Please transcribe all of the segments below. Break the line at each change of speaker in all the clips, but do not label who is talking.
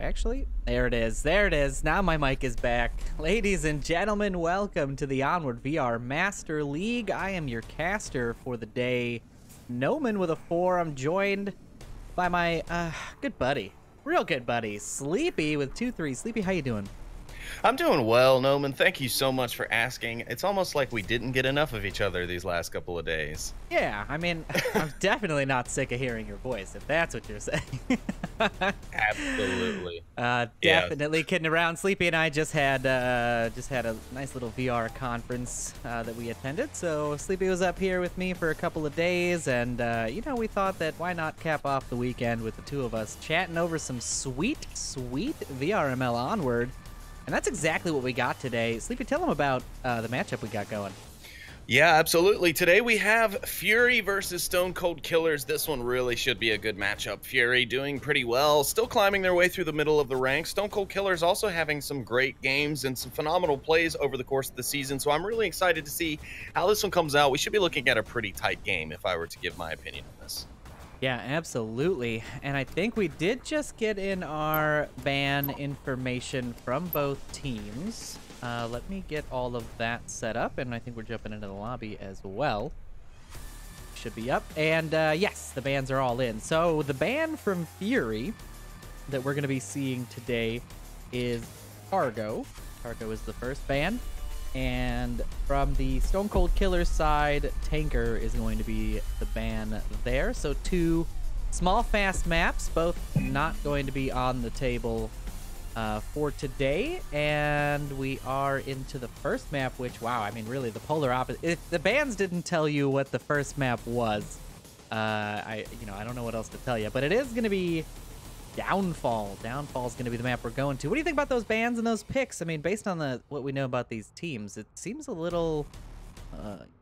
Actually, there it is. There it is. Now my mic is back. Ladies and gentlemen, welcome to the Onward VR Master League. I am your caster for the day, Noman with a 4. I'm joined by my good buddy, real good buddy, Sleepy with 2-3. Sleepy, how you doing?
I'm doing well, Noman. Thank you so much for asking. It's almost like we didn't get enough of each other these last couple of days.
Yeah, I mean, I'm definitely not sick of hearing your voice, if that's what you're saying.
Absolutely.
Definitely kidding around. Sleepy and I just had a nice little VR conference that we attended. So Sleepy was up here with me for a couple of days, and we thought that why not cap off the weekend with the two of us chatting over some sweet VRML Onward. And that's exactly what we got today. Sleepy, tell them about the matchup we got going.
Yeah, absolutely. Today we have Fury versus Stone Cold Killers. This one really should be a good matchup. Fury doing pretty well, still climbing their way through the middle of the ranks. Stone Cold Killers also having some great games and some phenomenal plays over the course of the season. So I'm really excited to see how this one comes out. We should be looking at a pretty tight game if I were to give my opinion on this.
Yeah, absolutely. And I think we did just get in our ban information from both teams. Let me get all of that set up, and I think we're jumping into the lobby as well. Should be up. And yes, the bans are all in. So the ban from Fury that we're going to be seeing today is Cargo. Cargo is the first ban. And from the Stone Cold Killers side, Tanker is going to be the ban there. So two small, fast maps, both not going to be on the table for today. And we are into the first map, which, wow, I mean, really the polar opposite. If the bans didn't tell you what the first map was, I don't know what else to tell you. But it is going to be Downfall. Downfall is going to be the map we're going to. What do you think about those bans and those picks? I mean, based on what we know about these teams, it seems a little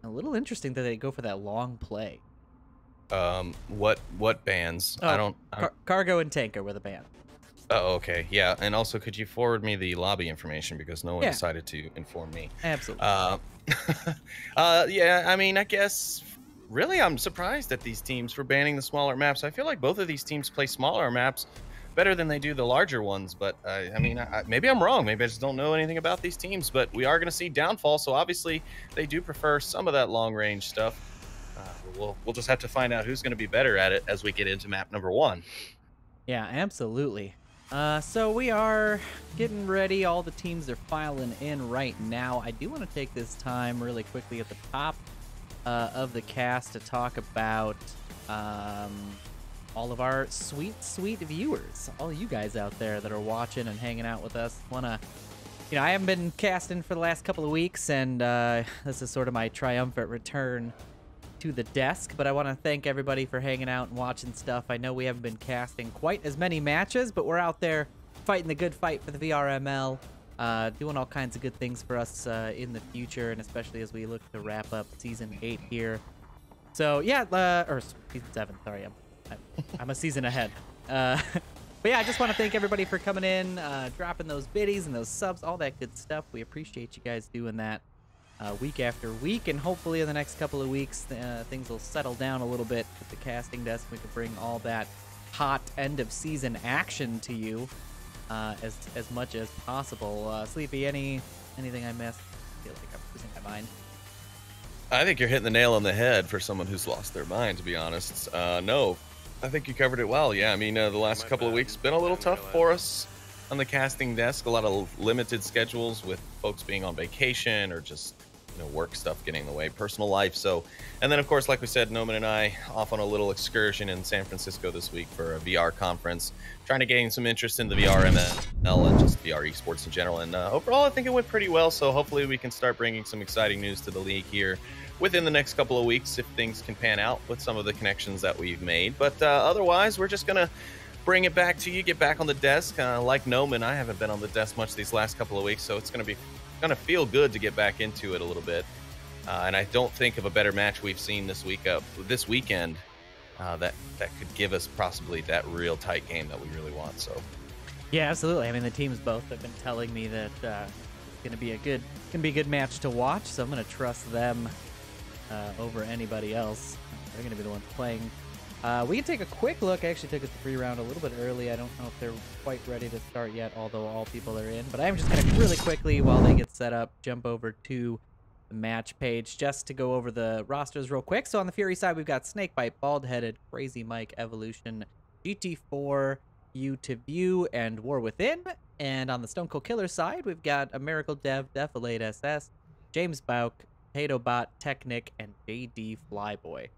interesting that they go for that long play.
What bans?
Oh, Cargo and Tanker were the ban.
Oh, okay. Yeah, and also could you forward me the lobby information because no one decided to inform me.
Absolutely.
Yeah, I mean, I guess really, I'm surprised at these teams for banning the smaller maps. I feel like both of these teams play smaller maps better than they do the larger ones. But, I mean, maybe I'm wrong. Maybe I just don't know anything about these teams. But we are going to see Downfall, so obviously they do prefer some of that long-range stuff. We'll just have to find out who's going to be better at it as we get into map number 1.
Yeah, absolutely. So we are getting ready. All the teams are filing in right now. I do want to take this time really quickly at the top of the cast to talk about all of our sweet viewers, all you guys out there that are watching and hanging out with us. I haven't been casting for the last couple of weeks, and this is sort of my triumphant return to the desk, but I want to thank everybody for hanging out and watching stuff. I know we haven't been casting quite as many matches, but we're out there fighting the good fight for the VRML. Doing all kinds of good things for us in the future, and especially as we look to wrap up Season 8 here. So, yeah, or Season 7, sorry. I'm a season ahead. But, yeah, I just want to thank everybody for coming in, dropping those biddies and those subs, all that good stuff. We appreciate you guys doing that week after week, and hopefully in the next couple of weeks, things will settle down a little bit with the casting desk. We can bring all that hot end-of-season action to you. As much as possible. Sleepy, anything I missed? I feel like I'm losing my mind.
I think you're hitting the nail on the head for someone who's lost their mind, to be honest. No, I think you covered it well. Yeah, I mean, the last couple of weeks been a little tough for us on the casting desk. A lot of limited schedules with folks being on vacation or just work stuff getting in the way, personal life. So, and then of course, like we said, Noman and I off on a little excursion in San Francisco this week for a VR conference, trying to gain some interest in the VRML and just VR esports in general. And overall, I think it went pretty well. So hopefully we can start bringing some exciting news to the league here within the next couple of weeks if things can pan out with some of the connections that we've made. But otherwise, we're just gonna bring it back to you, get back on the desk. Like Noman, I haven't been on the desk much these last couple of weeks, so it's gonna feel good to get back into it a little bit. And I don't think of a better match we've seen this weekend that could give us possibly that real tight game that we really want. So
yeah, absolutely. I mean, the teams both have been telling me that it's gonna be a good match to watch, so I'm gonna trust them over anybody else. They're gonna be the ones playing We can take a quick look. I actually took a 3-round a little bit early. I don't know if they're quite ready to start yet, although all people are in. But I'm just going to really quickly, while they get set up, jump over to the match page just to go over the rosters real quick. So on the Fury side, we've got Snakebite, Bald-Headed, Crazy Mike, Evolution, GT4, View to View, and War Within. And on the Stone Cold Killer side, we've got A Miracle Dev, Defilade SS, James Bauk, Tatobot, Technic, and JD Flyboy.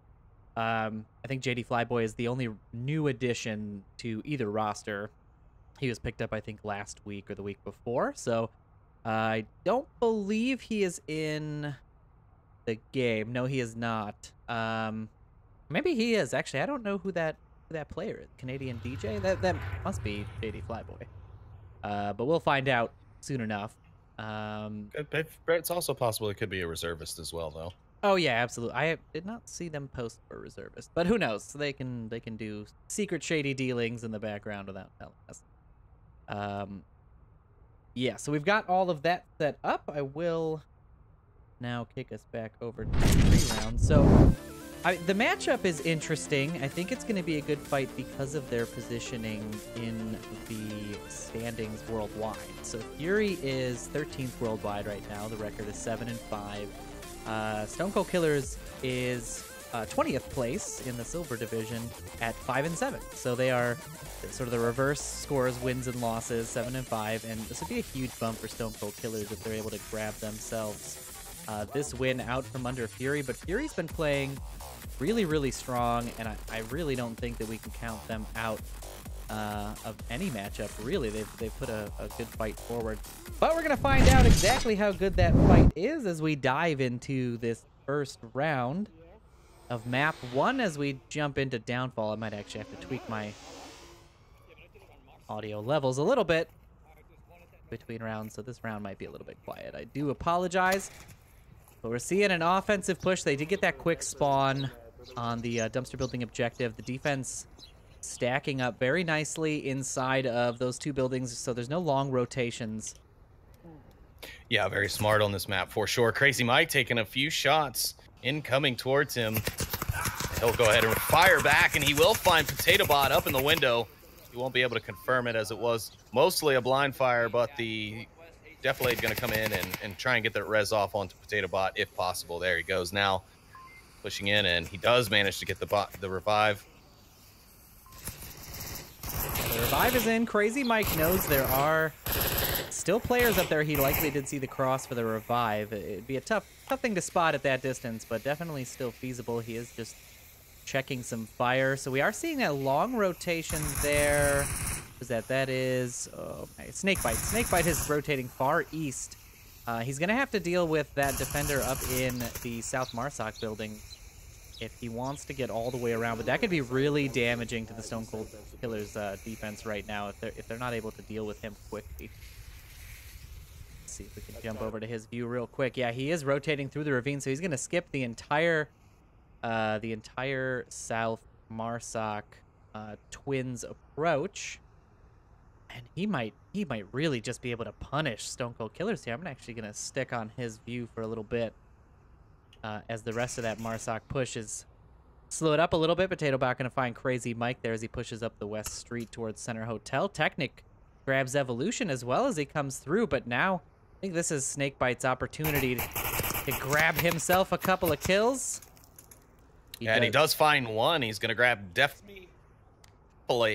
I think JD Flyboy is the only new addition to either roster. He was picked up, I think, last week or the week before. So I don't believe he is in the game. No, he is not. Maybe he is. Actually, I don't know who that player is. Canadian DJ? That must be JD Flyboy. But we'll find out soon enough.
It's also possible it could be a reservist as well, though.
Oh yeah, absolutely. I did not see them post for reservist, but who knows? They can do secret shady dealings in the background without telling us. Yeah, so we've got all of that set up. I will now kick us back over to the 3 rounds. So the matchup is interesting. I think it's going to be a good fight because of their positioning in the standings worldwide. So Fury is 13th worldwide right now. The record is 7-5. Stone Cold Killers is 20th place in the silver division at 5-7. So they are sort of the reverse scores, wins and losses, 7-5. And this would be a huge bump for Stone Cold Killers if they're able to grab themselves this win out from under Fury. But Fury's been playing really, really strong, and I really don't think that we can count them out of any matchup. Really, they've put a good fight forward. But we're going to find out exactly how good that fight is as we dive into this first round of map 1 as we jump into Downfall. I might actually have to tweak my audio levels a little bit between rounds, so this round might be a little bit quiet. I do apologize, but we're seeing an offensive push. They did get that quick spawn on the dumpster building objective. The defense stacking up very nicely inside of those 2 buildings, so there's no long rotations.
Yeah, very smart on this map for sure. Crazy Mike taking a few shots incoming towards him. He'll go ahead and fire back, and he will find Potato Bot up in the window. He won't be able to confirm it as it was mostly a blind fire, but the Defilade going to come in and try and get that res off onto Potato Bot if possible. There he goes now, pushing in, and he does manage to get the revive.
The revive is in. Crazy Mike knows there are still players up there. He likely did see the cross for the revive. It'd be a tough thing to spot at that distance, but definitely still feasible. He is just checking some fire. So we are seeing that long rotation there. Who's that? That is Snakebite. Snakebite is rotating far east. He's going to have to deal with that defender up in the South Marsoc building if he wants to get all the way around. But that could be really damaging to the Stone Cold Killers defense right now if they're not able to deal with him quickly. Let's see if we can jump over to his view real quick. Yeah, he is rotating through the ravine, so he's going to skip the entire South Marsoc Twins approach. And he might really just be able to punish Stone Cold Killers here. I'm actually going to stick on his view for a little bit as the rest of that Marsoc push is slowed up a little bit. Potato Bot going to find Crazy Mike there as he pushes up the West Street towards Center Hotel. Technic grabs Evolution as well as he comes through, but now I think this is Snakebite's opportunity to grab himself a couple of kills.
And he does find one. He's going to grab Defilade.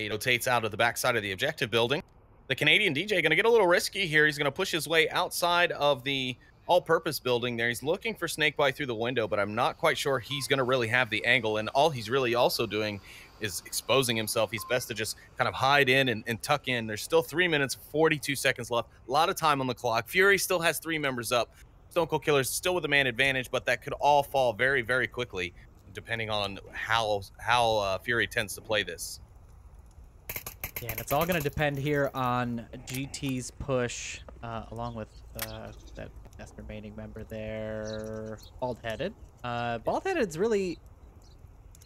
Rotates out of the backside of the objective building. The Canadian DJ going to get a little risky here. He's going to push his way outside of the all-purpose building there. He's looking for Snakebite through the window, but I'm not quite sure he's going to really have the angle. And all he's really also doing is exposing himself. He's best to just kind of hide in and tuck in. There's still 3 minutes, 42 seconds left. A lot of time on the clock. Fury still has 3 members up. Stone Cold Killers still with a man advantage, but that could all fall very, very quickly depending on how Fury tends to play this.
Yeah, and it's all going to depend here on GT's push, along with that last remaining member there, Bald-Headed. Bald-Headed's really,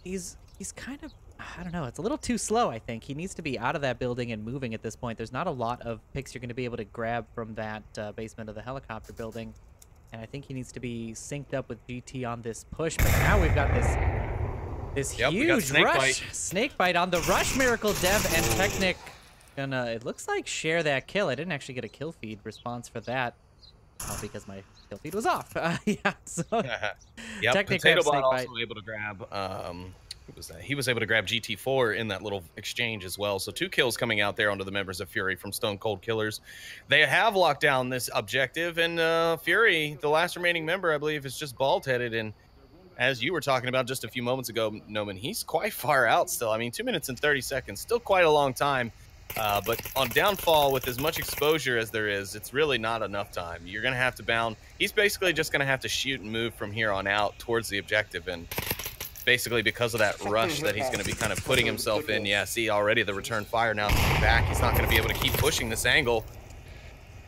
he's kind of, I don't know, it's a little too slow, I think. He needs to be out of that building and moving at this point. There's not a lot of picks you're going to be able to grab from that basement of the helicopter building, and I think he needs to be synced up with GT on this push. But now we've got this This
Yep, we got
huge
snake
rush.
bite.
Snake bite on the rush. Miracle Dev and Technic gonna, it looks like, share that kill. I didn't actually get a kill feed response for that. Because my kill feed was off. Yeah, so
yep,
Technic
Potato
have
Bot
snake
also
bite.
able to grab who was that? He was able to grab GT4 in that little exchange as well. So 2 kills coming out there onto the members of Fury from Stone Cold Killers. They have locked down this objective, and Fury, the last remaining member, I believe, is just bald-headed. And as you were talking about just a few moments ago, Noman, he's quite far out still. I mean, 2 minutes and 30 seconds, still quite a long time. But on downfall, with as much exposure as there is, it's really not enough time. You're going to have to bound. He's basically just going to have to shoot and move from here on out towards the objective. And basically because of that rush that he's going to be kind of putting himself in. Yeah, see already the return fire now coming back. He's not going to be able to keep pushing this angle.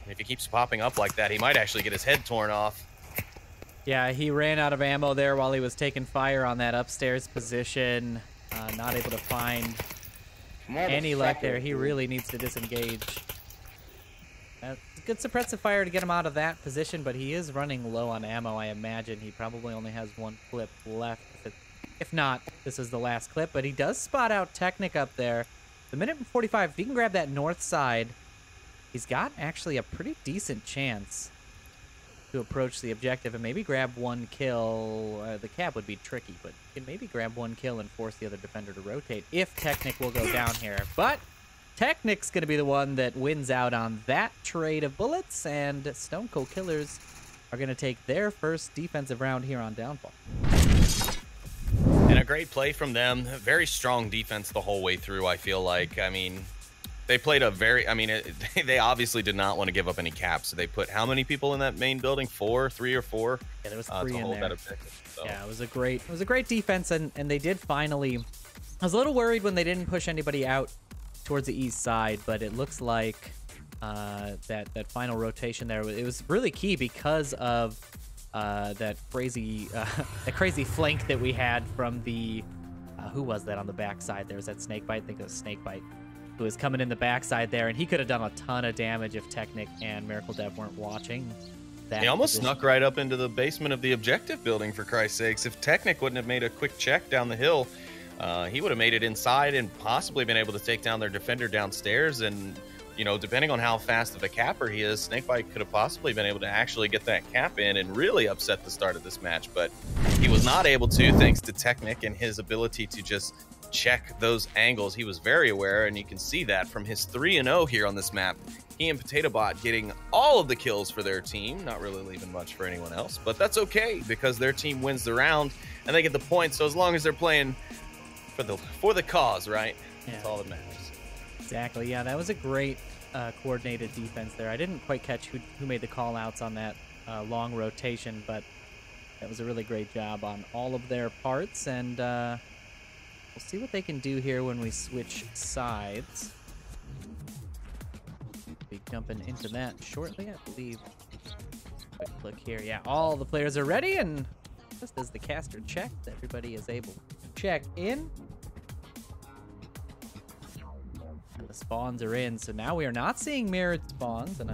And if he keeps popping up like that, he might actually get his head torn off.
Yeah, he ran out of ammo there while he was taking fire on that upstairs position. Not able to find any luck there. He really needs to disengage. Good suppressive fire to get him out of that position, but he is running low on ammo, I imagine. He probably only has 1 clip left. If not, this is the last clip, but he does spot out Technic up there. The minute and 45, if he can grab that north side, he's got actually a pretty decent chance to approach the objective and maybe grab 1 kill. The cab would be tricky, but he can maybe grab 1 kill and force the other defender to rotate if Technic will go down here. But Technic's going to be the one that wins out on that trade of bullets, and Stone Cold Killers are going to take their first defensive round here on Downfall.
And a great play from them. Very strong defense the whole way through, I feel like. I mean, they played a very, they obviously did not want to give up any caps. So they put how many people in that main building? 3 or 4?
Yeah, there was 3 in there.
So.
Yeah, it was a great defense, and they did finally. I was a little worried when they didn't push anybody out towards the east side, but it looks like that final rotation there, it was really key because of that crazy flank that we had from the who was that on the backside? There was that Snakebite. I think it was Snakebite who was coming in the backside there, and he could have done a ton of damage if Technic and Miracle Dev weren't watching.
He almost snuck right up into the basement of the objective building, for Christ's sakes. If Technic wouldn't have made a quick check down the hill, he would have made it inside and possibly been able to take down their defender downstairs. And, you know, depending on how fast of a capper he is, Snakebite could have possibly been able to actually get that cap in and really upset the start of this match. But he was not able to, thanks to Technic and his ability to just check those angles. He was very aware, and you can see that from his 3-0 here on this map. He and Potato Bot getting all of the kills for their team, not really leaving much for anyone else, but that's okay because their team wins the round and they get the points. So as long as they're playing for the cause, right? Yeah. That's all that matters.
Exactly. Yeah, that was a great coordinated defense there. I didn't quite catch who made the call outs on that long rotation, but that was a really great job on all of their parts, and we'll see what they can do here when we switch sides. Be jumping into that shortly, I believe. Quick look here. Yeah, all the players are ready, and just as the caster checked, everybody is able to check in. And the spawns are in, so now we are not seeing mirrored spawns, and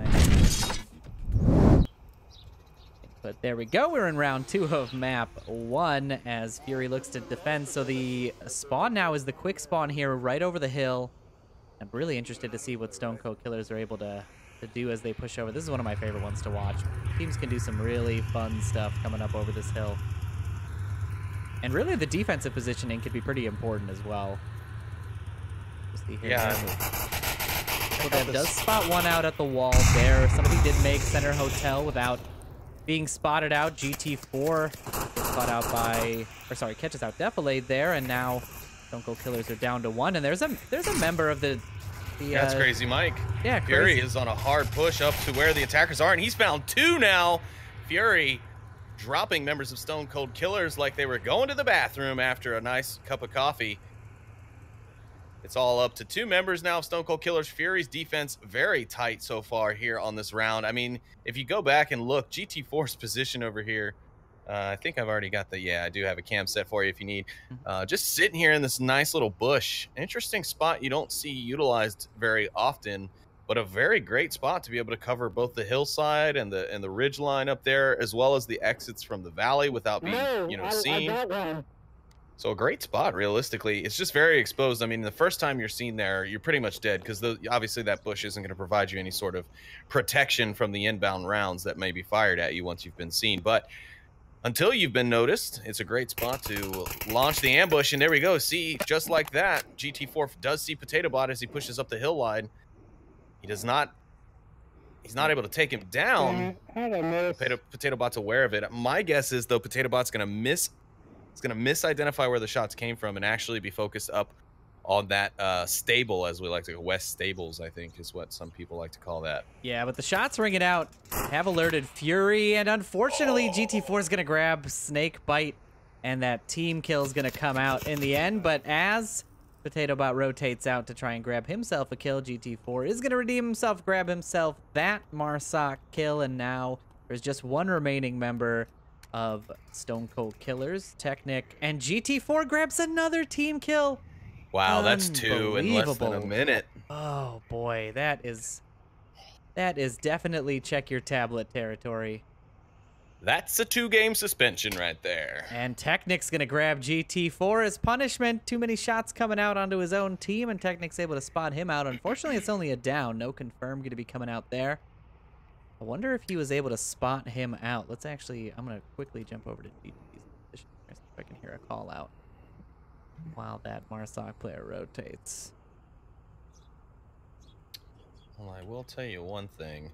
but there we go. We're in round 2 of map 1 as Fury looks to defend. So the spawn now is the quick spawn here right over the hill. I'm really interested to see what Stone Cold Killers are able to do as they push over. This is one of my favorite ones to watch. Teams can do some really fun stuff coming up over this hill. And really the defensive positioning could be pretty important as well.
Yeah.
Dev does spot one out at the wall there. Somebody did make center hotel without being spotted out. GT4 gets caught out by, or sorry, catches out Defilade there, and now Stone Cold Killers are down to 1. And there's a member of the
that's Crazy Mike.
Yeah,
Fury is on a hard push up to where the attackers are, and he's found 2 now. Fury dropping members of Stone Cold Killers like they were going to the bathroom after a nice cup of coffee. It's all up to 2 members now of Stone Cold Killers. Fury's defense very tight so far here on this round. I mean, if you go back and look, GT4's position over here, I think I've already got yeah, I do have a cam set for you if you need. Just sitting here in this nice little bush. Interesting spot you don't see utilized very often, but a very great spot to be able to cover both the hillside and the ridge line up there, as well as the exits from the valley without being, seen. So a great spot, realistically. It's just very exposed. I mean, the first time you're seen there, you're pretty much dead because obviously that bush isn't going to provide you any sort of protection from the inbound rounds that may be fired at you once you've been seen. But until you've been noticed, it's a great spot to launch the ambush. And there we go. See, just like that, GT4 does see Potato Bot as he pushes up the hill line. He does not. He's not able to take him down. Potato Bot's aware of it. My guess is, though, Potato Bot's going to miss. It's going to misidentify where the shots came from and actually be focused up on that stable, as we like to, West Stables, I think is what some people like to call that.
Yeah, but the shots ringing out have alerted Fury, and unfortunately, GT4 is going to grab Snake Bite, and that team kill is going to come out in the end. But as Potato Bot rotates out to try and grab himself a kill, GT4 is going to redeem himself, grab himself that Marsoc kill, and now there's just one remaining member of Stone Cold Killers, Technic, and GT4 grabs another team kill.
Wow, that's 2 in less than a minute.
Oh boy, that is definitely check your tablet territory.
That's a 2-game suspension right there.
And Technic's gonna grab GT4 as punishment. Too many shots coming out onto his own team, and Technic's able to spot him out. Unfortunately, it's only a down. No confirm gonna be coming out there. I wonder if he was able to spot him out. Let's actually, I'm going to quickly jump over to GT's position here, see if I can hear a call out while that Marsoc player rotates.
Well, I will tell you one thing.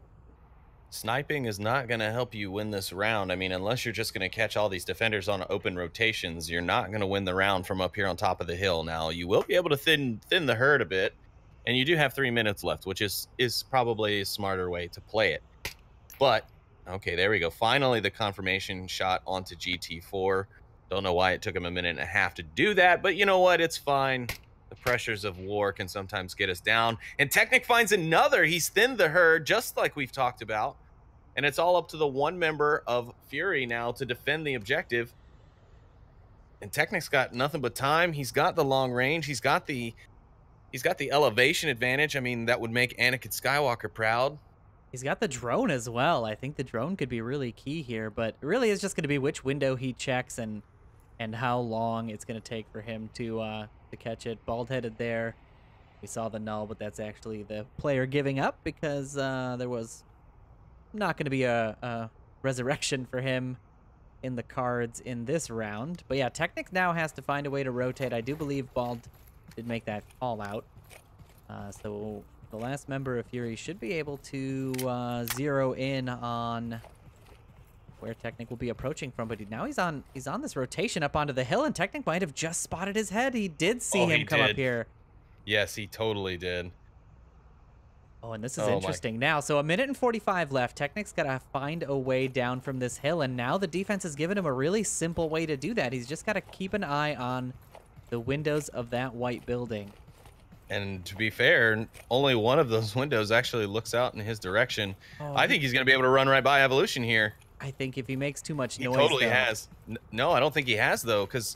Sniping is not going to help you win this round. I mean, unless you're just going to catch all these defenders on open rotations, you're not going to win the round from up here on top of the hill. Now, you will be able to thin the herd a bit, and you do have 3 minutes left, which is probably a smarter way to play it. But, okay, there we go. Finally, the confirmation shot onto GT4. Don't know why it took him a minute and a half to do that, but you know what? It's fine. The pressures of war can sometimes get us down. And Technic finds another. He's thinned the herd, just like we've talked about. And it's all up to the one member of Fury now to defend the objective. And Technic's got nothing but time. He's got the long range. He's got the elevation advantage. I mean, that would make Anakin Skywalker proud.
He's got the drone as well. I think the drone could be really key here, but it really is just going to be which window he checks and how long it's going to take for him to catch it. Bald-headed there. We saw the null, but that's actually the player giving up because there was not going to be a resurrection for him in the cards in this round. But yeah, Technic now has to find a way to rotate. I do believe Bald did make that call out. So the last member of Fury should be able to zero in on where Technic will be approaching from, but now he's on this rotation up onto the hill, and Technic might have just spotted his head. He did see him come up here.
Yes, he totally did.
Oh, and this is interesting now. So 1 minute and 45 left. Technic's got to find a way down from this hill, and now the defense has given him a really simple way to do that. He's just got to keep an eye on the windows of that white building.
And to be fair, only one of those windows actually looks out in his direction. Oh, I think he's going to be able to run right by Evolution here.
I think if he makes too much noise,
he totally has. No, I don't think he has, though, because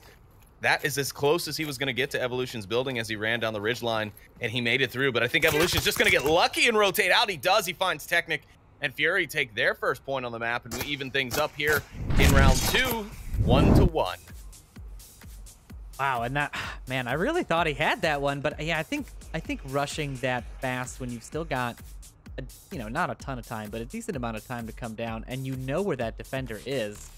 that is as close as he was going to get to Evolution's building as he ran down the ridgeline, and he made it through. But I think Evolution's just going to get lucky and rotate out. He does. He finds Technic, and Fury take their first point on the map, and we even things up here in round 2, 1-1.
Wow, and that, man, I really thought he had that one, but yeah, I think rushing that fast when you've still got, not a ton of time, but a decent amount of time to come down, and you know where that defender is.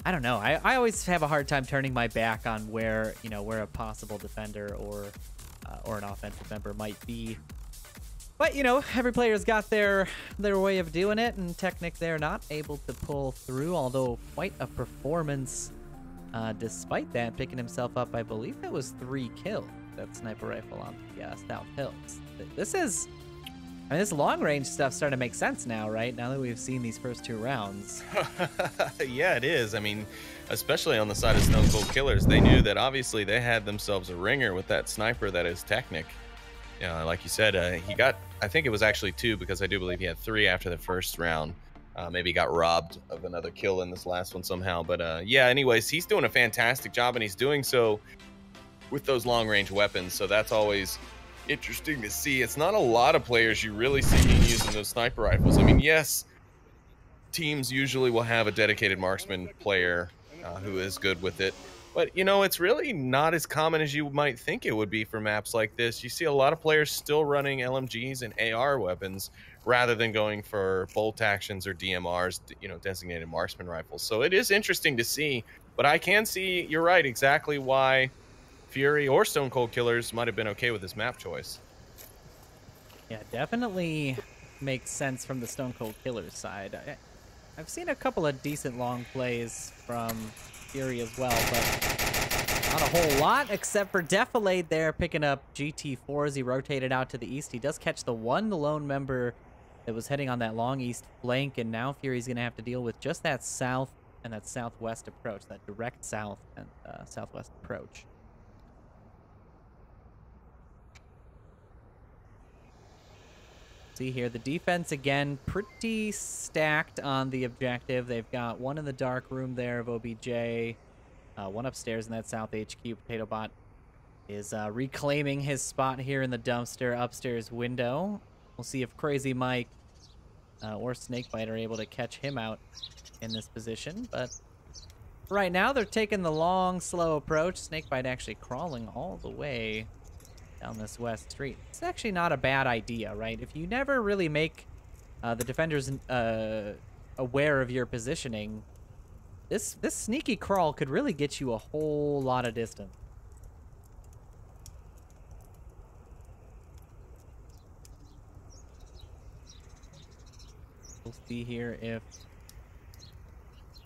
I don't know. I always have a hard time turning my back on where a possible defender or an offensive member might be. But every player's got their way of doing it, and Technic they're not able to pull through, although quite a performance. Despite that, picking himself up, I believe that was 3 kills. That sniper rifle on the South Hills. This long-range stuff's starting to make sense now, right? Now that we've seen these first 2 rounds.
Yeah, it is. I mean, especially on the side of Stone Cold Killers, they knew that obviously they had themselves a ringer with that sniper that is Technic. Like you said, he got, I think it was actually 2 because I do believe he had 3 after the first round. Maybe got robbed of another kill in this last one somehow. But yeah, anyways, he's doing a fantastic job, and he's doing so with those long-range weapons. So that's always interesting to see. It's not a lot of players you really see using those sniper rifles. I mean, yes, teams usually will have a dedicated marksman player who is good with it. But, you know, it's really not as common as you might think it would be for maps like this. You see a lot of players still running LMGs and AR weapons rather than going for bolt actions or DMRs, you know, designated marksman rifles. So it is interesting to see, but I can see, you're right, exactly why Fury or Stone Cold Killers might have been okay with this map choice.
Yeah, definitely makes sense from the Stone Cold Killers side. I've seen a couple of decent long plays from Fury as well, but not a whole lot, except for Defilade there picking up GT4 as he rotated out to the east. He does catch the lone member that was heading on that long east flank, and now Fury's going to have to deal with just that south and that southwest approach, that direct south and southwest approach. See here, the defense, again, pretty stacked on the objective. They've got one in the dark room there of OBJ, one upstairs in that south HQ. PotatoBot is reclaiming his spot here in the dumpster upstairs window. We'll see if Crazy Mike or Snakebite are able to catch him out in this position. But right now, they're taking the long, slow approach. Snakebite actually crawling all the way down this west street. It's actually not a bad idea, right? If you never really make the defenders aware of your positioning, this sneaky crawl could really get you a whole lot of distance. We'll see here if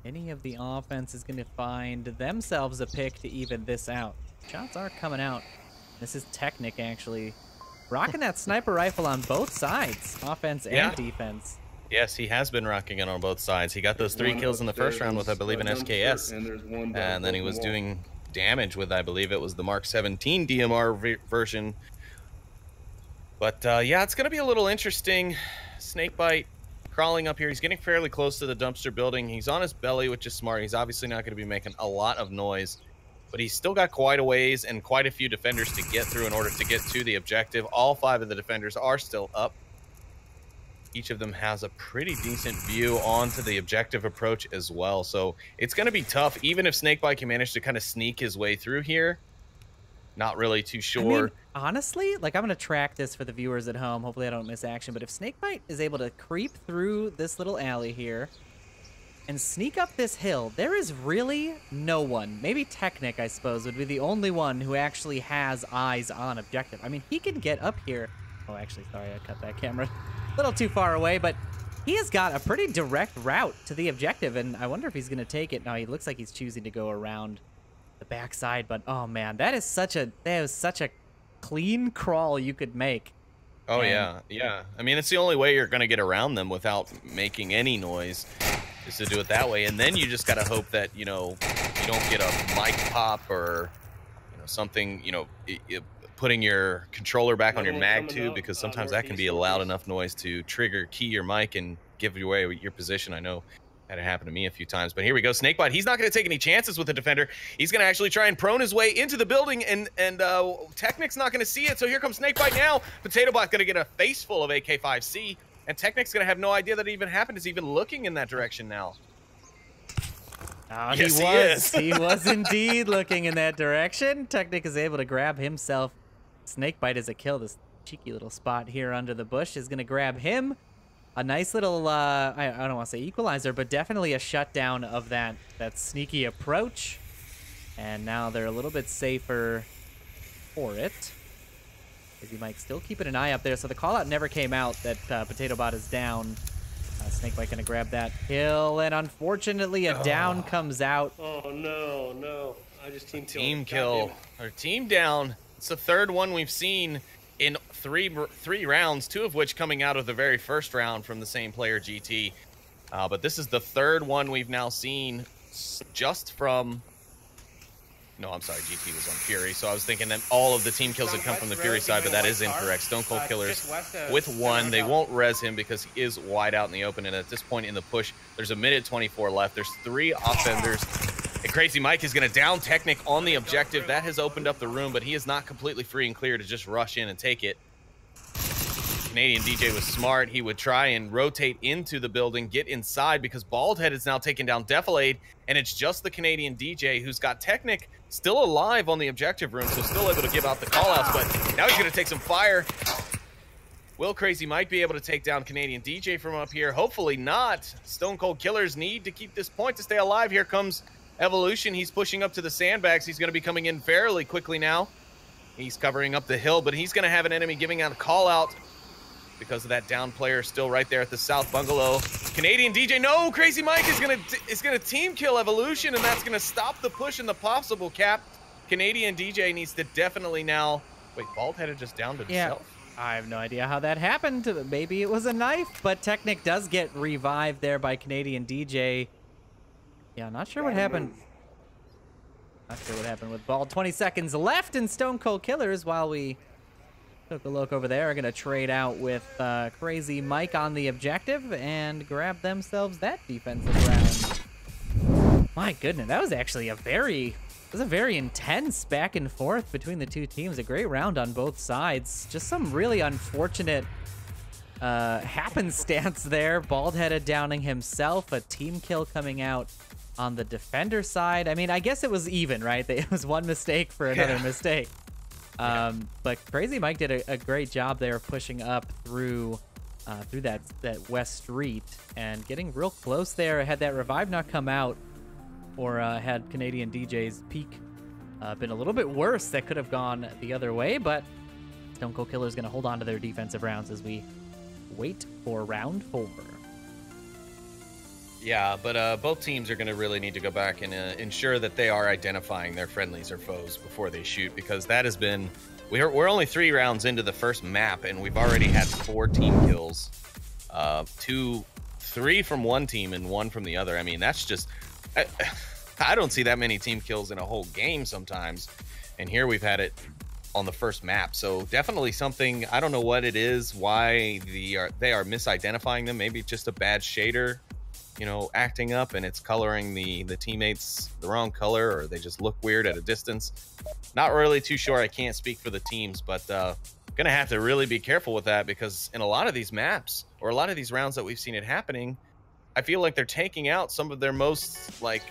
any of the offense is going to find themselves a pick to even this out. Shots are coming out. This is Technic, actually, rocking that sniper rifle on both sides, offense and defense.
Yes, he has been rocking it on both sides. He got those 3 kills in the first round with, I believe, an SKS. And then he was doing damage with, I believe it was the Mark 17 DMR version. But, yeah, it's going to be a little interesting. Snakebite crawling up here. He's getting fairly close to the dumpster building. He's on his belly, which is smart. He's obviously not going to be making a lot of noise. But he's still got quite a ways and quite a few defenders to get through in order to get to the objective. All 5 of the defenders are still up. Each of them has a pretty decent view onto the objective approach as well. So it's going to be tough, even if Snakebite can manage to kind of sneak his way through here. Not really too sure.
I mean, honestly, like, I'm going to track this for the viewers at home. Hopefully I don't miss action. But if Snakebite is able to creep through this little alley here and sneak up this hill, there is really no one. Maybe Technic, I suppose, would be the only one who actually has eyes on objective. I mean, he can get up here. Oh, actually, sorry, I cut that camera a little too far away, but he has got a pretty direct route to the objective, and I wonder if he's going to take it. Now, he looks like he's choosing to go around the backside, but oh man, that is such a clean crawl you could make.
Oh, yeah. I mean, it's the only way you're going to get around them without making any noise, is to do it that way. And then you just got to hope that, you know, you don't get a mic pop or, you know, something, you know, putting your controller back on your mag tube, because sometimes that can be a loud enough noise to trigger key your mic and give you away your position. I know that had happened to me a few times, but here we go. Snakebite, he's not going to take any chances with the defender. He's going to actually try and prone his way into the building, and Technic's not going to see it, so here comes Snakebite now. PotatoBot going to get a face full of AK-5C, and Technic's going to have no idea that it even happened. Is even looking in that direction now.
Oh, yes, he was indeed looking in that direction. Technic is able to grab himself. Snakebite is a kill. This cheeky little spot here under the bush is going to grab him. A nice little, I don't want to say equalizer, but definitely a shutdown of that sneaky approach. And now they're a little bit safer for it. Crazy Mike still keeping an eye up there. So the call out never came out that PotatoBot is down. Snakebite going to grab that kill, and unfortunately a down comes out.
Oh, no. I just
team kill. Our team down. It's the 3rd one we've seen in three rounds, 2 of which coming out of the very first round from the same player, GT. But this is the 3rd one we've now seen just from... No, I'm sorry, GT was on Fury, so I was thinking that all of the team kills had come from the Fury side, but that is incorrect. Stone Cold Killers with 1. They won't res him because he is wide out in the open, and at this point in the push, there's a minute 24 left. There's 3 offenders. And Crazy Mike is going to down Technic on the objective. That has opened up the room, but he is not completely free and clear to just rush in and take it. Canadian DJ was smart. He would try and rotate into the building, get inside, because Baldhead is now taking down Defilade, and it's just the Canadian DJ who's got Technic still alive on the objective room, so still able to give out the callouts, but now he's going to take some fire. Will Crazy Mike be able to take down Canadian DJ from up here? Hopefully not. Stone Cold Killers need to keep this point to stay alive. Here comes Evolution. He's pushing up to the sandbags. He's going to be coming in fairly quickly now. He's covering up the hill, but he's going to have an enemy giving out a call out because of that down player still right there at the south bungalow. Canadian DJ, no, Crazy Mike is gonna team kill Evolution, and that's gonna stop the push and the possible cap. Canadian DJ needs to definitely now. Wait, Baldhead just downed himself.
I have no idea how that happened. Maybe it was a knife, but Technic does get revived there by Canadian DJ. Yeah, not sure what happened. Not sure what happened with Bald. 20 seconds left in Stone Cold Killers while we took a look over there. Are going to trade out with Crazy Mike on the objective and grab themselves that defensive round. My goodness, that was actually a very intense back and forth between the two teams. A great round on both sides. Just some really unfortunate happenstance there. Bald-headed downing himself. A team kill coming out on the defender side. I mean, I guess it was even, right? It was one mistake for another mistake. But Crazy Mike did a great job there of pushing up through that west street and getting real close there. Had that revive not come out, or had Canadian DJ's peak been a little bit worse, that could have gone the other way. But Stone Cold Killer is going to hold on to their defensive rounds as we wait for round 4.
Yeah, but both teams are going to really need to go back and ensure that they are identifying their friendlies or foes before they shoot, because that has been... We're only 3 rounds into the first map, and we've already had 4 team kills. 3 from one team and 1 from the other. I mean, that's just... I don't see that many team kills in a whole game sometimes, and here we've had it on the first map. So definitely something... I don't know what it is, why they are misidentifying them. Maybe just a bad shader, you know, acting up, and it's coloring the teammates the wrong color, or they just look weird at a distance. Not really too sure. I can't speak for the teams, but gonna have to really be careful with that, because in a lot of these maps, or a lot of these rounds that we've seen it happening, I feel like they're taking out some of their most, like,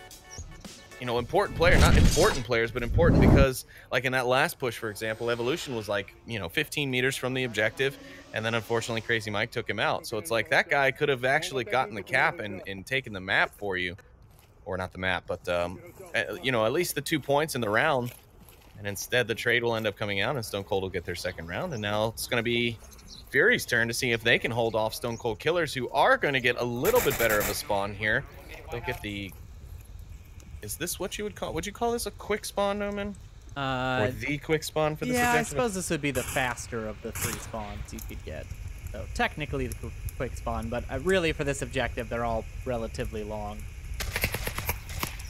you know, important player, not important players, but important because, like in that last push, for example, Evolution was like, you know, 15 meters from the objective, and then unfortunately Crazy Mike took him out. So it's like that guy could have actually gotten the cap and taken the map for you, or not the map, but you know, at least the 2 points in the round. And instead the trade will end up coming out, and Stone Cold will get their second round. And now it's going to be Fury's turn to see if they can hold off Stone Cold Killers, who are going to get a little bit better of a spawn here. They'll get the... Is this what you would you call this a quick spawn, Noman? Or the quick spawn for this
objective?
Yeah,
I suppose this would be the faster of the 3 spawns you could get. So technically the quick spawn, but really for this objective, they're all relatively long.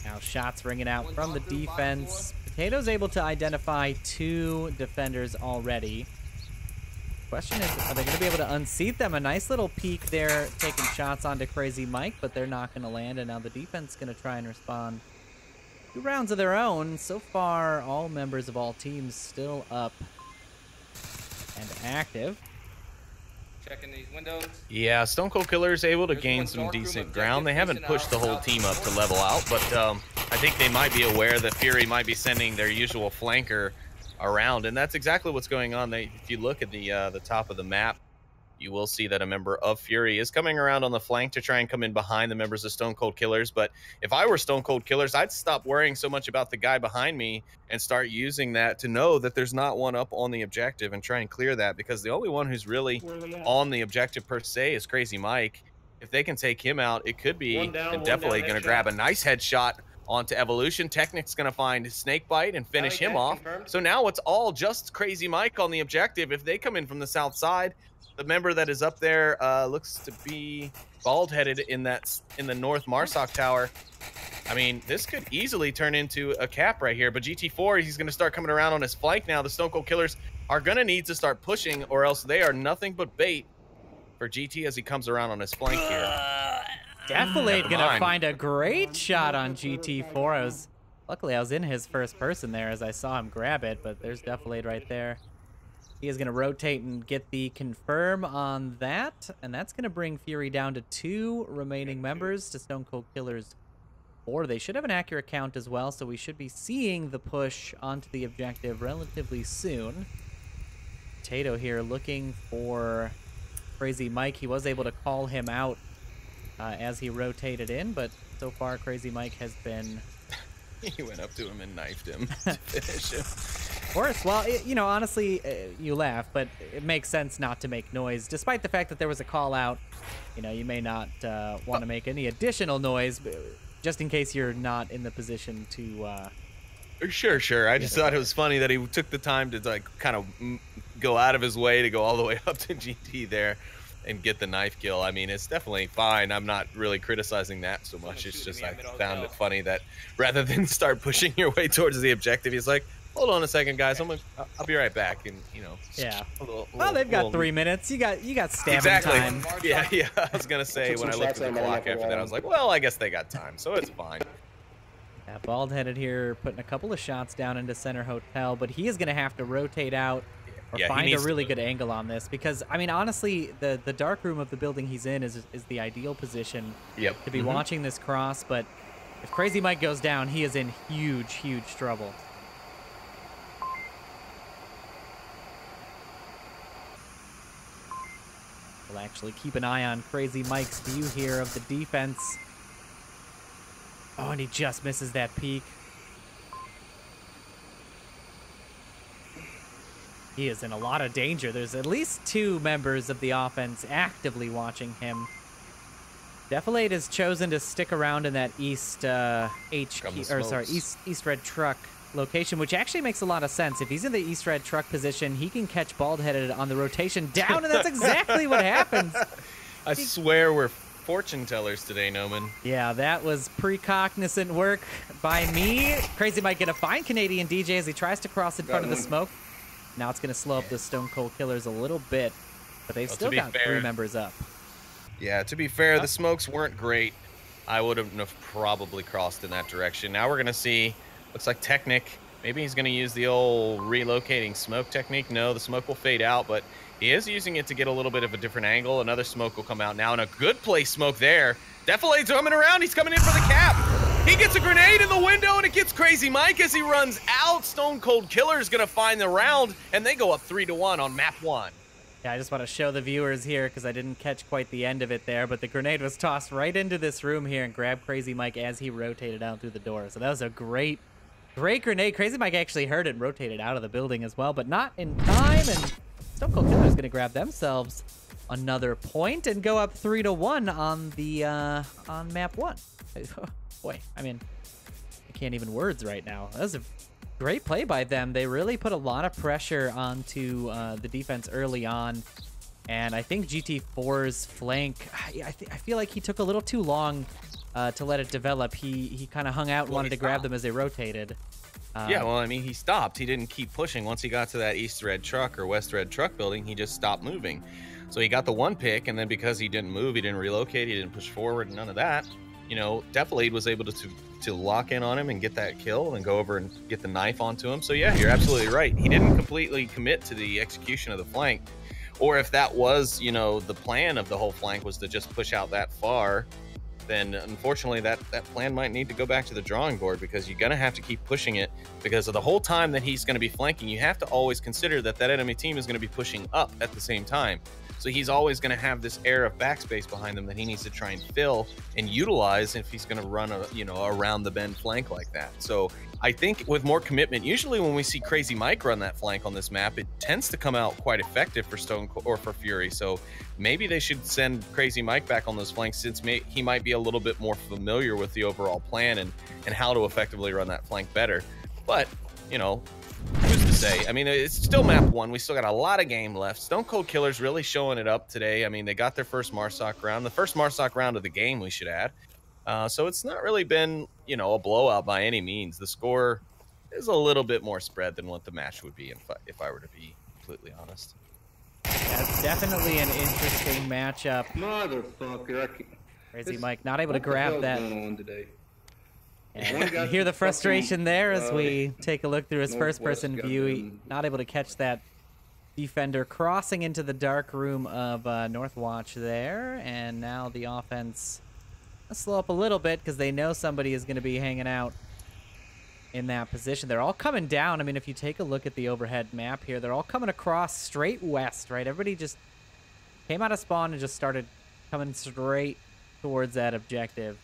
Now shots ringing out from the defense. Potato's able to identify 2 defenders already. Question is, are they going to be able to unseat them? A nice little peek there, taking shots onto Crazy Mike, but they're not going to land, and now the defense is going to try and respond. 2 rounds of their own. So far, all members of all teams still up and active.
Checking these windows.
Yeah, Stone Cold Killer is able to gain some decent ground. They haven't pushed the whole team up to level out, but I think they might be aware that Fury might be sending their usual flanker around, and that's exactly what's going on. If you look at the top of the map, you will see that a member of Fury is coming around on the flank to try and come in behind the members of Stone Cold Killers. But if I were Stone Cold Killers, I'd stop worrying so much about the guy behind me and start using that to know that there's not one up on the objective and try and clear that, because the only one who's really on the objective per se is Crazy Mike. If they can take him out, it could be definitely going to grab a nice headshot onto Evolution. Technic's going to find Snakebite and finish him off. So now it's all just Crazy Mike on the objective. If they come in from the south side, the member that is up there looks to be bald-headed in the North Marsoc Tower. I mean, this could easily turn into a cap right here, but GT4, he's going to start coming around on his flank now. The Stone Cold Killers are going to need to start pushing, or else they are nothing but bait for GT as he comes around on his flank here.
Defilade gonna find a great shot on GT4. Luckily I was in his first person there as I saw him grab it, but there's Defilade right there. He is going to rotate and get the confirm on that, and that's going to bring Fury down to 2 remaining members to Stone Cold Killer's 4. They should have an accurate count as well, so we should be seeing the push onto the objective relatively soon. Potato here looking for Crazy Mike. He was able to call him out as he rotated in, but so far Crazy Mike has been...
He went up to him and knifed him to finish him.
Of course. Well, you know, honestly, you laugh, but it makes sense not to make noise. Despite the fact that there was a call out, you know, you may not want to make any additional noise, just in case you're not in the position to...
Sure. I just thought it was funny that he took the time to, like, kind of go out of his way to go all the way up to GT there and get the knife kill. I mean, it's definitely fine. I'm not really criticizing that so much. It's just I found it funny that rather than start pushing your way towards the objective, he's like, hold on a second, guys. I'll be right back. And, you know.
Yeah. Well, they've got 3 minutes. You got stabbing
exactly.
time.
Yeah. I was going to say, when I looked at the clock after that, I was like, well, I guess they got time. So it's fine.
Yeah, Bald-Headed here putting a couple of shots down into Center Hotel, but he is going to have to rotate out or find a really good angle on this because, I mean, honestly, the dark room of the building he's in is the ideal position to be watching this cross, but if Crazy Mike goes down, he is in huge trouble. We'll actually keep an eye on Crazy Mike's view here of the defense. Oh, and he just misses that peek. He is in a lot of danger. There's at least 2 members of the offense actively watching him. Defilade has chosen to stick around in that east east red truck location, which actually makes a lot of sense. If he's in the east red truck position, he can catch Bald-Headed on the rotation down, and that's exactly what happens.
I swear we're fortune tellers today, Noman.
Yeah, that was precognisant work by me. Crazy Mike gonna find Canadian DJ as he tries to cross in front of the smoke. Now it's gonna slow up the Stone Cold Killers a little bit, but they've still got 3 members up.
Yeah, to be fair, the smokes weren't great. I would have probably crossed in that direction. Now we're gonna see, looks like Technic. Maybe he's gonna use the old relocating smoke technique. No, the smoke will fade out, but he is using it to get a little bit of a different angle. Another smoke will come out now, and a good place smoke there. Defilade's coming around. He's coming in for the cap. He gets a grenade in the window, and it gets Crazy Mike as he runs out. Stone Cold Killer is going to find the round, and they go up 3-1 on map 1.
Yeah, I just want to show the viewers here because I didn't catch quite the end of it there, but the grenade was tossed right into this room here and grabbed Crazy Mike as he rotated out through the door. So that was a great grenade. Crazy Mike actually heard it and rotated out of the building as well, but not in time, and Stone Cold Killer is going to grab themselves another point and go up 3-1 on the on map 1. Boy, I mean, I can't even words right now. That was a great play by them. They really put a lot of pressure onto the defense early on, and I think GT4's flank, I feel like he took a little too long to let it develop. He kind of hung out and wanted to grab them as they rotated.
Yeah, well, I mean, he stopped. He didn't keep pushing. Once he got to that east red truck or west red truck building, he just stopped moving. So he got the 1 pick, and then because he didn't move, he didn't relocate, he didn't push forward, none of that. You know, Defilade was able to lock in on him and get that kill and go over and get the knife onto him. So yeah, you're absolutely right. He didn't completely commit to the execution of the flank. Or if that was, you know, the plan of the whole flank was to just push out that far, then unfortunately that plan might need to go back to the drawing board, because you're going to have to keep pushing it, because of the whole time that he's going to be flanking, you have to always consider that enemy team is going to be pushing up at the same time. So he's always going to have this air of backspace behind him that he needs to try and fill and utilize if he's going to run around the bend flank like that. So I think with more commitment, usually when we see Crazy Mike run that flank on this map, it tends to come out quite effective for Stone or for Fury. So maybe they should send Crazy Mike back on those flanks, since he might be a little bit more familiar with the overall plan and how to effectively run that flank better. But, you know, who's to say? I mean, it's still map 1. We still got a lot of game left. Stone Cold Killer's really showing it up today. I mean, they got their first Marsoc round, the first Marsoc round of the game, we should add. So it's not really been, you know, a blowout by any means. The score is a little bit more spread than what the match would be if I were to be completely honest.
That's definitely an interesting matchup.
Motherfucker.
Crazy Mike not able to grab that.
Going on today?
And you hear the frustration there as we take a look through his first-person view. Not able to catch that defender crossing into the dark room of North Watch there, and now the offense slow up a little bit because they know somebody is going to be hanging out in that position. They're all coming down. I mean, if you take a look at the overhead map here, they're all coming across straight west, right? Everybody just came out of spawn and just started coming straight towards that objective.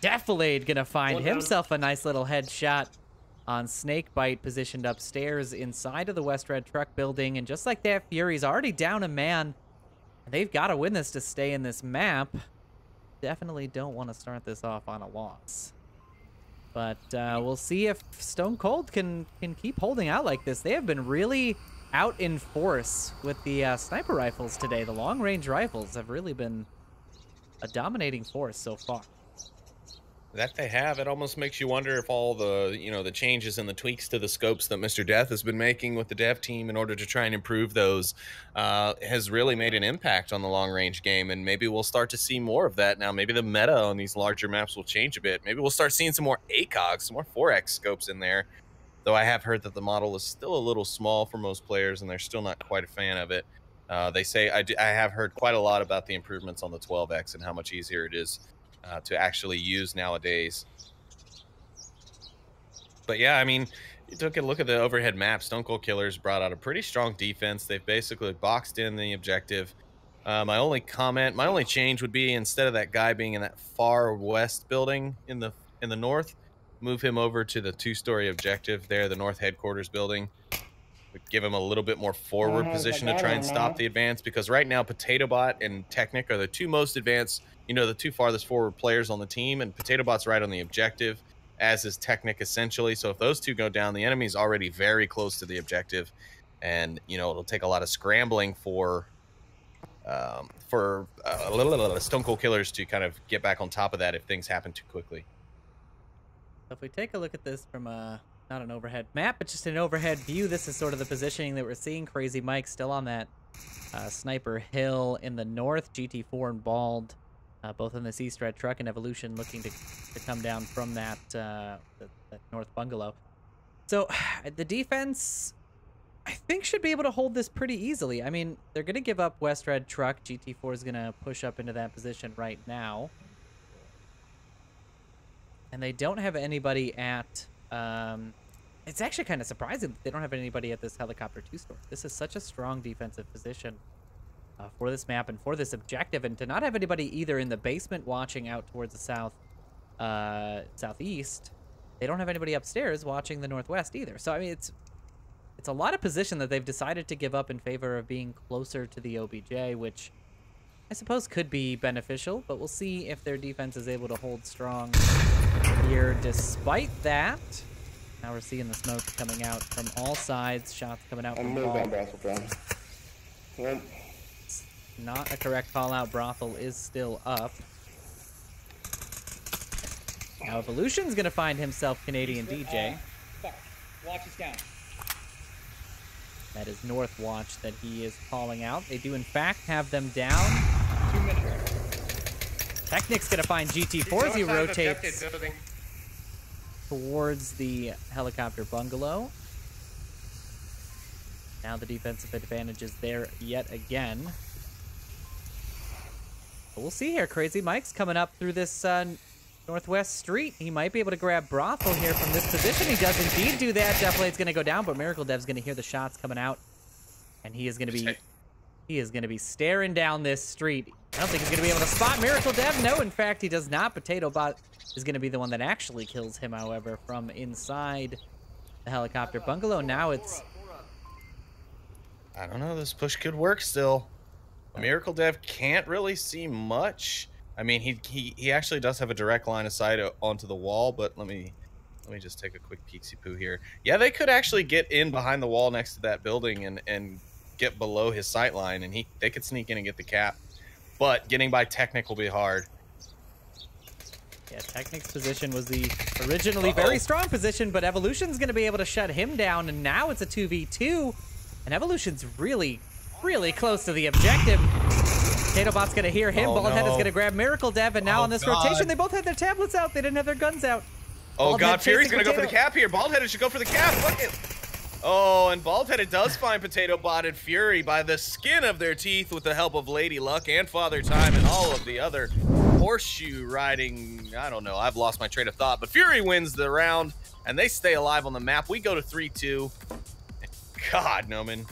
Defilade gonna find himself a nice little headshot on Snakebite, positioned upstairs inside of the West Red Truck building. And just like that, Fury's already down a man. They've got to win this to stay in this map. Definitely don't want to start this off on a loss. But we'll see if Stone Cold can keep holding out like this. They have been really out in force with the sniper rifles today. The long-range rifles have really been a dominating force so far.
That they have. It almost makes you wonder if all the, the changes and the tweaks to the scopes that Mr. Death has been making with the dev team in order to try and improve those has really made an impact on the long-range game, and maybe we'll start to see more of that now. Maybe the meta on these larger maps will change a bit. Maybe we'll start seeing some more ACOGs, some more 4X scopes in there, though I have heard that the model is still a little small for most players, and they're still not quite a fan of it. They say, I have heard quite a lot about the improvements on the 12X and how much easier it is to actually use nowadays. But yeah, I mean, you took a look at the overhead map. Stone Cold Killers brought out a pretty strong defense. They've basically boxed in the objective. My only change would be, instead of that guy being in that far west building in the north, move him over to the 2-story objective there, the north headquarters building. Would give him a little bit more forward position to try and stop the advance, because right now PotatoBot and Technic are the two most advanced, the two farthest forward players on the team, and PotatoBot's right on the objective, as is Technic essentially. So if those two go down, the enemy's already very close to the objective, and it'll take a lot of scrambling for Stone Cold Killers to kind of get back on top of that if things happen too quickly.
So if we take a look at this from not an overhead map, but just an overhead view, this is sort of the positioning that we're seeing. Crazy Mike still on that sniper hill in the north. GT4 and Bald both in this East Red Truck, and Evolution looking to come down from that, that north bungalow. So the defense, I think, should be able to hold this pretty easily. I mean, they're going to give up West Red Truck. GT4 is going to push up into that position right now. And they don't have anybody at... it's actually kind of surprising that they don't have anybody at this helicopter 2-story. This is such a strong defensive position for this map and for this objective, and to not have anybody either in the basement watching out towards the southeast. They don't have anybody upstairs watching the northwest either. So I mean, it's a lot of position that they've decided to give up in favor of being closer to the OBJ, which I suppose could be beneficial, but we'll see if their defense is able to hold strong here despite that. Now we're seeing the smoke coming out from all sides, shots coming out from all. It's not a correct call out. Brothel is still up. Now Evolution's gonna find himself Canadian DJ.
Fuck. Watch is down.
That is North Watch that he is calling out. They do in fact have them down.
2 minutes.
Technic's gonna find GT4 as he rotates towards the helicopter bungalow. Now the defensive advantage is there yet again. But we'll see here. Crazy Mike's coming up through this northwest street. He might be able to grab Brothel here from this position. He does indeed do that. Defilade's going to go down, but Miracle Dev's going to hear the shots coming out, and he is going to be staring down this street. I don't think he's going to be able to spot Miracle Dev. No, in fact, he does not. PotatoBot is going to be the one that actually kills him, however, from inside the helicopter bungalow. Now it's...
I don't know. This push could work still. Miracle Dev can't really see much. I mean, he actually does have a direct line of sight onto the wall, but let me just take a quick peeksy poo here. Yeah, they could actually get in behind the wall next to that building and get below his sight line, and they could sneak in and get the cap. But getting by Technic will be hard.
Yeah, Technic's position was the originally very strong position, but Evolution's going to be able to shut him down, and now it's a 2v2, and Evolution's really, really close to the objective. PotatoBot's going to hear him. Baldhead is going to grab Miracle Dev, and now on this rotation, they both had their tablets out. They didn't have their guns out.
Oh, God, Fury's going to go for the cap here. Baldhead should go for the cap. Look at... Oh, and Baldheaded does find Potato Bot and Fury by the skin of their teeth with the help of Lady Luck and Father Time and all of the other horseshoe riding. I don't know. I've lost my train of thought, but Fury wins the round and they stay alive on the map. We go to 3-2. God, Noman.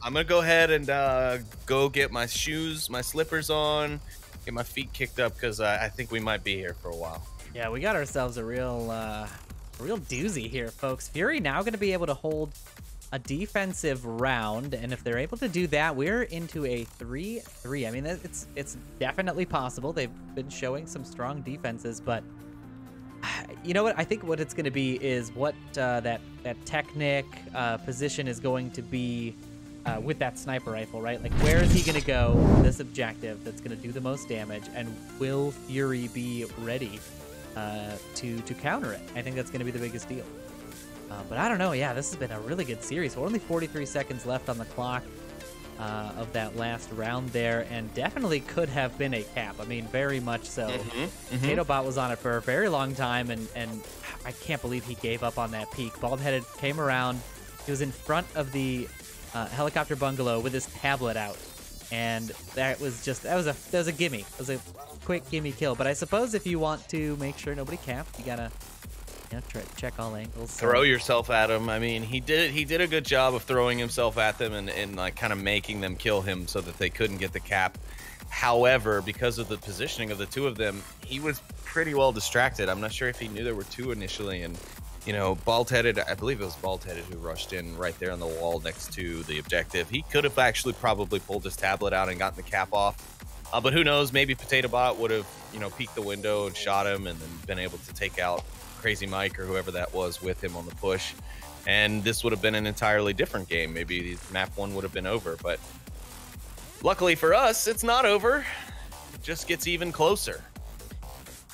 I'm going to go ahead and go get my shoes, my slippers on, get my feet kicked up because I think we might be here for a while.
Yeah, we got ourselves a real doozy here, folks. Fury now going to be able to hold a defensive round, and if they're able to do that, we're into a 3-3. I mean, it's definitely possible. They've been showing some strong defenses, but you know what? I think what it's going to be is what that Technic position is going to be with that sniper rifle, right? Like, where is he going to go with this objective that's going to do the most damage, and will Fury be ready to counter it? I think that's going to be the biggest deal. But I don't know. Yeah, this has been a really good series. We're only 43 seconds left on the clock of that last round there, and definitely could have been a cap. I mean, very much so. Potato Bot was on it for a very long time, and I can't believe he gave up on that peak. Baldheaded came around. He was in front of the helicopter bungalow with his tablet out, and that was a gimme. It was a quick gimme kill. But I suppose if you want to make sure nobody capped, you gotta try to check all angles.
Throw yourself at him. I mean, he did a good job of throwing himself at them and like kind of making them kill him so that they couldn't get the cap. However, because of the positioning of the two of them, he was pretty well distracted. I'm not sure if he knew there were two initially, and you know, Baldheaded, I believe it was Baldheaded who rushed in right there on the wall next to the objective. He could have actually probably pulled his tablet out and gotten the cap off. But who knows, maybe Potato Bot would have, peeked the window and shot him and then been able to take out Crazy Mike or whoever that was with him on the push. And this would have been an entirely different game. Maybe map one would have been over, but luckily for us, it's not over. It just gets even closer.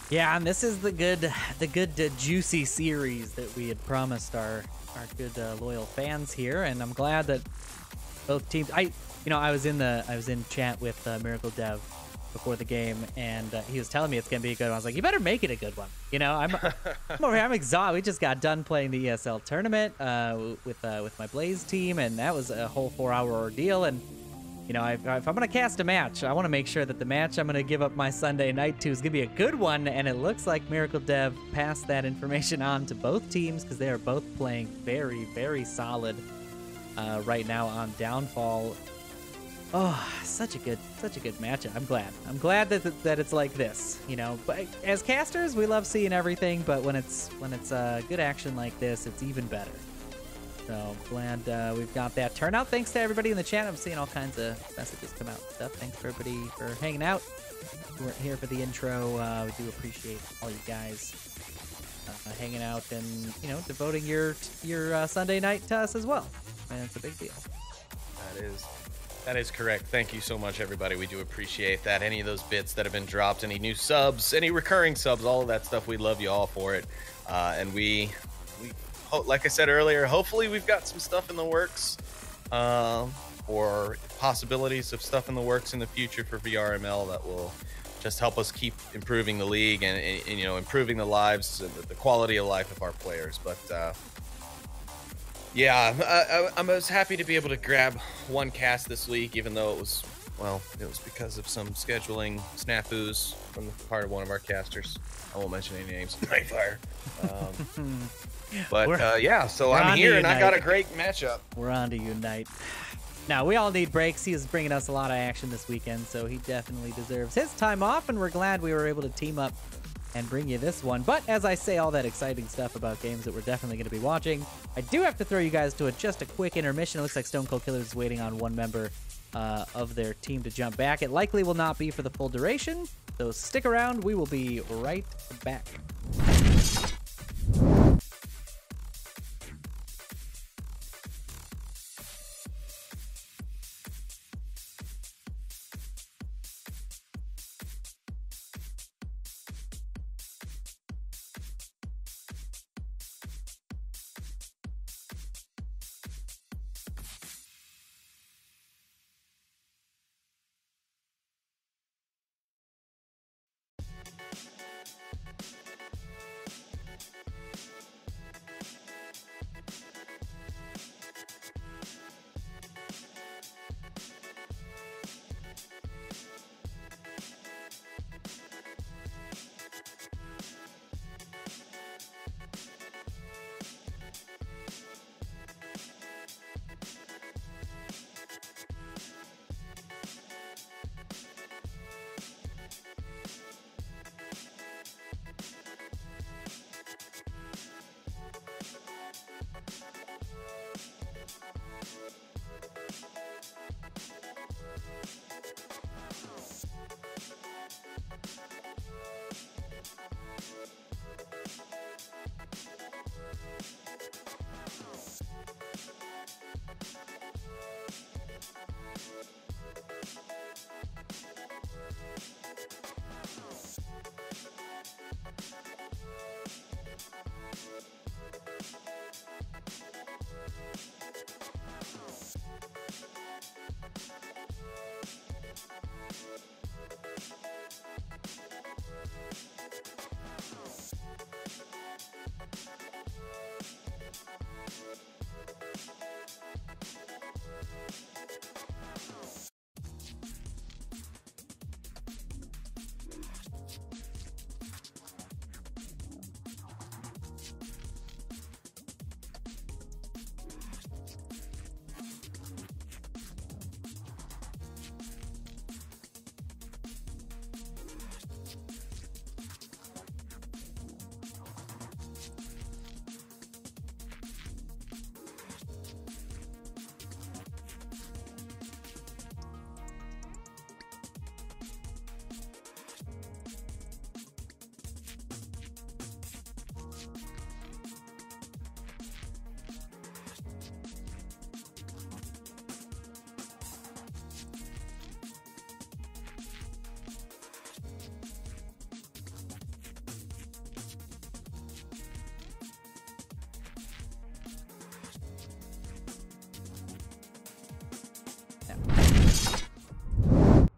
Yeah, and this is the good juicy series that we had promised our good loyal fans here, and I'm glad that both teams. I was in chat with Miracle Dev before the game, and he was telling me it's gonna be a good one. I was like, you better make it a good one. I'm over here. I'm exhausted. We just got done playing the ESL tournament with my Blaze team, and that was a whole 4-hour ordeal. And if I'm gonna cast a match, I want to make sure that the match I'm gonna give up my Sunday night to is gonna be a good one. And it looks like Miracle Dev passed that information on to both teams because they are both playing very, very solid right now on Downfall. Oh, such a good matchup. I'm glad that it's like this. But as casters, we love seeing everything, but when it's good action like this, it's even better. So glad we've got that turnout. Thanks to everybody in the chat. I'm seeing all kinds of messages come out and stuff. Thanks for everybody for hanging out. We weren't here for the intro. We do appreciate all you guys hanging out and devoting your Sunday night to us as well. And it's a big deal.
That is correct. Thank you so much, everybody. We do appreciate that. Any of those bits that have been dropped, any new subs, any recurring subs, all of that stuff, we love you all for it. And we like I said earlier, hopefully we've got some stuff in the works, or possibilities of stuff in the works in the future for VRML that will just help us keep improving the league and improving the lives and the quality of life of our players. But yeah, I was happy to be able to grab one cast this week, even though it was because of some scheduling snafus from the part of one of our casters. I won't mention any names. Nightfire. But yeah, so I'm here and I got a great matchup.
We're on to Unite. Now, we all need breaks. He is bringing us a lot of action this weekend, so he definitely deserves his time off, and we're glad we were able to team up and bring you this one. But as I say all that exciting stuff about games that we're definitely going to be watching, I do have to throw you guys to just a quick intermission. It looks like Stone Cold Killers is waiting on one member of their team to jump back. It likely will not be for the full duration, so stick around. We will be right back.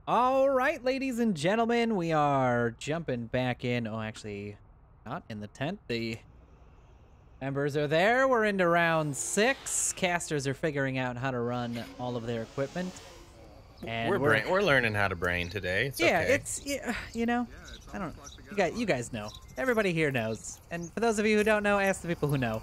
All right, ladies and gentlemen, we are jumping back in. Oh, actually, not in the tent. The members are there. We're into round 6. Casters are figuring out how to run all of their equipment. And
we're learning how to brain today. It's okay.
It's you know, I don't. You guys know. Everybody here knows. And for those of you who don't know, ask the people who know.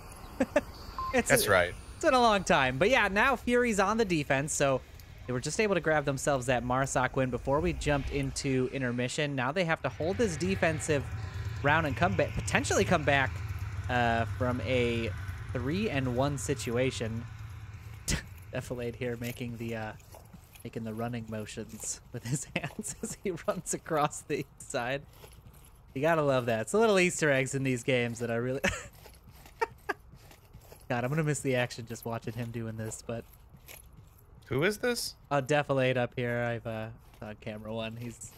That's right.
It's been a long time, but yeah, now Fury's on the defense, so they were just able to grab themselves that Marsoc win before we jumped into intermission. Now they have to hold this defensive round and potentially come back from a 3-1 situation. Defilade here making the running motions with his hands as he runs across the side. You gotta love that. It's the little Easter eggs in these games that I really... God, I'm gonna miss the action just watching him doing this, but...
Who is this?
Defilade up here. I've on camera one. He's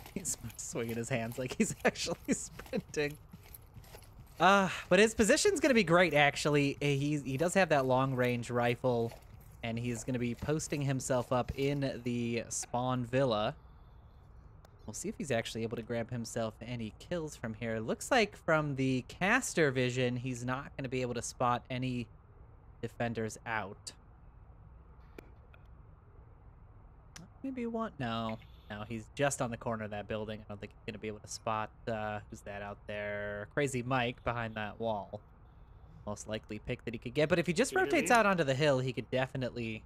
swinging his hands like he's actually sprinting. But his position's gonna be great actually. He does have that long range rifle, and he's gonna be posting himself up in the spawn villa. We'll see if he's actually able to grab himself any kills from here. Looks like from the caster vision, he's not gonna be able to spot any defenders out. Maybe one. No, he's just on the corner of that building. I don't think he's going to be able to spot, who's that out there? Crazy Mike behind that wall. Most likely pick that he could get. But if he just rotates out onto the hill, he could definitely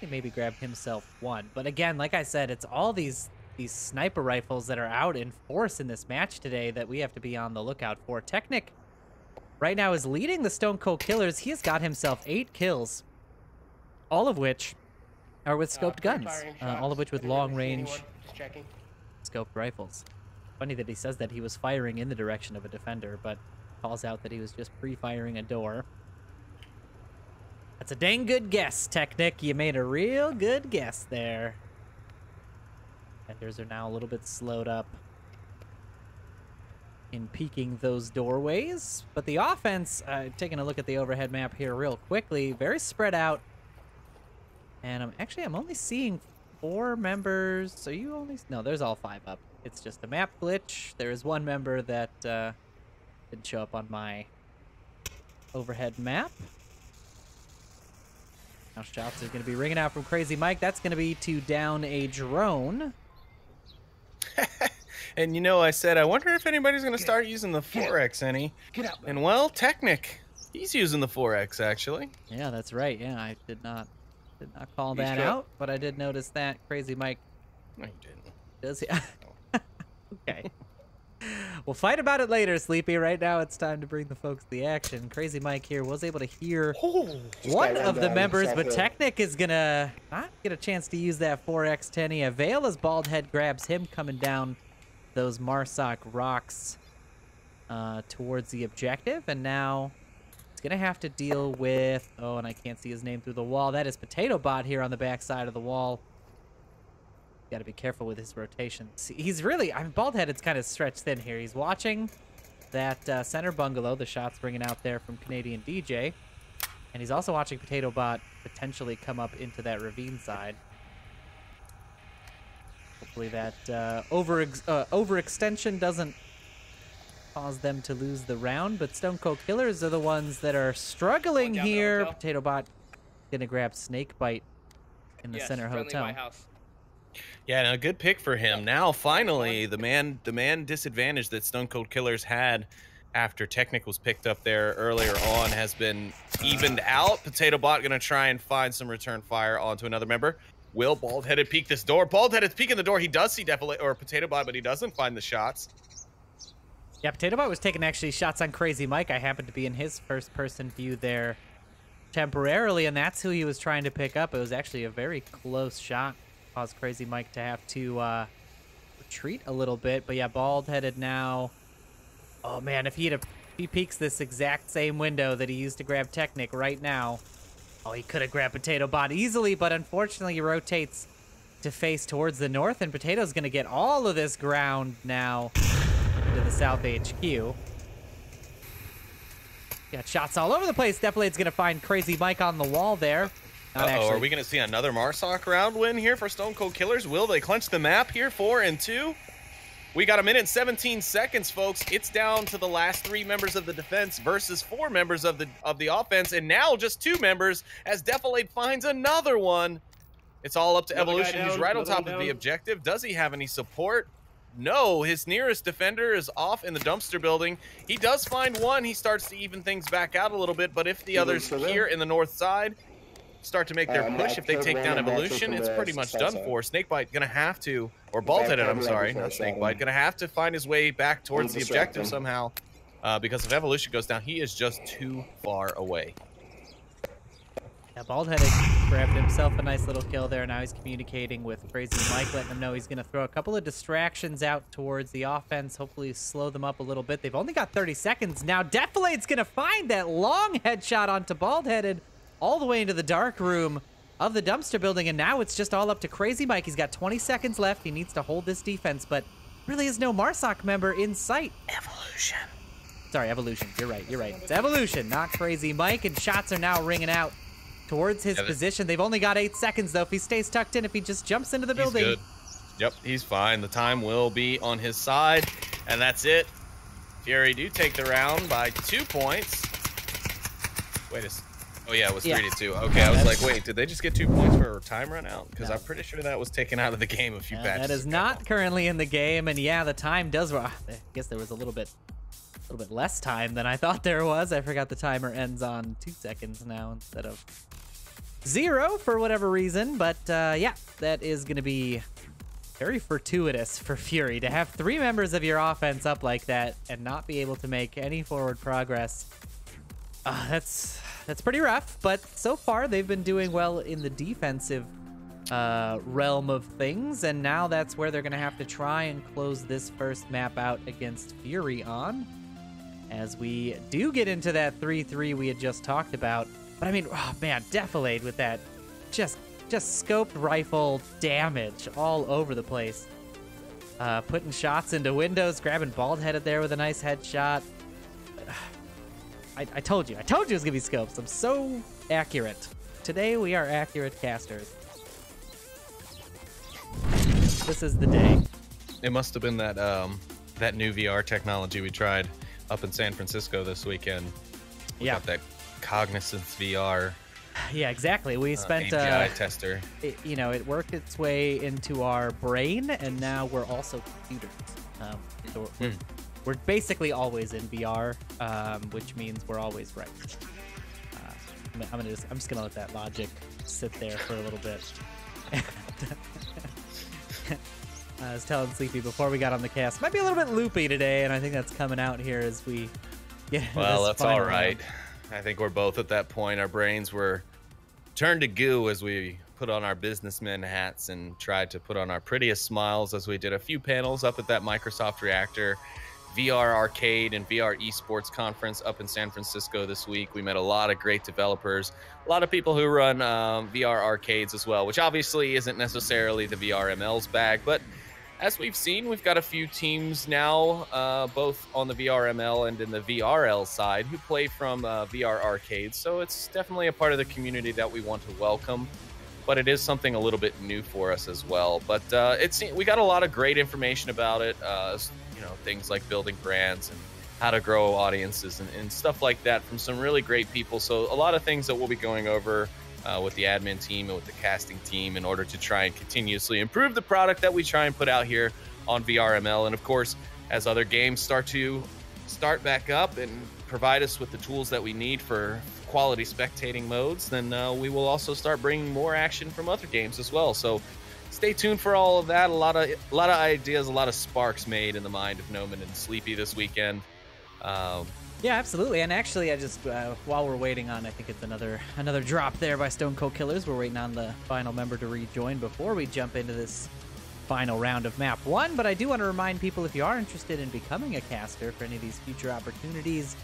maybe grab himself one. But again, like I said, it's all these sniper rifles that are out in force in this match today that we have to be on the lookout for. Technic right now is leading the Stone Cold Killers. He has got himself 8 kills, all of which are with scoped guns, all of which with long-range scoped rifles. Funny that he says that he was firing in the direction of a defender, but calls out that he was just pre-firing a door. That's a dang good guess, Technic. You made a real good guess there. Defenders are now a little bit slowed up in peeking those doorways, but the offense, taking a look at the overhead map here real quickly, very spread out. And I'm only seeing 4 members. Are you only? No, there's all 5 up. It's just a map glitch. There is 1 member that didn't show up on my overhead map. Now shots are going to be ringing out from Crazy Mike. That's going to be to down a drone.
And you know, I said, I wonder if anybody's going to start using the 4X any.
Get out.
And well, Technic, he's using the 4X actually.
Yeah, that's right. Yeah, I did not call that out, but I did notice that Crazy Mike.
No, you didn't.
Does he? Okay. We'll fight about it later, Sleepy. Right now, it's time to bring the folks the action. Crazy Mike here was able to hear one of the members, but Technic is gonna not get a chance to use that 4x10. He Avail as Baldhead grabs him coming down those Marsoc rocks towards the objective, and now it's gonna have to deal with, oh, and I can't see his name through the wall. That is Potato Bot here on the back side of the wall. Got to be careful with his rotations. He's really, I mean, Baldheaded's kind of stretched thin here. He's watching that center bungalow, the shots bringing out there from Canadian DJ. And he's also watching Potato Bot potentially come up into that ravine side. Hopefully that overextension doesn't cause them to lose the round. But Stone Cold Killers are the ones that are struggling here. Potato Bot going to grab Snakebite in the center hotel.
Yeah, no, good pick for him. Now, finally, the man disadvantage that Stone Cold Killers had after Technic was picked up there earlier on has been evened out. Potato Bot going to try and find some return fire onto another member. Will Baldheaded peek this door? Baldheaded's peeking the door. He does see Potato Bot, but he doesn't find the shots.
Yeah, Potato Bot was taking actually shots on Crazy Mike. I happened to be in his first-person view there temporarily, and that's who he was trying to pick up. It was actually a very close shot. Caused Crazy Mike to have to retreat a little bit, but yeah, Baldheaded now. Oh man, if he peeks this exact same window that he used to grab Technic right now, oh, he could have grabbed Potato Bot easily, but unfortunately he rotates to face towards the north, and Potato's gonna get all of this ground now into the south HQ. Got shots all over the place. Definitely it's gonna find Crazy Mike on the wall there.
Uh-oh, are we going to see another Marsoc round win here for Stone Cold Killers? Will they clinch the map here, 4-2? We got a minute and 17 seconds, folks. It's down to the last 3 members of the defense versus 4 members of the offense, and now just 2 members as Defilade finds another one. It's all up to Evolution. He's right on top of the objective. Does he have any support? No, his nearest defender is off in the dumpster building. He does find one. He starts to even things back out a little bit, but if the others here in the north side start to make their push, if they take down Evolution, it's pretty much done for. Snakebite gonna have to, or Baldheaded, I'm sorry, not Snakebite, gonna have to find his way back towards the objective somehow, because if Evolution goes down, he is just too far away.
Yeah, Baldheaded grabbed himself a nice little kill there. Now he's communicating with Crazy Mike, letting him know he's gonna throw a couple of distractions out towards the offense, hopefully slow them up a little bit. They've only got 30 seconds now. Defilade's gonna find that long headshot onto Baldheaded, all the way into the dark room of the dumpster building, and now it's just all up to Crazy Mike. He's got 20 seconds left. He needs to hold this defense, but really is no Marsoc member in sight. Evolution. Sorry, Evolution. You're right. You're right. It's Evolution, not Crazy Mike, and shots are now ringing out towards his position. They've only got 8 seconds, though. If he stays tucked in, if he just jumps into the building.
He's good. Yep, he's fine. The time will be on his side, and that's it. Fury do take the round by 2 points. Wait a second. Oh, yeah, it was 3-2. Okay, I was like, wait, did they just get 2 points for a time run out? Because I'm pretty sure that was taken out of the game a few patches
That is not currently in the game, and yeah, the time does. I guess there was a little bit less time than I thought there was. I forgot the timer ends on 2 seconds now instead of 0 for whatever reason. But yeah, that is going to be very fortuitous for Fury to have 3 members of your offense up like that and not be able to make any forward progress. That's pretty rough, but so far they've been doing well in the defensive realm of things, and now that's where they're going to have to try and close this first map out against Fury on, as we do get into that 3-3 we had just talked about. But I mean, oh man, Defilade with that just scoped rifle damage all over the place. Putting shots into windows, grabbing Baldheaded there with a nice headshot. I told you it was gonna be scopes. I'm so accurate. Today we are accurate casters. This is the day.
It must have been that that new VR technology we tried up in San Francisco this weekend. We got that Cognizance VR.
Yeah, exactly. We spent
API tester.
It worked its way into our brain, and now we're also computers. So we're basically always in VR, which means we're always right. I'm just gonna let that logic sit there for a little bit. I was telling Sleepy before we got on the cast, might be a little bit loopy today, and I think that's coming out here as we get into
Well,
this
that's
final
all right.
round.
I think we're both at that point. Our brains were turned to goo as we put on our businessmen hats and tried to put on our prettiest smiles as we did a few panels up at that Microsoft Reactor VR Arcade and VR Esports conference up in San Francisco this week. We met a lot of great developers, a lot of people who run VR arcades as well, which obviously isn't necessarily the VRML's bag, but as we've seen, we've got a few teams now, both on the VRML and in the VRL side, who play from VR arcades. So it's definitely a part of the community that we want to welcome, but it is something a little bit new for us as well. But we got a lot of great information about it, things like building brands and how to grow audiences and stuff like that from some really great people. So a lot of things that we'll be going over with the admin team and with the casting team in order to try and continuously improve the product that we try and put out here on VRML. And of course, as other games start back up and provide us with the tools that we need for quality spectating modes, then we will also start bringing more action from other games as well. So stay tuned for all of that. A lot of ideas, a lot of sparks made in the mind of Noman and Sleepy this weekend.
Yeah, absolutely. And actually, I just while we're waiting on, I think it's another drop there by Stone Cold Killers. We're waiting on the final member to rejoin before we jump into this final round of map 1. But I do want to remind people, if you are interested in becoming a caster for any of these future opportunities,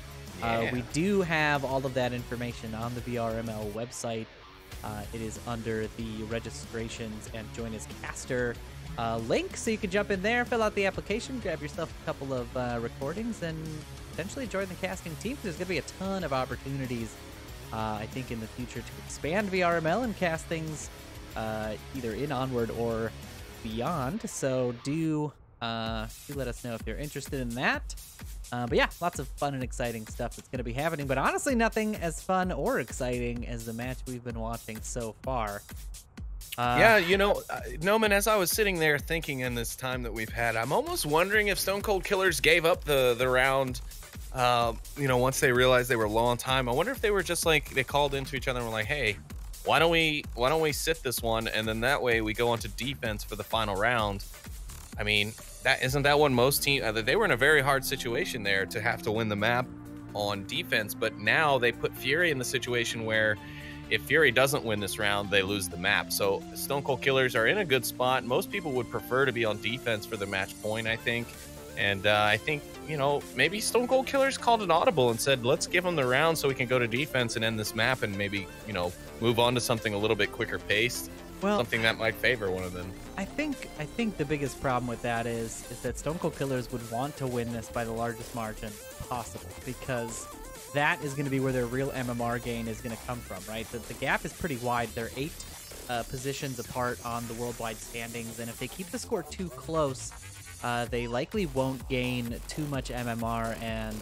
we do have all of that information on the VRML website. It is under the registrations and join as caster link, so you can jump in there, fill out the application, grab yourself a couple of recordings, and potentially join the casting team. There's going to be a ton of opportunities, I think, in the future to expand VRML and castings, either in Onward or beyond. So do let us know if you're interested in that. But yeah, lots of fun and exciting stuff that's going to be happening. But honestly, nothing as fun or exciting as the match we've been watching so far.
Yeah, Noman, as I was sitting there thinking in this time that we've had, I'm almost wondering if Stone Cold Killers gave up the round, once they realized they were low on time. I wonder if they were just like, they called into each other and were like, hey, why don't we sit this one, and then that way we go onto defense for the final round. I mean, isn't that one most teams, they were in a very hard situation there to have to win the map on defense, but now they put Fury in the situation where if Fury doesn't win this round, they lose the map. So Stone Cold Killers are in a good spot. Most people would prefer to be on defense for the match point, I think. And I think, maybe Stone Cold Killers called an audible and said, let's give them the round so we can go to defense and end this map and maybe, move on to something a little bit quicker paced. Well, something that might favor one of them.
I think the biggest problem with that is that Stone Cold Killers would want to win this by the largest margin possible, because that is going to be where their real MMR gain is going to come from, right? The gap is pretty wide. They're 8 positions apart on the worldwide standings, and if they keep the score too close, they likely won't gain too much MMR and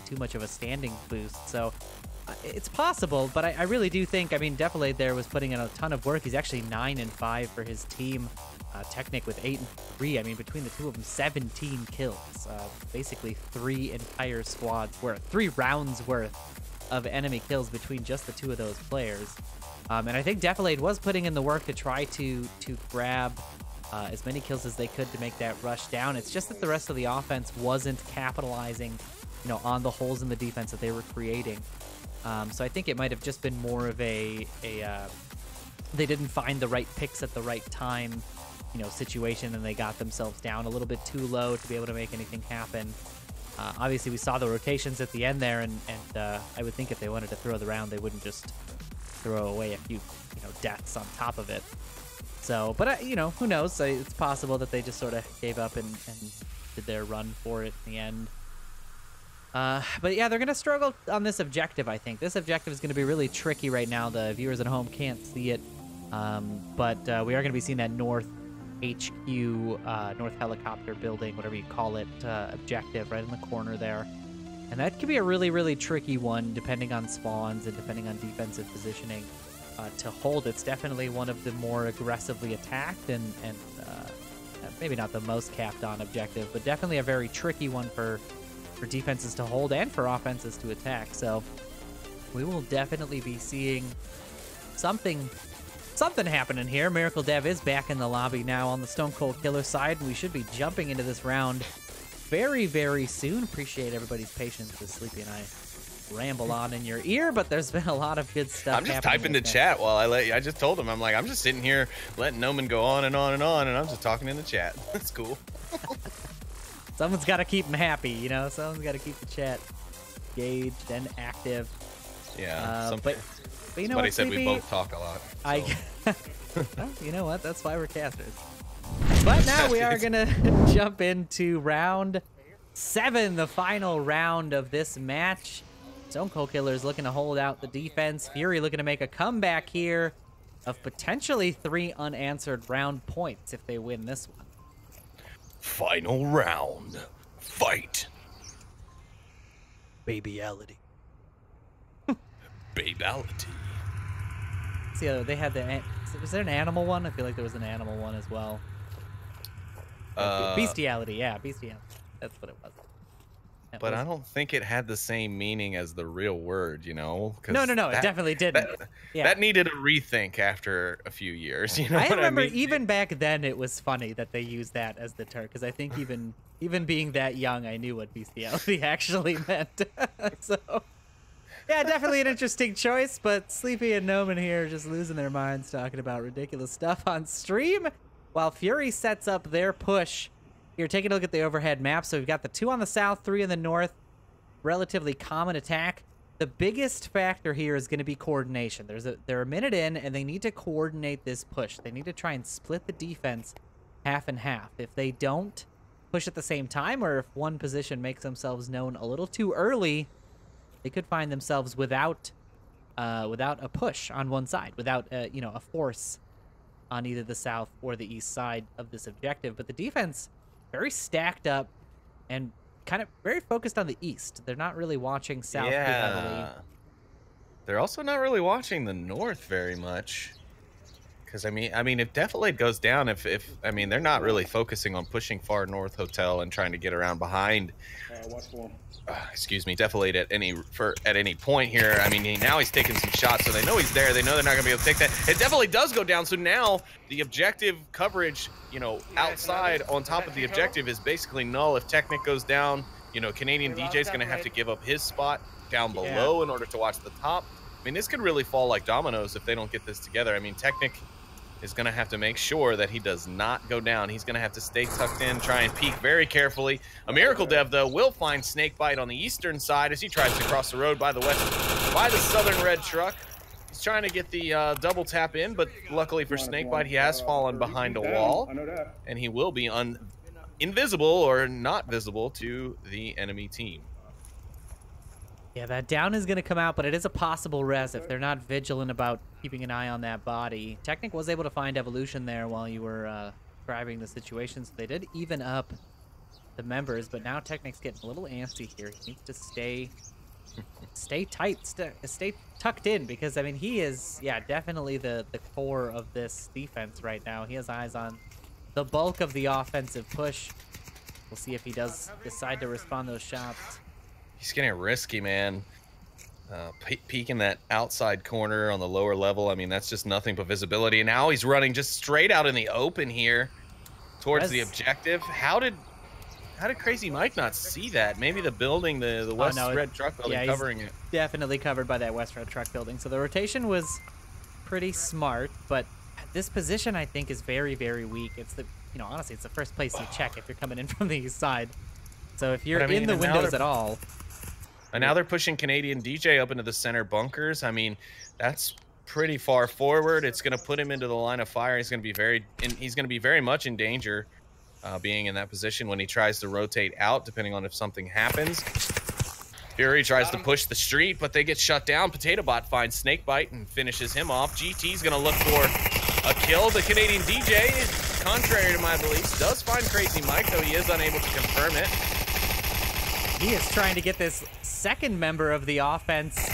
too much of a standing boost. So it's possible, but I really do think, Defilade there was putting in a ton of work. He's actually 9-5 for his team. Technic with 8-3. Between the two of them, 17 kills. Basically 3 entire squads worth, 3 rounds worth of enemy kills between just the two of those players. And I think Defilade was putting in the work to try to grab as many kills as they could to make that rush down. It's just that the rest of the offense wasn't capitalizing, on the holes in the defense that they were creating. So I think it might have just been more of they didn't find the right picks at the right time, situation, and they got themselves down a little bit too low to be able to make anything happen. Obviously, we saw the rotations at the end there, and I would think if they wanted to throw the round, they wouldn't just throw away a few, deaths on top of it. So, but who knows? It's possible that they just sort of gave up and did their run for it in the end. But yeah, they're going to struggle on this objective, I think. This objective is going to be really tricky right now. The viewers at home can't see it, but we are going to be seeing that North HQ, North Helicopter Building, whatever you call it, objective right in the corner there. And that could be a really, really tricky one, depending on spawns and depending on defensive positioning to hold. It's definitely one of the more aggressively attacked and maybe not the most capped on objective, but definitely a very tricky one for defenses to hold and for offenses to attack. So we will definitely be seeing something something happening here. Miracle Dev is back in the lobby now on the Stone Cold Killer side. We should be jumping into this round very, very soon. Appreciate everybody's patience as Sleepy and I ramble on in your ear, but there's been a lot of good stuff.
I'm just typing to chat while I just told him, I'm like, I'm just sitting here letting Noman go on and on and on, and I'm just talking in the chat. That's cool.
Someone's got to keep him happy, you know? Someone's got to keep the chat engaged and active.
Yeah.
But you know
somebody
what,
said
Sleepy?
we both talk a lot. So.
Well, you know what? That's why we're casters. But now we are going to jump into round 7, the final round of this match. Stone Cold Killer is looking to hold out the defense. Fury looking to make a comeback here of potentially 3 unanswered round points if they win this one.
Final round. Fight.
Babyality.
Babality.
See, they had the... Was there an animal one? I feel like there was an animal one as well. Bestiality, yeah, bestiality. That's what it was.
But I don't think it had the same meaning as the real word, you know?
No, it definitely didn't.
That needed a rethink after a few years, you know
I remember
what I mean?
even back then it was funny that they used that as the term, because I think even being that young, I knew what bestiality actually meant. So, yeah, definitely an interesting choice, but Sleepy and Noman here just losing their minds talking about ridiculous stuff on stream, while Fury sets up their push. Here, taking a look at the overhead map. So we've got the 2 on the south, 3 in the north. Relatively common attack. The biggest factor here is going to be coordination. They're a minute in, and they need to coordinate this push. They need to try and split the defense half and half. If they don't push at the same time, or if one position makes themselves known a little too early, they could find themselves without a push on one side, without a force on either the south or the east side of this objective. But the defense, very stacked up and kind of very focused on the east. They're not really watching south too heavily.
They're also not really watching the north very much. Because I mean, if Defilade goes down, if they're not really focusing on pushing far north hotel and trying to get around behind. Excuse me, Defilade at any point here. I mean, now he's taking some shots, so they know he's there. They know they're not gonna be able to take that. It definitely does go down. So now the objective coverage, you know, outside on top of the objective is basically null. If Technic goes down, you know, Canadian DJ's gonna have to give up his spot down below in order to watch the top. I mean, this could really fall like dominoes if they don't get this together. I mean, Technic is going to have to make sure that he does not go down. He's going to have to stay tucked in, try and peek very carefully. A Miracle Dev, though, will find Snakebite on the eastern side as he tries to cross the road by the southern red truck. He's trying to get the double tap in, but luckily for Snakebite, he has fallen behind a wall, and he will be invisible or not visible to the enemy team.
Yeah, that down is going to come out, but it is a possible res if they're not vigilant about keeping an eye on that body. Technic was able to find evolution there while you were describing the situation, so they did even up the members, but now Technic's getting a little antsy here. He needs to stay tight, stay tucked in, because, I mean, he is, yeah, definitely the core of this defense right now. He has eyes on the bulk of the offensive push. We'll see if he does decide to respond to those shots.
He's getting risky, man. Peeking that outside corner on the lower level. I mean, that's just nothing but visibility. And now he's running just straight out in the open here towards the objective. How did Crazy Mike not see that? Maybe the building, the West Red Truck building, covering it.
Definitely covered by that West Red Truck building. So the rotation was pretty smart, but this position I think is very, very weak. It's honestly, it's the first place you check if you're coming in from the east side. So if you're in the windows at all.
And now they're pushing Canadian DJ up into the center bunkers. I mean, that's pretty far forward. It's going to put him into the line of fire. He's going to be very much in danger being in that position when he tries to rotate out, depending on if something happens. Fury tries to push the street, but they get shut down. Potato Bot finds Snakebite and finishes him off. GT's going to look for a kill. The Canadian DJ, contrary to my beliefs, does find Crazy Mike, though he is unable to confirm it.
He is trying to get this second member of the offense.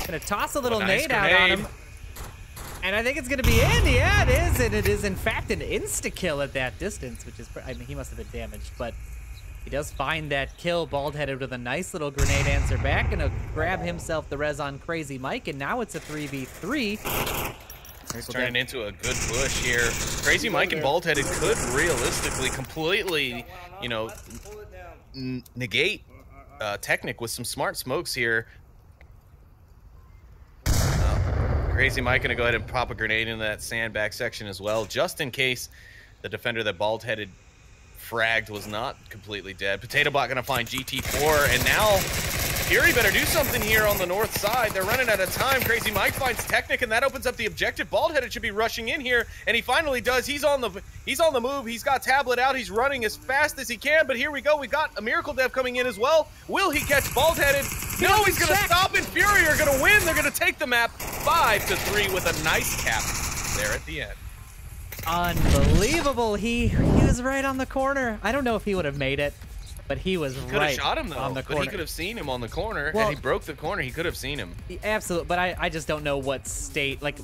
Gonna toss a little nade out on him. And I think it's gonna be in. Yeah, it is. And it is, in fact, an insta-kill at that distance, which is, I mean, he must have been damaged, but he does find that kill. Bald-headed with a nice little grenade answer back. Gonna grab himself the res on Crazy Mike, and now it's a 3v3.
It's turning into a good push here. Crazy Mike and Bald-Headed could realistically completely, you know, negate Technic with some smart smokes here. Crazy Mike gonna go ahead and pop a grenade into that sandbag section as well, just in case the defender that Bald-Headed fragged was not completely dead. Potato Bot gonna find GT4, and now Fury better do something here on the north side. They're running out of time. Crazy Mike finds Technic, and that opens up the objective. Bald-Headed should be rushing in here, and he finally does. He's on the move. He's got Tablet out. He's running as fast as he can, but here we go. We got a Miracle Dev coming in as well. Will he catch Bald-Headed? No, he's gonna stop, and Fury are gonna win. They're gonna take the map 5-3 with a nice cap there at the end.
Unbelievable. He was right on the corner. I don't know if he would have made it, but he was right.
Could have shot him though,
on the corner.
But he could have seen him on the corner,
well,
and he broke the corner. He could have seen him.
Absolutely, but I just don't know what state. Like,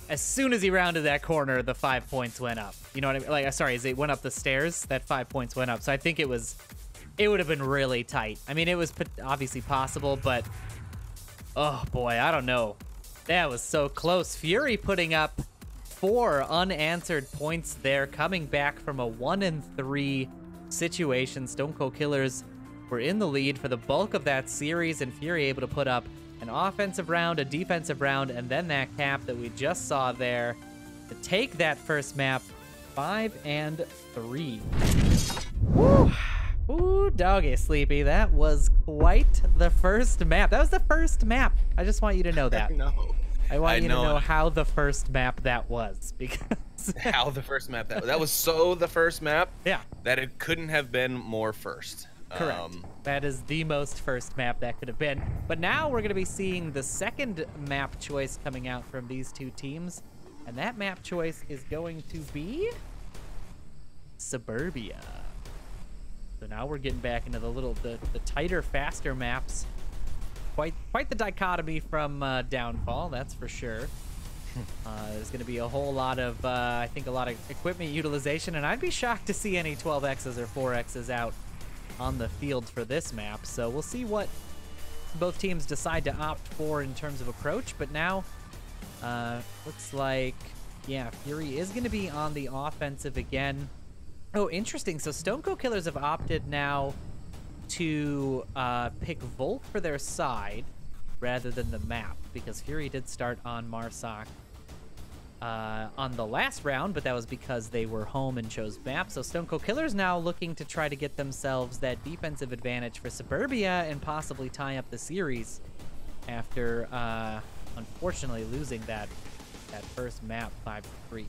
as soon as he rounded that corner, the 5 points went up. You know what I mean? Like, sorry, as it went up the stairs, that 5 points went up. So I think it would have been really tight. I mean, it was obviously possible, but oh boy, I don't know. That was so close. Fury putting up 4 unanswered points there, coming back from a 1-3 situation. Stone Cold Killers were in the lead for the bulk of that series, and Fury able to put up an offensive round, a defensive round, and then that cap that we just saw there to take that first map 5-3. Woo! Ooh, doggy Sleepy. That was quite the first map. That was the first map. I just want you to know that. I want you to know how the first map that was, because
how the first map that was so the first map.
Yeah.
That it couldn't have been more first.
Correct. That is the most first map that could have been. But now we're going to be seeing the second map choice coming out from these two teams, and that map choice is going to be Suburbia. So now we're getting back into the tighter, faster maps. Quite the dichotomy from Downfall, that's for sure. There's going to be a whole lot of, I think, a lot of equipment utilization, and I'd be shocked to see any 12Xs or 4Xs out on the field for this map. So we'll see what both teams decide to opt for in terms of approach. But now, looks like, yeah, Fury is going to be on the offensive again. Oh, interesting. So Stone Cold Killers have opted now to pick Volk for their side rather than the map, because Fury did start on Marsoc on the last round, but that was because they were home and chose map. So Stone Cold Killers now looking to try to get themselves that defensive advantage for Suburbia and possibly tie up the series after unfortunately losing that first map 5-3.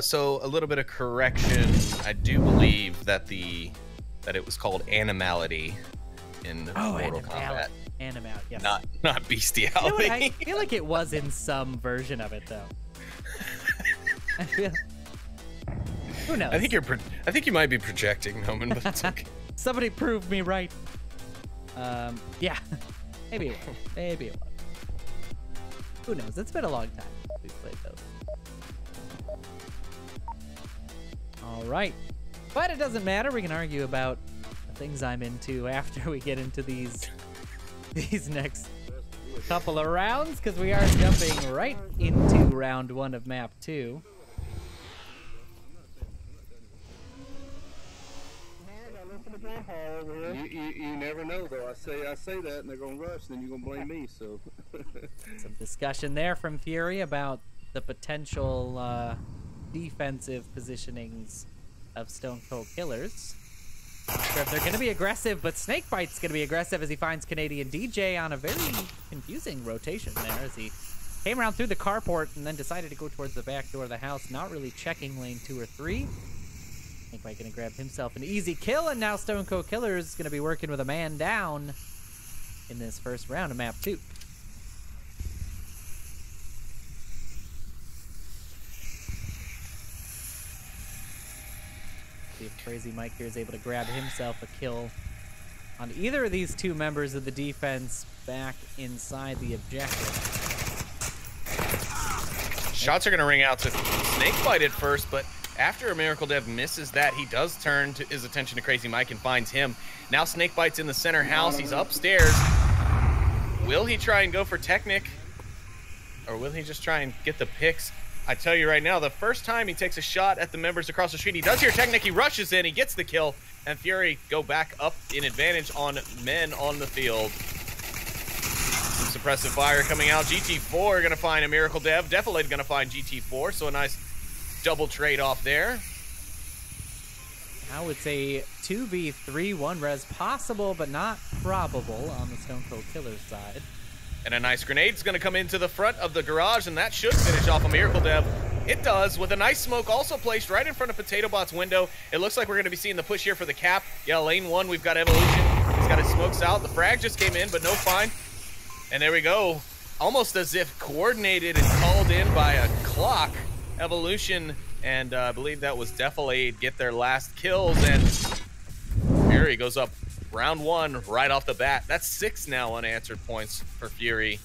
So a little bit of correction. I do believe that it was called Animality in Mortal Kombat.
Animality, yes.
Not Bestiality.
You know what, I feel like it was in some version of it, though. I feel... Who knows?
I think you might be projecting, Noman, but it's okay.
Somebody prove me right. Yeah. Maybe it was. Maybe it was. Who knows? It's been a long time since we've played those. All right. But it doesn't matter. We can argue about the things I'm into after we get into these next couple of rounds, because we are jumping right into round 1 of map 2.
You never know, though. I say that, and they're gonna rush, then you're gonna blame me. So
some discussion there from Fury about the potential defensive positionings of Stone Cold Killers. Not sure if they're going to be aggressive, but Snakebite's going to be aggressive as he finds Canadian DJ on a very confusing rotation there as he came around through the carport and then decided to go towards the back door of the house, not really checking lane 2 or 3. Snakebite going to grab himself an easy kill, and now Stone Cold Killers is going to be working with a man down in this first round of map 2. See if Crazy Mike here is able to grab himself a kill on either of these two members of the defense back inside the objective.
Shots are going to ring out to Snakebite at first, but after a Miracle Dev misses that, he does turn his attention to Crazy Mike and finds him. Now Snakebite's in the center house. He's upstairs. Will he try and go for Technic? Or will he just try and get the picks? I tell you right now, the first time he takes a shot at the members across the street, he does hear Technic, he rushes in, he gets the kill, and Fury go back up in advantage on men on the field. Some suppressive fire coming out. GT4 gonna find a Miracle Dev. Defilade gonna find GT4, so a nice double trade off there.
Now it's a 2v3 1-res possible, but not probable on the Stone Cold Killer's side.
And a nice grenade's gonna come into the front of the garage, and that should finish off a Miracle Dev. It does, with a nice smoke also placed right in front of Potato Bot's window. It looks like we're gonna be seeing the push here for the cap. Yeah, lane 1, we've got Evolution. He's got his smokes out. The frag just came in, but no fine. And there we go. Almost as if coordinated and called in by a clock. Evolution and I believe that was Defilade get their last kills, and Fury goes up round 1 right off the bat. That's 6 now unanswered points for Fury.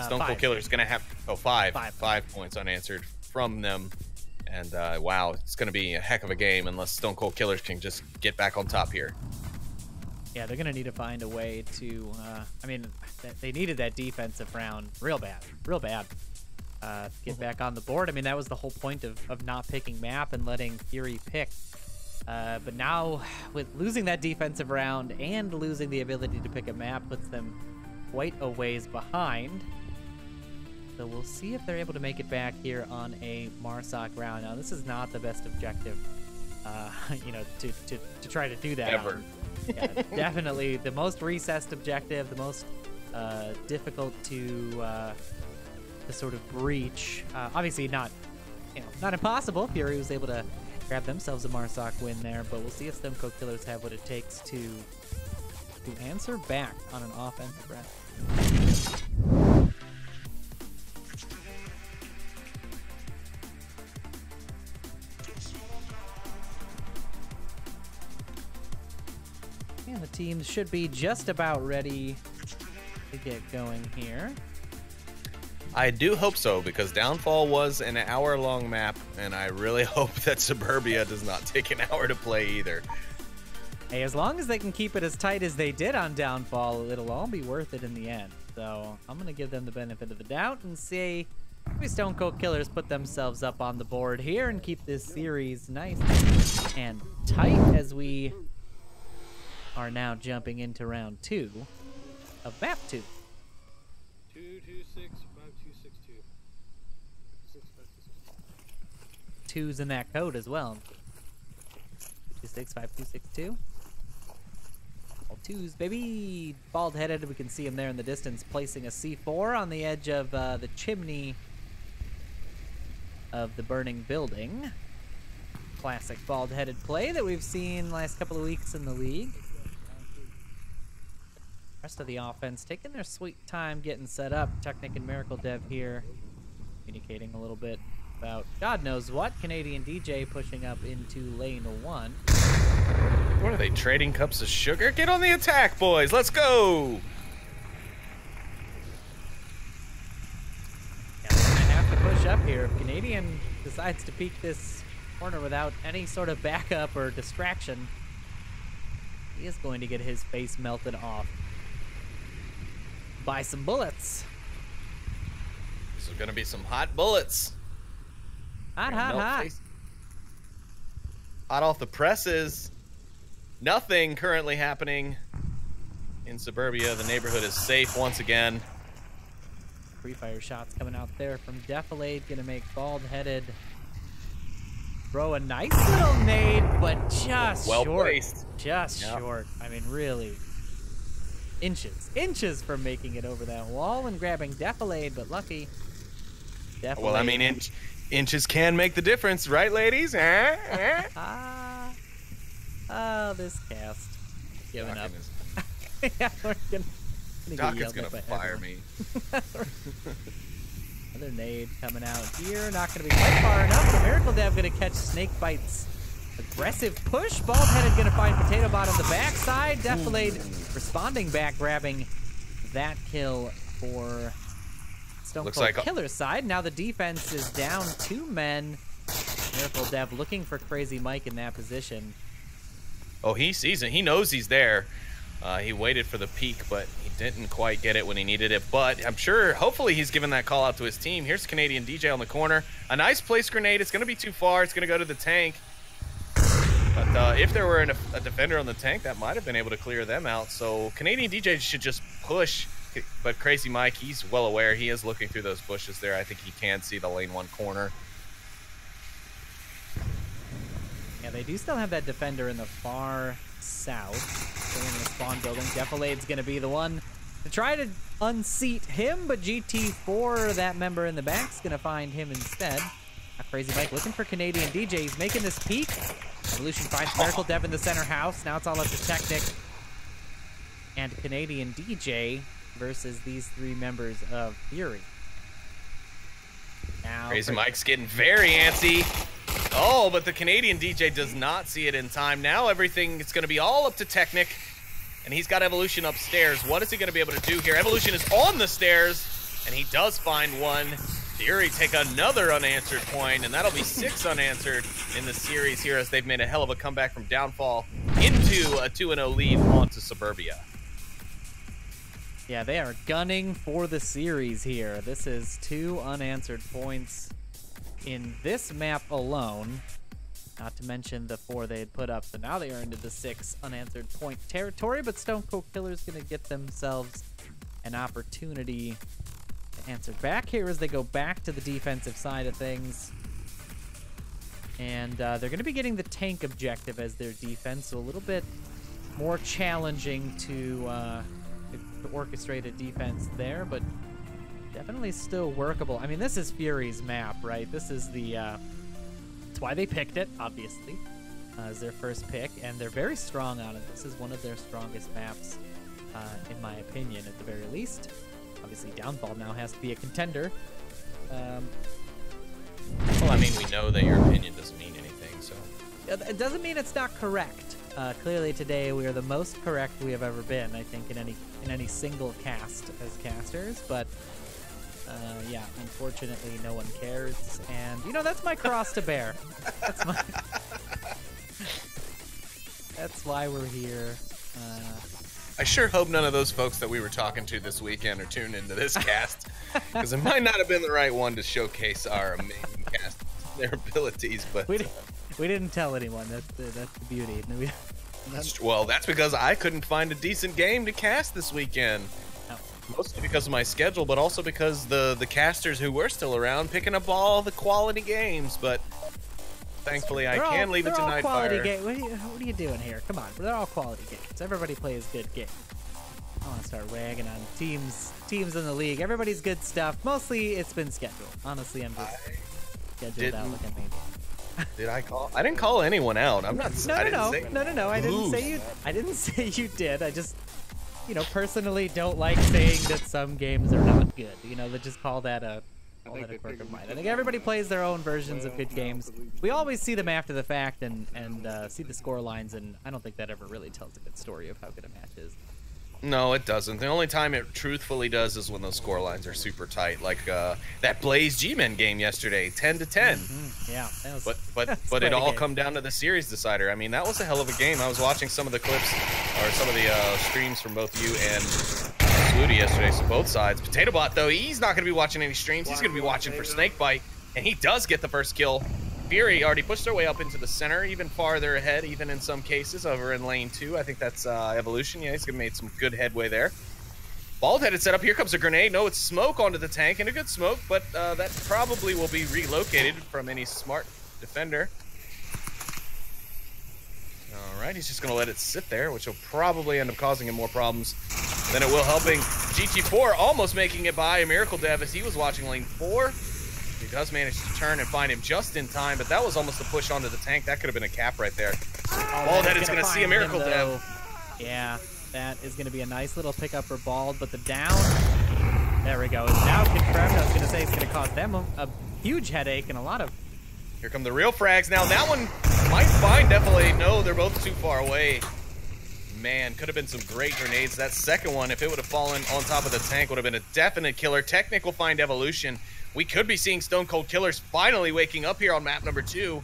Stone Cold Killer's gonna have 5 points unanswered from them, and wow, it's gonna be a heck of a game unless Stone Cold Killers can just get back on top here.
Yeah, they're gonna need to find a way to. I mean, they needed that defensive round real bad. Get back on the board. I mean, that was the whole point of not picking map and letting Fury pick. But now, with losing that defensive round and losing the ability to pick a map, puts them quite a ways behind. So we'll see if they're able to make it back here on a Marsoc round. Now, this is not the best objective, you know, to try to do that.
Ever.
Yeah, definitely the most recessed objective, the most difficult to sort of breach. Obviously not, you know, not impossible. Fury was able to grab themselves a Marsoc win there, but we'll see if Stone Cold Killers have what it takes to answer back on an offensive round. And the teams should be just about ready to get going here.
I do hope so, because Downfall was an hour-long map, and I really hope that Suburbia does not take an hour to play either.
Hey, as long as they can keep it as tight as they did on Downfall, it'll all be worth it in the end. So I'm going to give them the benefit of the doubt and see maybe Stone Cold Killers put themselves up on the board here and keep this series nice and tight as we are now jumping into round 2 of map 2.
226 5262.
2's in that code as well. 265-262. All 2's, baby. Bald-headed, we can see him there in the distance, placing a C4 on the edge of the chimney of the burning building. Classic bald-headed play that we've seen last couple of weeks in the league. Rest of the offense taking their sweet time getting set up. Technic and Miracle Dev here communicating a little bit about God knows what. Canadian DJ pushing up into lane 1.
What are they, trading cups of sugar? Get on the attack, boys. Let's go.
Yeah, they're gonna have to push up here. If Canadian decides to peek this corner without any sort of backup or distraction, he is going to get his face melted off by some bullets.
This is gonna be some hot bullets.
Hot.
Hot off the presses. Nothing currently happening in Suburbia. The neighborhood is safe once again.
Pre-fire shots coming out there from Defilade. Gonna make bald-headed throw a nice little nade, but just
well
short.
Placed.
Just short. I mean, really. Inches from making it over that wall and grabbing Defilade, but lucky. Defilade.
Well, I mean, inches can make the difference, right, ladies?
Oh, this cast. Giving up. Yeah, we're gonna
Doc is gonna fire me.
Another nade coming out here. Not gonna be quite far enough. The Miracle Dev gonna catch Snakebite's aggressive push. Bald-headed gonna find Potato Bot on the backside. Defilade responding back, grabbing that kill for Stone Cold Killer's side. Now the defense is down 2 men. Miracle Dev looking for Crazy Mike in that position.
Oh, he sees it. He knows he's there. He waited for the peak, but he didn't quite get it when he needed it. But I'm sure, hopefully, he's given that call out to his team. Here's Canadian DJ on the corner. A nice place grenade. It's going to be too far. It's going to go to the tank. But if there were a defender on the tank, that might have been able to clear them out. So Canadian DJ should just push. But Crazy Mike, he's well aware. He is looking through those bushes there. I think he can see the lane 1 corner.
Yeah, they do still have that defender in the far south. Still in the spawn building. Defalade's going to be the one to try to unseat him, but GT4, that member in the back, is going to find him instead. Crazy Mike looking for Canadian DJ. He's making this peak. Evolution finds Miracle Dev in the center house. Now it's all up to Technic and Canadian DJ versus these 3 members of Fury. Now
Crazy Mike's getting very antsy. Oh, but the Canadian DJ does not see it in time. Now everything is going to be all up to Technic, and he's got Evolution upstairs. What is he going to be able to do here? Evolution is on the stairs, and he does find one. Fury take another unanswered point, and that'll be 6 unanswered in the series here as they've made a hell of a comeback from downfall into a 2-0 lead onto Suburbia.
Yeah, they are gunning for the series here. This is 2 unanswered points in this map alone, not to mention the 4 they had put up. So now they are into the 6 unanswered point territory, but Stone Cold Killer's going to get themselves an opportunity to answer back here as they go back to the defensive side of things. And they're going to be getting the tank objective as their defense, so a little bit more challenging to orchestrate a defense there, but definitely still workable. I mean, this is Fury's map, right? This is the that's why they picked it, obviously, as their first pick, and they're very strong on it. This is one of their strongest maps, in my opinion, at the very least. Obviously, Downfall now has to be a contender.
Well, I mean, we know that your opinion doesn't mean anything, so.
It doesn't mean it's not correct. Clearly today we are the most correct we have ever been, I think, in any single cast as casters, but yeah, unfortunately no one cares, and you know, that's my cross to bear. That's why we're here.
I sure hope none of those folks that we were talking to this weekend are tuned into this cast, because it might not have been the right one to showcase our amazing cast, their abilities, but
we didn't tell anyone. That's the beauty.
Well, that's because I couldn't find a decent game to cast this weekend.
No.
Mostly because of my schedule, but also because the casters who were still around picking up all the quality games. But thankfully, I can leave it to Nightfire.
What are you doing here? Come on, they're all quality games. Everybody plays good games. I want to start ragging on teams in the league. Everybody's good stuff. Mostly, it's been scheduled. Honestly, I'm just scheduled out like a maniac.
Did I call? I didn't call anyone out. I'm not.
No. I didn't say you. I didn't say you did. I just, personally don't like saying that some games are not good. Let's just call that a quirk of mine. I think everybody plays their own versions of good games. We always see them after the fact and see the score lines, and I don't think that ever really tells a good story of how good a match is.
No, it doesn't. The only time it truthfully does is when those score lines are super tight, like that Blaze G-Men game yesterday, 10-10.
Mm-hmm. Yeah, that was,
but it all come down to the series decider. I mean, that was a hell of a game. I was watching some of the clips or some of the streams from both you and Sluty yesterday, so both sides. PotatoBot, though, he's not going to be watching any streams. He's going to be watching for Snakebite, and he does get the first kill. Fury already pushed their way up into the center, even farther ahead, even in some cases, over in lane 2. I think that's Evolution. Yeah, he's made some good headway there. Bald-headed setup. Here comes a grenade. No, it's smoke onto the tank, and a good smoke, but that probably will be relocated from any smart defender. All right, he's just going to let it sit there, which will probably end up causing him more problems than it will helping. GT4 almost making it by a Miracle Dev as he was watching lane 4. He does manage to turn and find him just in time, but that was almost a push onto the tank. That could have been a cap right there. Bald-head is going to see a Miracle Dev.
Yeah, that is going to be a nice little pickup for Bald, but the down, there we go, is now confirmed. I was going to say it's going to cause them a huge headache and a lot of...
Here come the real frags. Now that one might find definitely. No, they're both too far away. Man, could have been some great grenades. That second one, if it would have fallen on top of the tank, would have been a definite killer. Technic will find Evolution. We could be seeing Stone Cold Killers finally waking up here on map number 2.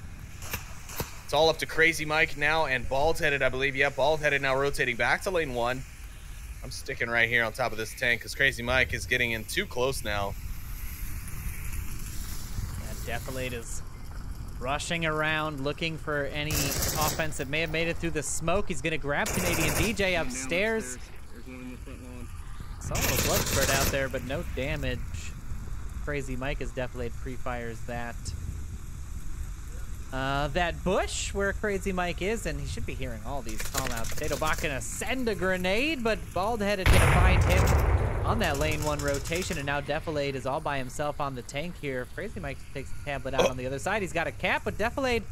It's all up to Crazy Mike now and Bald-Headed, I believe. Yeah, Bald-Headed now rotating back to lane 1. I'm sticking right here on top of this tank because Crazy Mike is getting in too close now.
Yeah, Defilade is rushing around looking for any offense that may have made it through the smoke. He's going to grab Canadian DJ upstairs.
There's one in the front lawn.
Saw a little blood spread out there, but no damage. Crazy Mike as Defilade pre-fires that. That bush where Crazy Mike is, and he should be hearing all these call-outs. Potato Bot gonna send a grenade, but Bald-Headed gonna find him on that lane 1 rotation, and now Defilade is all by himself on the tank here. Crazy Mike takes the tablet out on the other side. He's got a cap, but Defilade...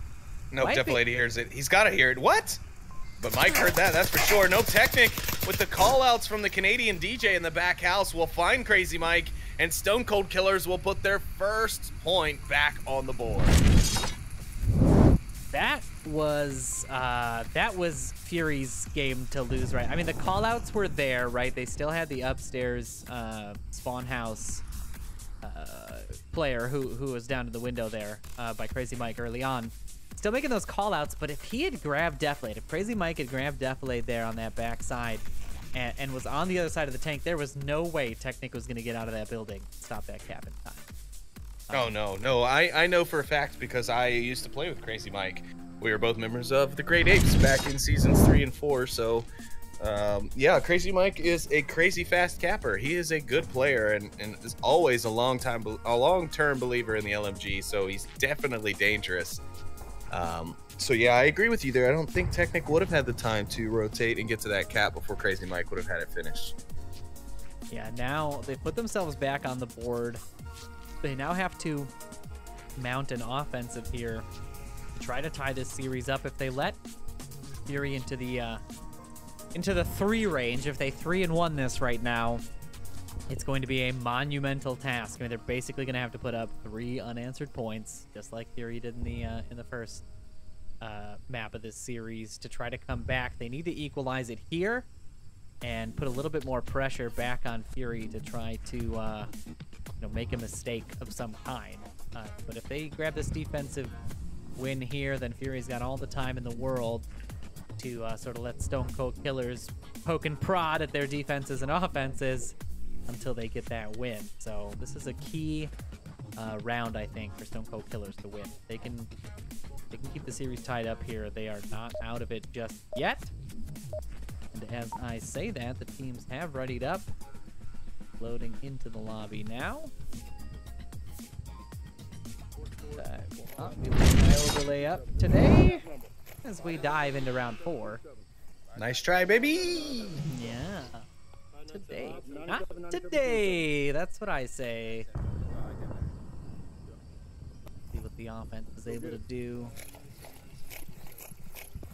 Nope, Defilade hears it. He's got to hear it. What? But Mike heard that, that's for sure. No Technic with the call-outs from the Canadian DJ in the back house will find Crazy Mike, and Stone Cold Killers will put their first point back on the board.
That was Fury's game to lose, right? I mean, the callouts were there, right? They still had the upstairs spawn house player who was down to the window there by Crazy Mike early on. Still making those callouts, but if he had grabbed Defilade, if Crazy Mike had grabbed Defilade there on that backside and was on the other side of the tank, there was no way Technic was going to get out of that building and stop that cap in time.
Oh, no. I know for a fact because I used to play with Crazy Mike. We were both members of the Great Apes back in seasons 3 and 4. So, yeah, Crazy Mike is a crazy fast capper. He is a good player and is always a long-term believer in the LMG. So he's definitely dangerous. So, yeah, I agree with you there. I don't think Technic would have had the time to rotate and get to that cap before Crazy Mike would have had it finished.
Yeah, now they put themselves back on the board. They now have to mount an offensive here to try to tie this series up. If they let Fury into the 3 range, if they 3-1 this right now, it's going to be a monumental task. I mean, they're basically going to have to put up 3 unanswered points, just like Fury did in the first map of this series, to try to come back. They need to equalize it here and put a little bit more pressure back on Fury to try to make a mistake of some kind. But if they grab this defensive win here, then Fury's got all the time in the world to sort of let Stone Cold Killers poke and prod at their defenses and offenses until they get that win. So this is a key round, I think, for Stone Cold Killers to win. They can keep the series tied up here. They are not out of it just yet. And as I say that, the teams have readied up. Loading into the lobby now. I will not be leaving my overlay up today as we dive into round 4.
Nice try, baby!
Yeah. Today. Not today! That's what I say. See what the offense is able to do.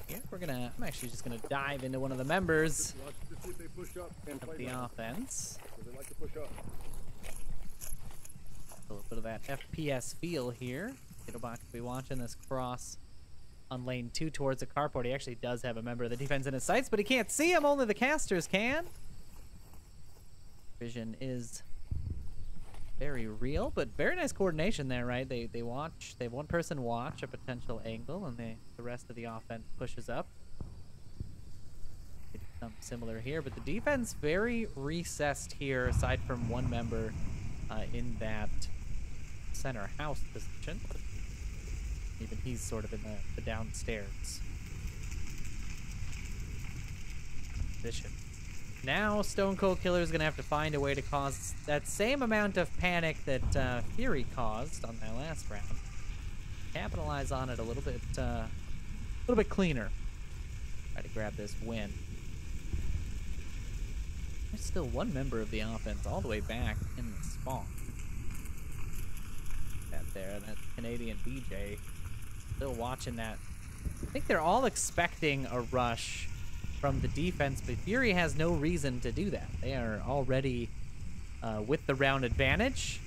Here, I'm actually just gonna dive into one of the members of the offense. A little bit of that FPS feel here. Kittlebot could be watching this cross on lane 2 towards the carport. He actually does have a member of the defense in his sights, but he can't see him. Only the casters can. Vision is very real, but very nice coordination there, right? They watch. They have one person watch a potential angle, and the rest of the offense pushes up. Something similar here, but the defense very recessed here, aside from one member in that center house position. Even he's sort of in the downstairs position. Now Stone Cold Killer is going to have to find a way to cause that same amount of panic that Fury caused on that last round. Capitalize on it a little bit cleaner. Try to grab this win. There's still one member of the offense all the way back in the spawn. That's Canadian DJ. Still watching that. I think they're all expecting a rush from the defense, but Fury has no reason to do that. They are already with the round advantage.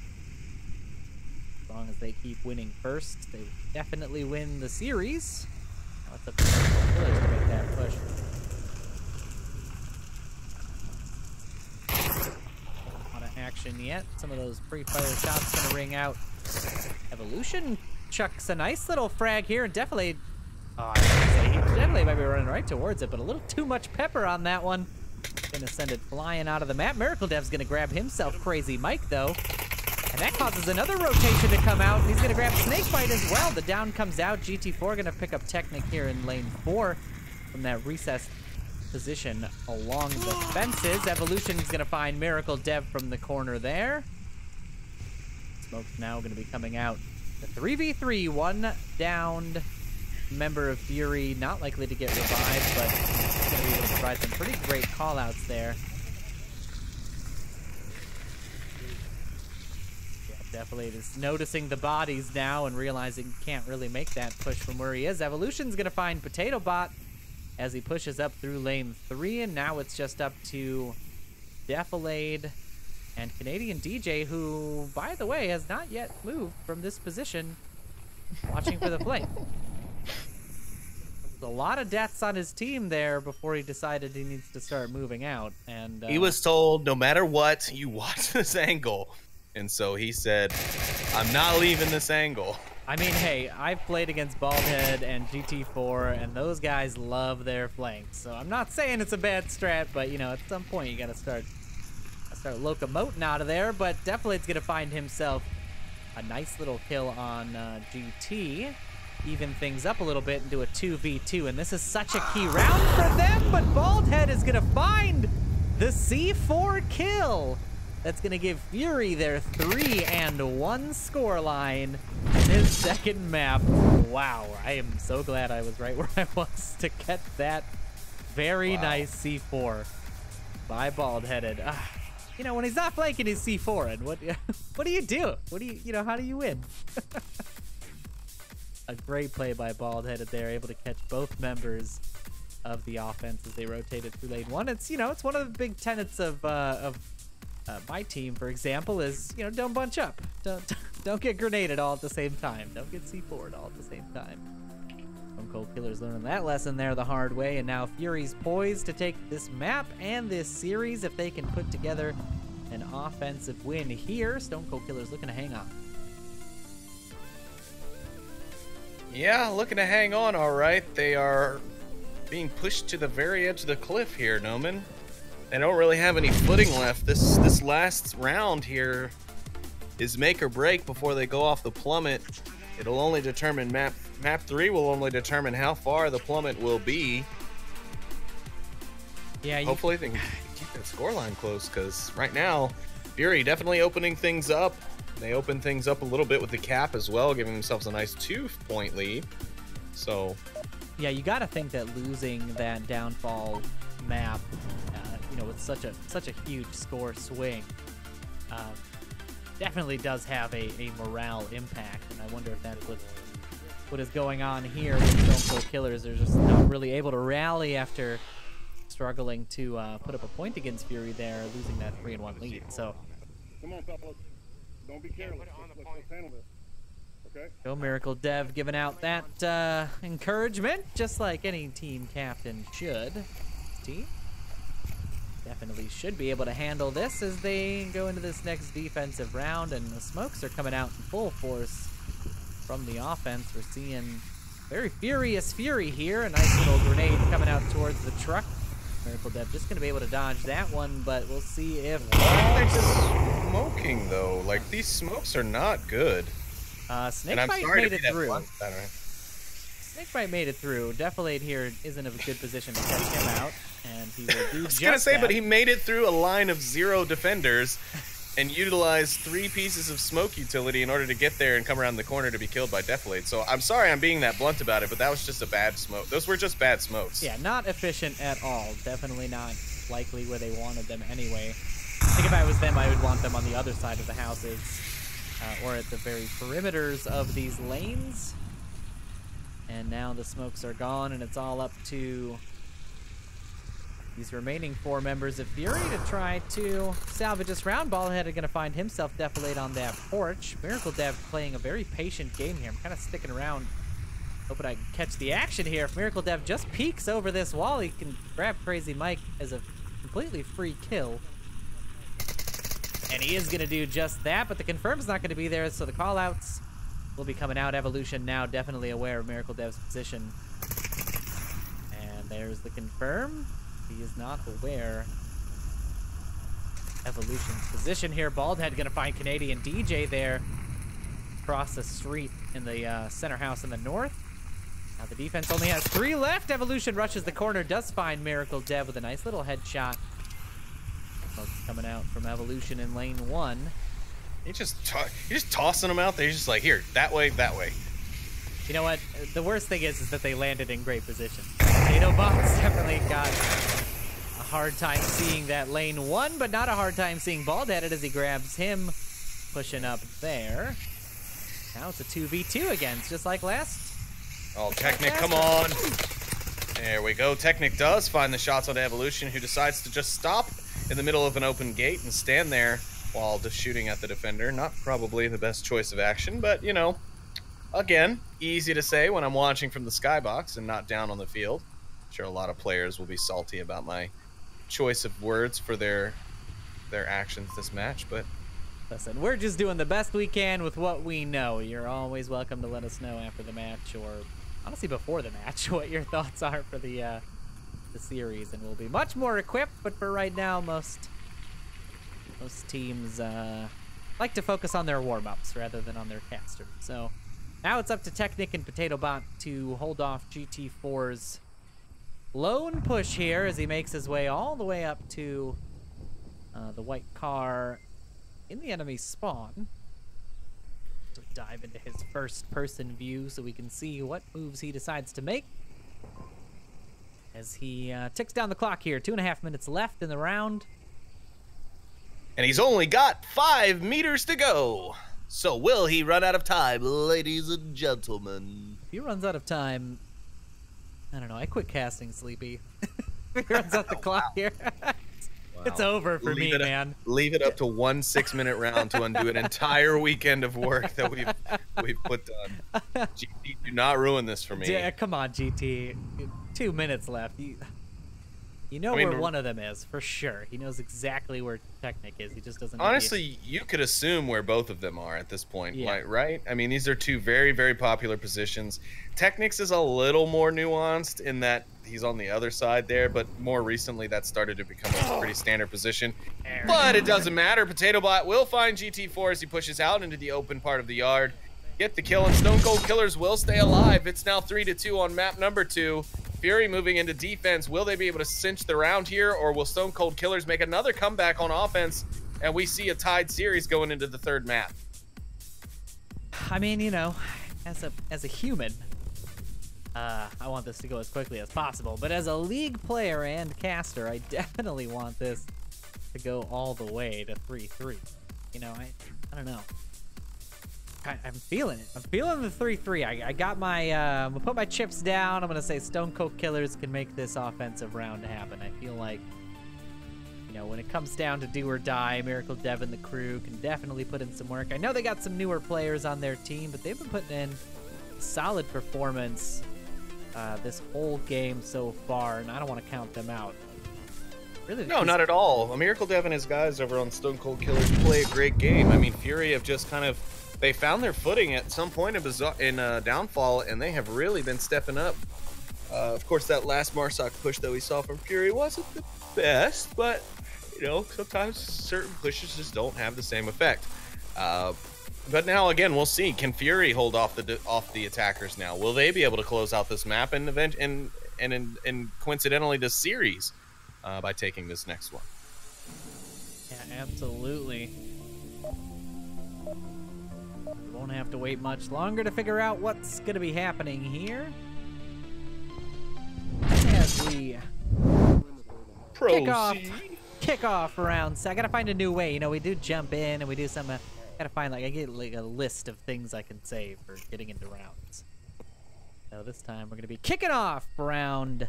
As long as they keep winning first, they definitely win the series. Now it's up to the Killers to make that push. Not an action yet. Some of those pre-fire shots gonna ring out. Evolution chucks a nice little frag here, and Defilade Oh, I was gonna say, he definitely might be running right towards it, but a little too much pepper on that one. Gonna send it flying out of the map. Miracle Dev's gonna grab himself Crazy Mike, though. And that causes another rotation to come out. He's gonna grab Snakebite as well. The down comes out. GT4 gonna pick up Technic here in lane 4 from that recessed position along the fences. Evolution's gonna find Miracle Dev from the corner there. Smoke's now gonna be coming out. The 3v3, one downed member of Fury, not likely to get revived, but he's gonna be able to provide some pretty great call-outs there. Definitely is noticing the bodies now and realizing he can't really make that push from where he is. Evolution's gonna find Potato Bot as he pushes up through lane 3, and now it's just up to Defilade and Canadian DJ, who, by the way, has not yet moved from this position, watching for the flank. A lot of deaths on his team there before he decided he needs to start moving out. And
he was told, no matter what, you watch this angle. And so he said, I'm not leaving this angle.
I mean, hey, I've played against Baldhead and GT4, and those guys love their flanks. So I'm not saying it's a bad strat, but, you know, at some point you got to start locomoting out of there. But definitely it's going to find himself a nice little kill on GT. Even things up a little bit and do a 2v2. And this is such a key round for them, but Baldhead is going to find the C4 kill. That's going to give Fury their 3-1 scoreline in his second map. Wow, I am so glad I was right where I was to get that very nice C4 by Baldheaded. You know, when he's not flanking his C4, and what do you do? How do you win? A great play by Baldheaded there, able to catch both members of the offense as they rotated through lane 1. It's, it's one of the big tenets of my team, for example, is, don't bunch up. Don't get grenaded all at the same time. Don't get C4'd all at the same time. Stone Cold Killer's learning that lesson there the hard way, and now Fury's poised to take this map and this series if they can put together an offensive win here. Stone Cold Killer's looking to hang on.
Yeah, looking to hang on all right. They are being pushed to the very edge of the cliff here, Noman. They don't really have any footing left. This last round here is make or break before they go off the plummet. It'll only determine map 3 will only determine how far the plummet will be. Yeah, hopefully they can keep that scoreline close, because right now Fury definitely opening things up. They open things up a little bit with the cap as well, giving themselves a nice 2-point lead. So
yeah, you got to think that losing that downfall map, with such a huge score swing, definitely does have a morale impact, and I wonder if that's what is going on here with Stone Cold Killers. They're just not really able to rally after struggling to put up a point against Fury there, losing that 3-1 lead. So
come on, fellas, don't be careless. Let's handle this. Okay.
Go Miracle Dev giving out that encouragement, just like any team captain should. Team definitely should be able to handle this as they go into this next defensive round, and the smokes are coming out in full force from the offense. We're seeing very furious Fury here. A nice little grenade coming out towards the truck. Miracle Dev just going to be able to dodge that one, but we'll see if...
They're just smoking, though. Like, these smokes are not good.
Snakebite made it through. Snakebite made it through. Defilade here isn't in a good position to catch him out, and he will do just that. I was gonna say,
but he made it through a line of 0 defenders and utilized 3 pieces of smoke utility in order to get there and come around the corner to be killed by Defilade. So I'm sorry I'm being that blunt about it, but that was just a bad smoke. Those were just bad smokes.
Yeah, not efficient at all. Definitely not likely where they wanted them anyway. I think if I was them, I would want them on the other side of the houses, or at the very perimeters of these lanes. And now the smokes are gone, and it's all up to these remaining 4 members of Fury to try to salvage this round. Ballhead are going to find himself Defilade on that porch. Miracle Dev playing a very patient game here. I'm kind of sticking around, hoping I can catch the action here. If Miracle Dev just peeks over this wall, he can grab Crazy Mike as a completely free kill. And he is going to do just that, but the confirm's not going to be there, so the callouts will be coming out. Evolution now definitely aware of Miracle Dev's position. There's the confirm. He is not aware. Evolution's position here. Baldhead gonna find Canadian DJ there. Across the street in the center house in the north. Now the defense only has 3 left. Evolution rushes the corner, does find Miracle Dev with a nice little headshot. Smokes coming out from Evolution in lane 1.
You're just tossing them out there. You're just like, here, that way, that way.
You know what? The worst thing is that they landed in great position. Potatobot's definitely got a hard time seeing that lane 1, but not a hard time seeing Baldheaded as he grabs him, pushing up there. Now it's a 2v2 again, it's just like last.
Oh, Technic, come on. There we go. Technic does find the shots on Evolution, who decides to just stop in the middle of an open gate and stand there while just shooting at the defender. Not probably the best choice of action, but, you know, again, easy to say when I'm watching from the skybox and not down on the field. I'm sure a lot of players will be salty about my choice of words for their actions this match, but
listen, we're just doing the best we can with what we know. You're always welcome to let us know after the match, or honestly before the match, what your thoughts are for the series, and we'll be much more equipped. But for right now, most teams like to focus on their warm-ups rather than on their caster. So now it's up to Technic and Potatobot to hold off GT4's lone push here as he makes his way all the way up to the white car in the enemy spawn. To dive into his first-person view so we can see what moves he decides to make. As he ticks down the clock here, 2.5 minutes left in the round.
And he's only got 5 meters to go. So will he run out of time, ladies and gentlemen?
If he runs out of time, I don't know. I quit casting, Sleepy. If he runs out the clock here.
Wow.
It's over for me, man.
Leave it up to 1 6-minute round to undo an entire weekend of work that we've put done. GT, do not ruin this for me.
Yeah, come on, GT. 2 minutes left. You know where one of them is, for sure. He knows exactly where Technic is. He just doesn't know.
Honestly, you could assume where both of them are at this point,
yeah.
right? I mean, these are 2 very, very popular positions. Technic's is a little more nuanced in that he's on the other side there, but more recently that started to become a pretty standard position. But it doesn't matter. Potatobot will find GT4 as he pushes out into the open part of the yard. Get the kill, and Stone Cold Killers will stay alive. It's now 3-2 on map number 2. Fury moving into defense. Will they be able to cinch the round here, or will Stone Cold Killers make another comeback on offense, and we see a tied series going into the 3rd map?
I mean, you know, as a human, I want this to go as quickly as possible, but as a League player and caster, I definitely want this to go all the way to 3-3. You know, I don't know. I'm feeling it. I'm feeling the 3-3. I got my, I'm gonna put my chips down. I'm gonna say Stone Cold Killers can make this offensive round happen. I feel like, you know, when it comes down to do or die, Miracle Dev and the crew can definitely put in some work. I know they got some newer players on their team, but they've been putting in solid performance this whole game so far, and I don't want to count them out. Really,
no, not at all. Miracle Dev and his guys over on Stone Cold Killers play a great game. I mean, Fury have just kind of, they found their footing at some point in Downfall, and they have really been stepping up. Of course, that last Marsoc push that we saw from Fury wasn't the best, but, you know, sometimes certain pushes just don't have the same effect. But now, again, we'll see. Can Fury hold off the attackers now? Will they be able to close out this map and coincidentally this series by taking this next one?
Yeah, absolutely. Won't have to wait much longer to figure out what's going to be happening here. As we kick off round. So I got to find a new way. You know, we do jump in and we do some. Got to find I get like a list of things I can say for getting into rounds. So this time we're going to be kicking off round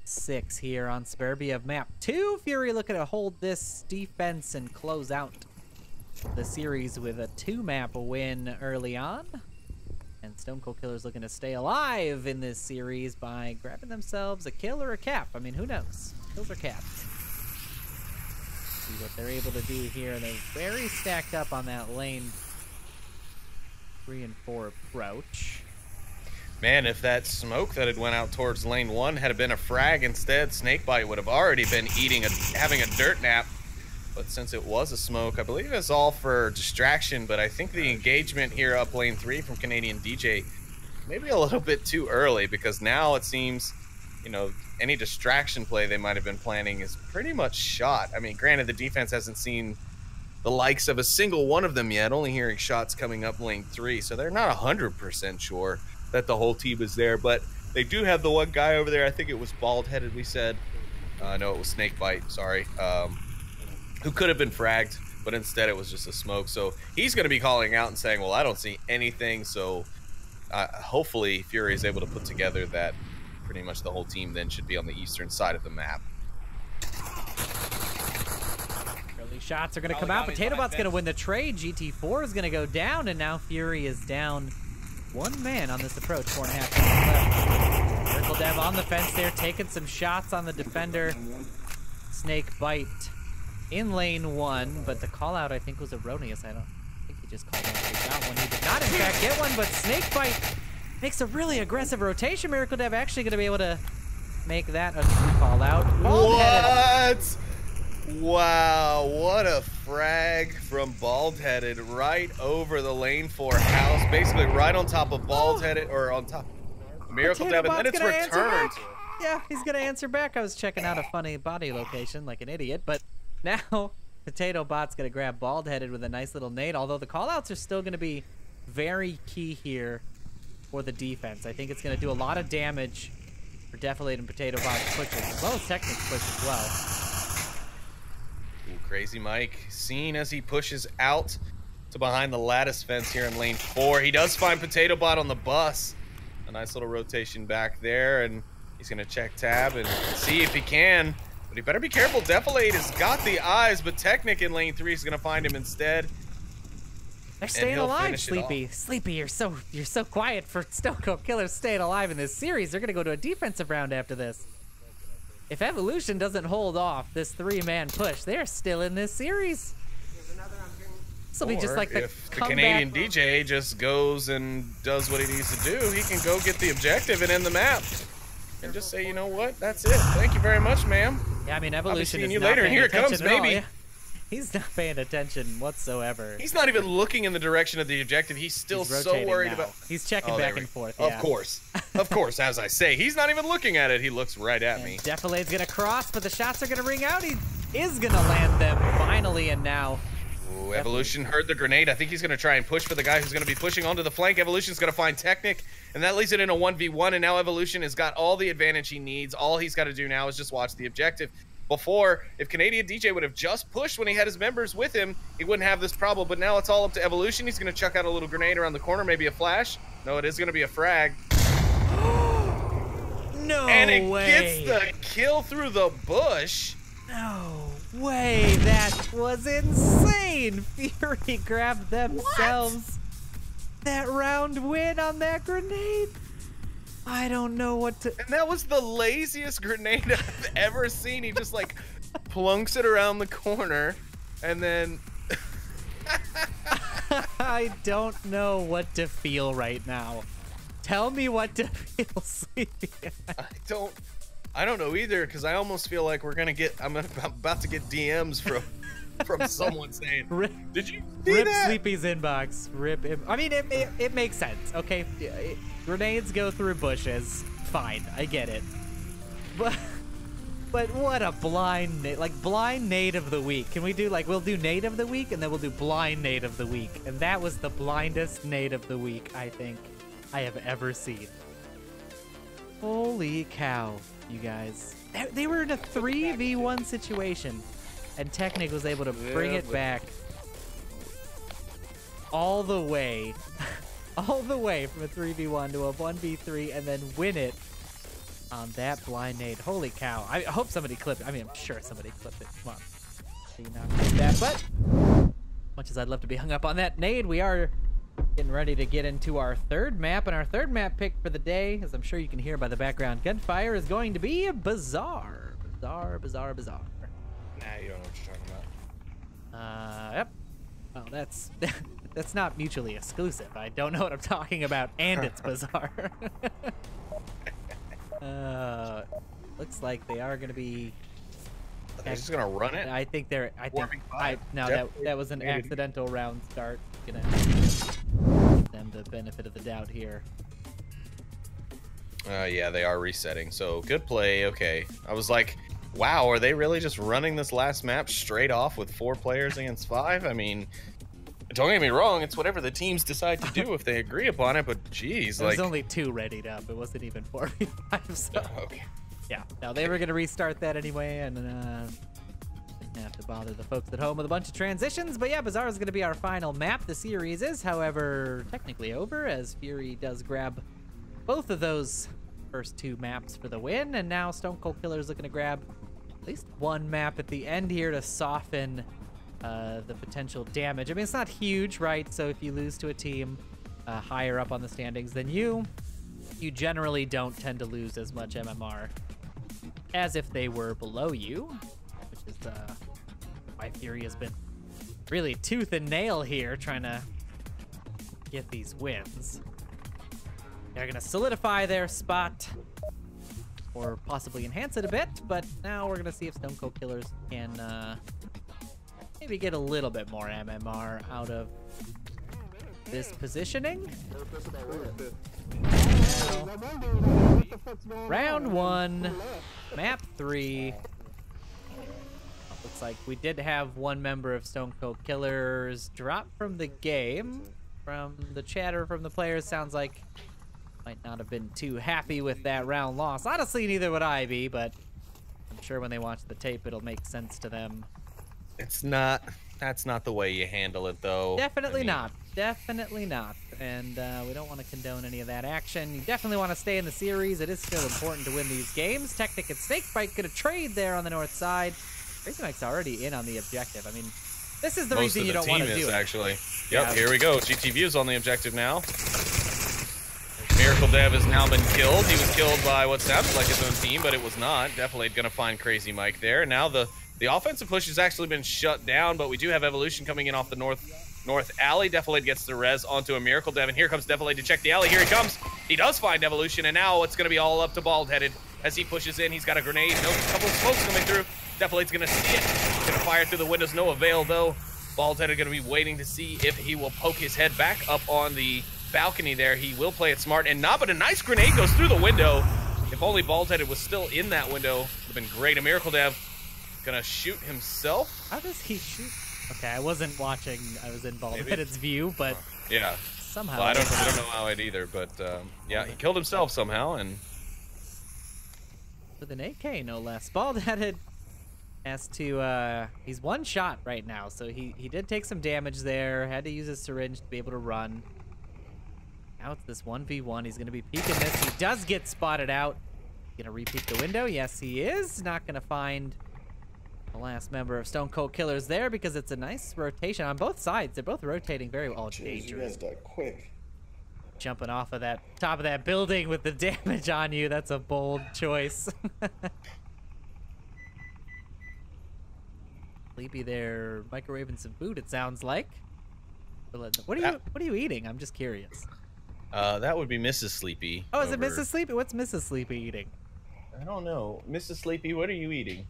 6 here on Suburbia of map 2. Fury looking to hold this defense and close out the series with a 2-map win early on. And Stone Cold Killers looking to stay alive in this series by grabbing themselves a kill or a cap. I mean, who knows? Kills or caps. See what they're able to do here. They're very stacked up on that lane 3 and 4 approach.
Man, if that smoke that had went out towards lane 1 had been a frag instead, Snakebite would have already been having a dirt nap. But since it was a smoke, I believe it's all for distraction. But I think the engagement here up lane 3 from Canadian DJ maybe a little bit too early, because now it seems, you know, any distraction play they might have been planning is pretty much shot. I mean, granted, the defense hasn't seen the likes of a single one of them yet, only hearing shots coming up lane 3, so they're not 100% sure that the whole team is there, but they do have the one guy over there. I think it was bald-headed, we said. No, it was Snakebite, sorry. Who could have been fragged, but instead it was just a smoke. So he's going to be calling out and saying, well, I don't see anything. So hopefully Fury is able to put together that pretty much the whole team then should be on the eastern side of the map.
Early shots are going to come out. PotatoBot's going to win the trade. GT4 is going to go down, and now Fury is down one man on this approach. 4.5 minutes left. Miracle Dev on the fence there, taking some shots on the defender. Snakebite in lane 1, but the call out I think was erroneous. I don't think he just called out that he got one. He did not in fact get one, but Snakebite makes a really aggressive rotation. Miracle Dev actually going to be able to make that a true call out.
What? Wow, what a frag from Bald-Headed right over the lane 4 house, basically right on top of Bald-Headed, or on top of Miracle Dev, and then it's returned.
Yeah, he's gonna answer back. I was checking out a funny body location like an idiot, but now PotatoBot's gonna grab Bald-Headed with a nice little nade, although the callouts are still gonna be very key here for the defense. I think it's gonna do a lot of damage for Defilade and PotatoBot's pushes, as well as Technic's push as well.
Ooh, Crazy Mike, seen as he pushes out to behind the lattice fence here in lane 4. He does find PotatoBot on the bus. A nice little rotation back there, and he's gonna check tab and see if he can. But he better be careful. Defilade has got the eyes, but Technic in lane 3 is gonna find him instead.
They're staying alive, Sleepy. Sleepy, you're so quiet for Stone Cold Killers staying alive in this series. They're gonna go to a defensive round after this. If Evolution doesn't hold off this 3-man push, they're still in this series. This will be just like
if the Canadian DJ just goes and does what he needs to do, he can go get the objective and end the map. And just say, you know what, that's it. Thank you very much, ma'am.
Yeah, I mean, Evolution is
you
not
later, and
paying
here it comes,
attention at all,
baby.
yeah. He's not paying attention whatsoever.
He's not even looking in the direction of the objective. He's still so worried about.
He's checking back and forth.
Of course, as I say, he's not even looking at it. He looks right at me.
Defilade's gonna cross, but the shots are gonna ring out. He is gonna land them finally, and now.
Ooh, Evolution heard the grenade. I think he's gonna try and push for the guy who's gonna be pushing onto the flank. Evolution's gonna find Technic, and that leaves it in a 1v1. And now Evolution has got all the advantage he needs. All he's got to do now is just watch the objective. Before, if Canadian DJ would have just pushed when he had his members with him, he wouldn't have this problem. But now it's all up to Evolution. He's going to chuck out a little grenade around the corner, maybe a flash. No, it is going to be a frag.
No
and it
way.
gets the kill through the bush.
No way. That was insane. Fury grabbed themselves that round win on that grenade. I don't know what to...
And that was the laziest grenade I've ever seen. He just, like, plunks it around the corner, and then...
I don't know what to feel right now. Tell me what to feel, Sleepy.
I don't know either, because I almost feel like I'm about to get DMs from someone saying, did you see that?
Sleepy's inbox. I mean, it makes sense, okay? Grenades go through bushes. Fine, I get it. But what a blind nade of the week. Can we do we'll do nade of the week and then we'll do blind nade of the week. And that was the blindest nade of the week I think I have ever seen. Holy cow, you guys. They were in a 3v1 situation and Technic was able to bring it back all the way. All the way from a 3v1 to a 1v3 and then win it on that blind nade. Holy cow. I hope somebody clipped it. I mean, I'm sure somebody clipped it. Come on. See, not like that. But much as I'd love to be hung up on that nade, we are getting ready to get into our third map. And our third map pick for the day, as I'm sure you can hear by the background gunfire, is going to be Bazaar. Bazaar.
Nah, you don't know what you're talking about.
Yep. Well, that's That's not mutually exclusive. I don't know what I'm talking about, and it's bizarre. Looks like they are going to be...
They're just going to run it?
I think they're... No, that was an accidental round start. Gonna give them the benefit of the doubt here.
Yeah, they are resetting. So good play. Okay. I was like, wow, are they really just running this last map straight off with 4 players against 5? I mean, don't get me wrong. It's whatever the teams decide to do if they agree upon it. But geez,
there's only 2 readied up. It wasn't even 4v5. So
okay.
Yeah. No, they were gonna restart that anyway, and didn't have to bother the folks at home with a bunch of transitions. But yeah, Bazaar is gonna be our final map. The series is, however, technically over, as Fury does grab both of those first 2 maps for the win, and now Stone Cold Killer is looking to grab at least 1 map at the end here to soften the potential damage. I mean, it's not huge, right? So if you lose to a team higher up on the standings than you generally don't tend to lose as much MMR as if they were below you, which is why Fury has been really tooth and nail here trying to get these wins. They're going to solidify their spot or possibly enhance it a bit, but now we're going to see if Stone Cold Killers can maybe get a little bit more MMR out of this positioning. Round 1, map 3. Looks like we did have 1 member of Stone Cold Killers drop from the game. From the chatter from the players, sounds like might not have been too happy with that round loss. Honestly, neither would I be, but I'm sure when they watch the tape, it'll make sense to them.
It's not. That's not the way you handle it, though.
Definitely not. Definitely not. And we don't want to condone any of that action. You definitely want to stay in the series. It is still important to win these games. Technic and Snakebite get a trade there on the north side. Crazy Mike's already in on the objective. I mean, this is the reason you don't want to do it.
Actually. Yep, yeah. Here we go. GTV is on the objective now. Miracle Dev has now been killed. He was killed by what sounded like his own team, but it was not. Definitely going to find Crazy Mike there. Now the offensive push has actually been shut down, but we do have Evolution coming in off the north alley. Defilade gets the res onto a Miracle Dev, and here comes Defilade to check the alley. Here he comes. He does find Evolution, and now it's going to be all up to Bald-Headed as he pushes in. He's got a grenade. No, a couple of smokes coming through. Defilade's going to see it. He's going to fire through the windows. No avail, though. Bald-Headed going to be waiting to see if he will poke his head back up on the balcony there. He will play it smart, and not, but a nice grenade goes through the window. If only Bald-Headed was still in that window, would have been great. A Miracle Dev gonna shoot himself.
How does he shoot? Okay, I wasn't watching. I was in Bald-Headed's view, but
yeah,
somehow.
Well, I don't know how it either, but yeah, he killed himself somehow, and
with an AK, no less. Bald-Headed has to. He's 1 shot right now, so he did take some damage there. Had to use his syringe to be able to run. Now it's this 1v1. He's gonna be peeking this. He does get spotted out. Gonna re-peek the window. Yes, he is. Not gonna find the last member of Stone Cold Killers there because it's a nice rotation on both sides. They're both rotating very well.
Jeez, you guys died quick.
Jumping off of that top of that building with the damage on you. That's a bold choice. Sleepy there, microwaving some food. It sounds like. What are you eating? I'm just curious.
That would be Mrs. Sleepy.
Oh, is it Mrs. Sleepy? What's Mrs. Sleepy eating?
I don't know. Mrs. Sleepy, what are you eating?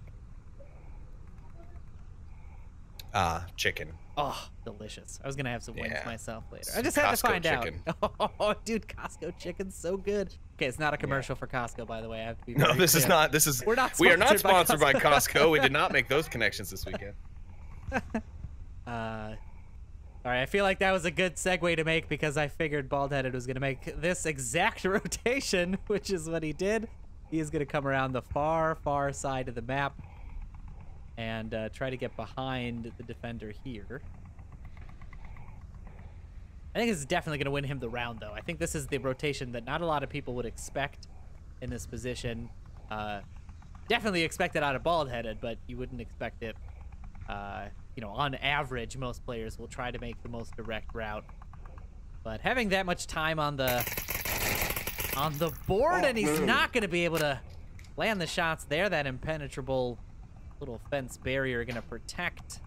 Chicken.
Oh, delicious. I was gonna have some wings myself later. I just
Costco
had to find
chicken.
out. Oh, dude, Costco chicken's so good. Okay, it's not a commercial for Costco, by the way. I have to be
No, this
clear.
is not. This is. We are not sponsored by Costco. We did not make those connections this weekend.
All right, I feel like that was a good segue to make because I figured Bald-Headed was gonna make this exact rotation, which is what he did. He is gonna come around the far side of the map and try to get behind the defender here. I think this is definitely going to win him the round, though. I think this is the rotation that not a lot of people would expect in this position. Definitely expect it out of Bald-Headed, but you wouldn't expect it. You know, on average, most players will try to make the most direct route. But having that much time on the board, and he's not going to be able to land the shots there. That impenetrable little fence barrier going to protect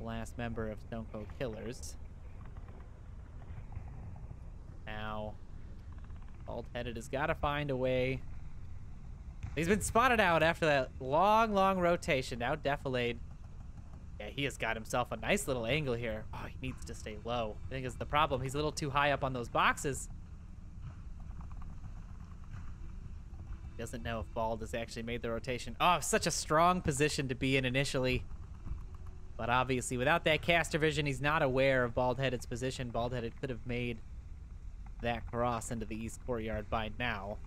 last member of Stone Cold Killers. Now, Bald-Headed has got to find a way. He's been spotted out after that long, long rotation. Now Defilade. Yeah, he has got himself a nice little angle here. Oh, he needs to stay low. I think is the problem. He's a little too high up on those boxes. Doesn't know if Bald has actually made the rotation. Oh, such a strong position to be in initially. But obviously, without that caster vision, he's not aware of Bald-Headed's position. Bald-Headed could have made that cross into the East Courtyard by now.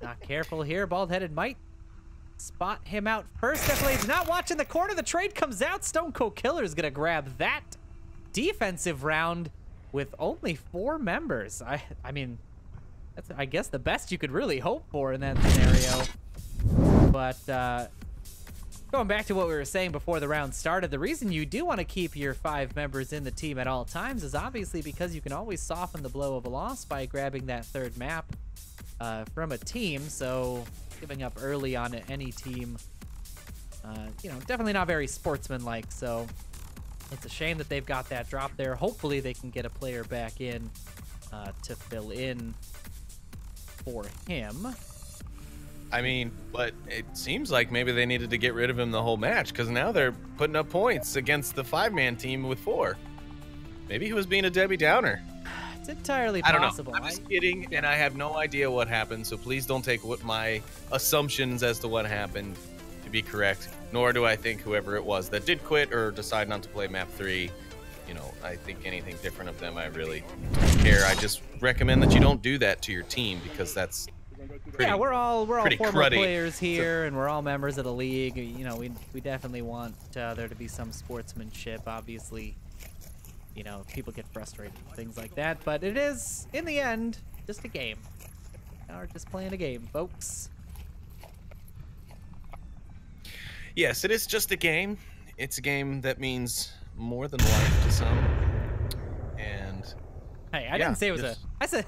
Not careful here. Bald-Headed might spot him out first. Defilade's not watching the corner. The trade comes out. Stone Cold Killer is going to grab that defensive round with only 4 members. I mean, that's, I guess, the best you could really hope for in that scenario. But going back to what we were saying before the round started, the reason you do want to keep your 5 members in the team at all times is obviously because you can always soften the blow of a loss by grabbing that 3rd map from a team. So giving up early on any team, you know, definitely not very sportsmanlike. So it's a shame that they've got that drop there. Hopefully they can get a player back in to fill in for him.
I mean, but it seems like maybe they needed to get rid of him the whole match, because now they're putting up points against the 5-man team with 4. Maybe he was being a Debbie Downer.
It's entirely
I don't
possible.
know. I'm just kidding, and I have no idea what happened, so please don't take what my assumptions as to what happened to be correct, nor do I think whoever it was that did quit or decide not to play map 3, you know, I think anything different of them, I really don't care. I just recommend that you don't do that to your team, because that's pretty,
yeah, we're all former
cruddy.
players here, and we're all members of the league. You know, we definitely want there to be some sportsmanship. Obviously, you know, people get frustrated and things like that, but it is, in the end, just a game. We're just playing a game, folks.
Yes, it is just a game. It's a game that means more than life to some. And
hey, I didn't say it was I said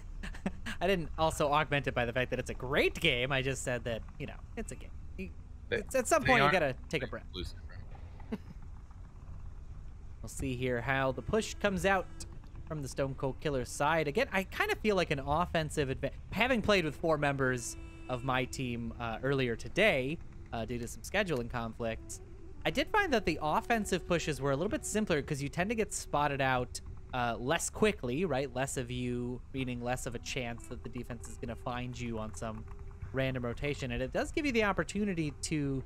I didn't also augment it by the fact that it's a great game. I just said that, you know, it's a game. At some point, you gotta take a breath. We'll see here how the push comes out from the Stone Cold Killer side. Again, I kind of feel like an offensive advantage. Having played with 4 members of my team earlier today, due to some scheduling conflicts, I did find that the offensive pushes were a little bit simpler because you tend to get spotted out less quickly, right? Less of you, meaning less of a chance that the defense is going to find you on some random rotation. And it does give you the opportunity to,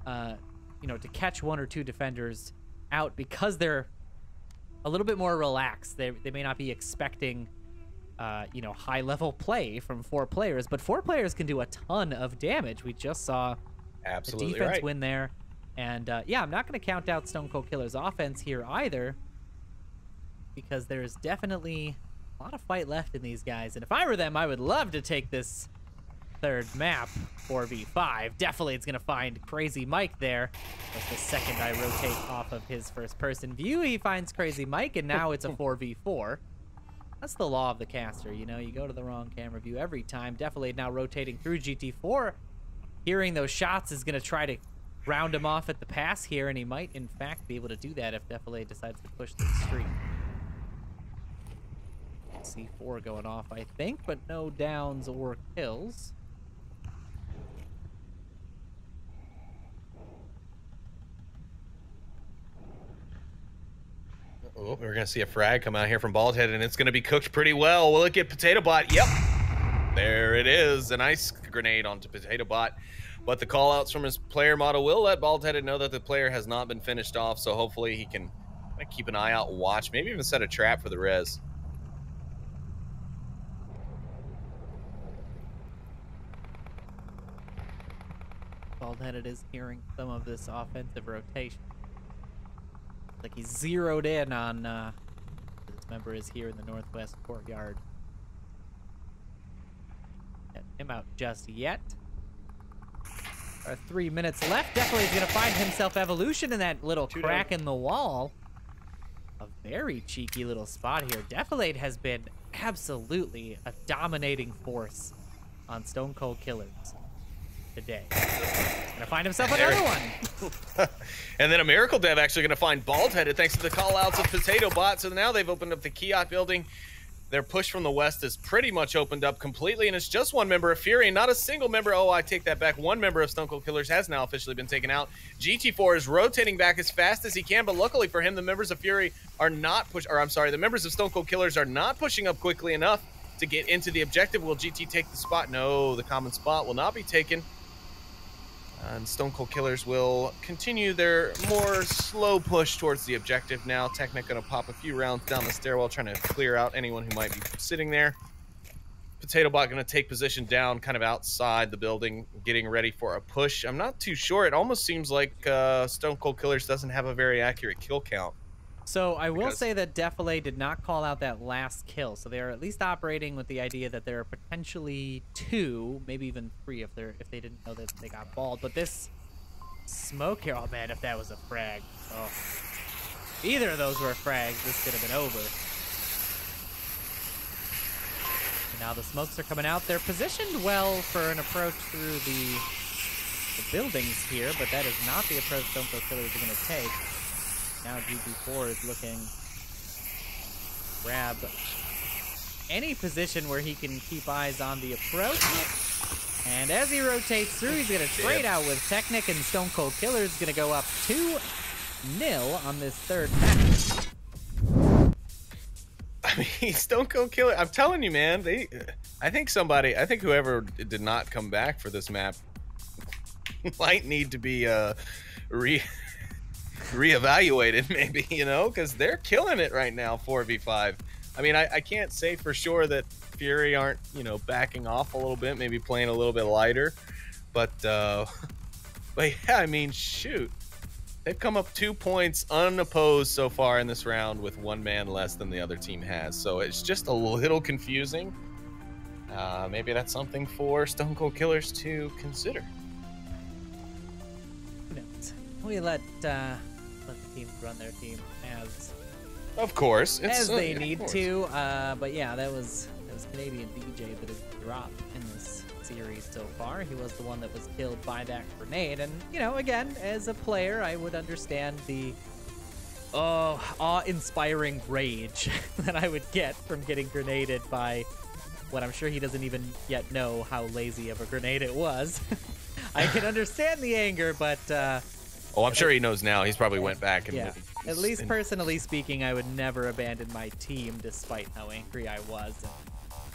you know, to catch 1 or 2 defenders out because they're a little bit more relaxed. They may not be expecting, you know, high-level play from 4 players, but 4 players can do a ton of damage. We just saw the defense win there. And, yeah, I'm not going to count out Stone Cold Killer's offense here either, because there's definitely a lot of fight left in these guys. And if I were them, I would love to take this 3rd map, 4v5. Definitely it's going to find Crazy Mike there. That's the second I rotate off of his first-person view. He finds Crazy Mike, and now it's a 4v4. That's the law of the caster, you know? You go to the wrong camera view every time. Definitely now rotating through GT4. Hearing those shots is going to try to round him off at the pass here, and he might, in fact, be able to do that if Defilade decides to push the streak. C4 going off, I think, but no downs or kills.
Oh, we're going to see a frag come out here from Baldhead, and it's going to be cooked pretty well. Will it get Potato Bot? Yep. There it is. A nice grenade onto Potato Bot. But the call-outs from his player model will let Baldheaded know that the player has not been finished off, so hopefully he can keep an eye out and watch, maybe even set a trap for the res.
Baldheaded is hearing some of this offensive rotation. Like he's zeroed in on this member is here in the northwest courtyard. Get him out just yet. 3 minutes left. Definitely is going to find himself evolution in that little crack in the wall. A very cheeky little spot here. Defilade has been absolutely a dominating force on Stone Cold Killers. today. Gonna find himself another one.
And then a Miracle Dev actually gonna find Bald-Headed thanks to the call-outs of Potato Bot. So now they've opened up the Kiosk building. Their push from the west is pretty much opened up completely, and it's just one member of Fury, not a single member. Oh, I take that back. One member of Stone Cold Killers has now officially been taken out. GT4 is rotating back as fast as he can, but luckily for him, the members of Fury are not the members of Stone Cold Killers are not pushing up quickly enough to get into the objective. Will GT take the spot? No, the common spot will not be taken. And Stone Cold Killers will continue their more slow push towards the objective now. Technic gonna pop a few rounds down the stairwell, trying to clear out anyone who might be sitting there. Potato Bot gonna take position down, kind of outside the building, getting ready for a push. I'm not too sure. It almost seems like Stone Cold Killers doesn't have a very accurate kill count.
So I will say that Defilé did not call out that last kill, so they are at least operating with the idea that there are potentially 2, maybe even 3 if they didn't know that they got balled. But this smoke here, oh man, if that was a frag, oh, if either of those were frags, this could have been over. And now the smokes are coming out. They're positioned well for an approach through the buildings here, but that is not the approach Stone Cold Killers are going to take. Now GT4 is looking to grab any position where he can keep eyes on the approach. And as he rotates through, he's going to trade out with Technic, and Stone Cold Killer is going to go up 2-0 on this third match.
I mean, Stone Cold Killer, I'm telling you, man, I think whoever did not come back for this map might need to be reevaluated, maybe, you know, because they're killing it right now, 4v5. I mean, I can't say for sure that Fury aren't, you know, backing off a little bit, maybe playing a little bit lighter, but yeah, I mean, shoot, they've come up 2 points unopposed so far in this round with 1 man less than the other team has, so it's just a little confusing. Maybe that's something for Stone Cold Killers to consider.
We let the teams run their team as
they
need to. But yeah, that was Canadian DJ that has dropped in this series so far. He was the one that was killed by that grenade, and you know, again, as a player, I would understand the awe-inspiring rage that I would get from getting grenaded by what I'm sure he doesn't even yet know how lazy of a grenade it was. I can understand the anger, but
oh, I'm sure he knows now. He's probably went back and
yeah. At least personally speaking, I would never abandon my team despite how angry I was. And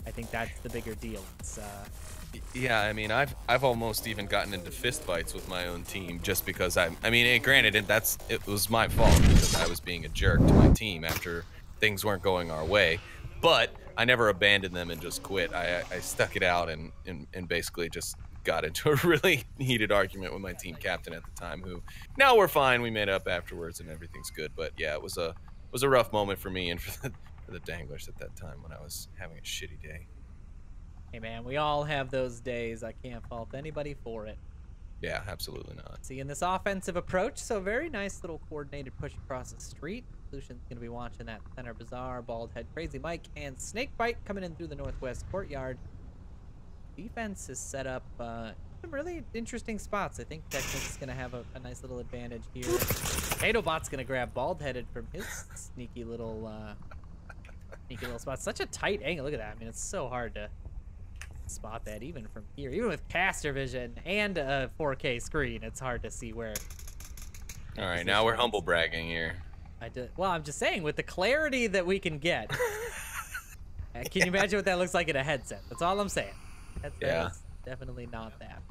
I think that's the bigger deal. It's
yeah, I mean, I've almost even gotten into fistfights with my own team just because I mean, granted, it was my fault because I was being a jerk to my team after things weren't going our way, but I never abandoned them and just quit. I stuck it out and basically just got into a really heated argument with my team captain at the time, who now we're fine. We made up afterwards and everything's good. But yeah, it was a rough moment for me and for the Danglers at that time when I was having a shitty day.
Hey man, we all have those days. I can't fault anybody for it.
Yeah, absolutely not.
See, in this offensive approach, so very nice little coordinated push across the street. Lucian's going to be watching that center bazaar, Bald-Head, Crazy Mike, and Snakebite coming in through the northwest courtyard. Defense is set up some really interesting spots. I think Technic's going to have a nice little advantage here. Potato Bot's going to grab Bald-Headed from his sneaky little spot. Such a tight angle. Look at that. I mean, it's so hard to spot that even from here. Even with caster vision and a 4K screen, it's hard to see where.
All right, now we're humble bragging here.
Well, I'm just saying, with the clarity that we can get, can you imagine what that looks like in a headset? That's all I'm saying. That's definitely not that.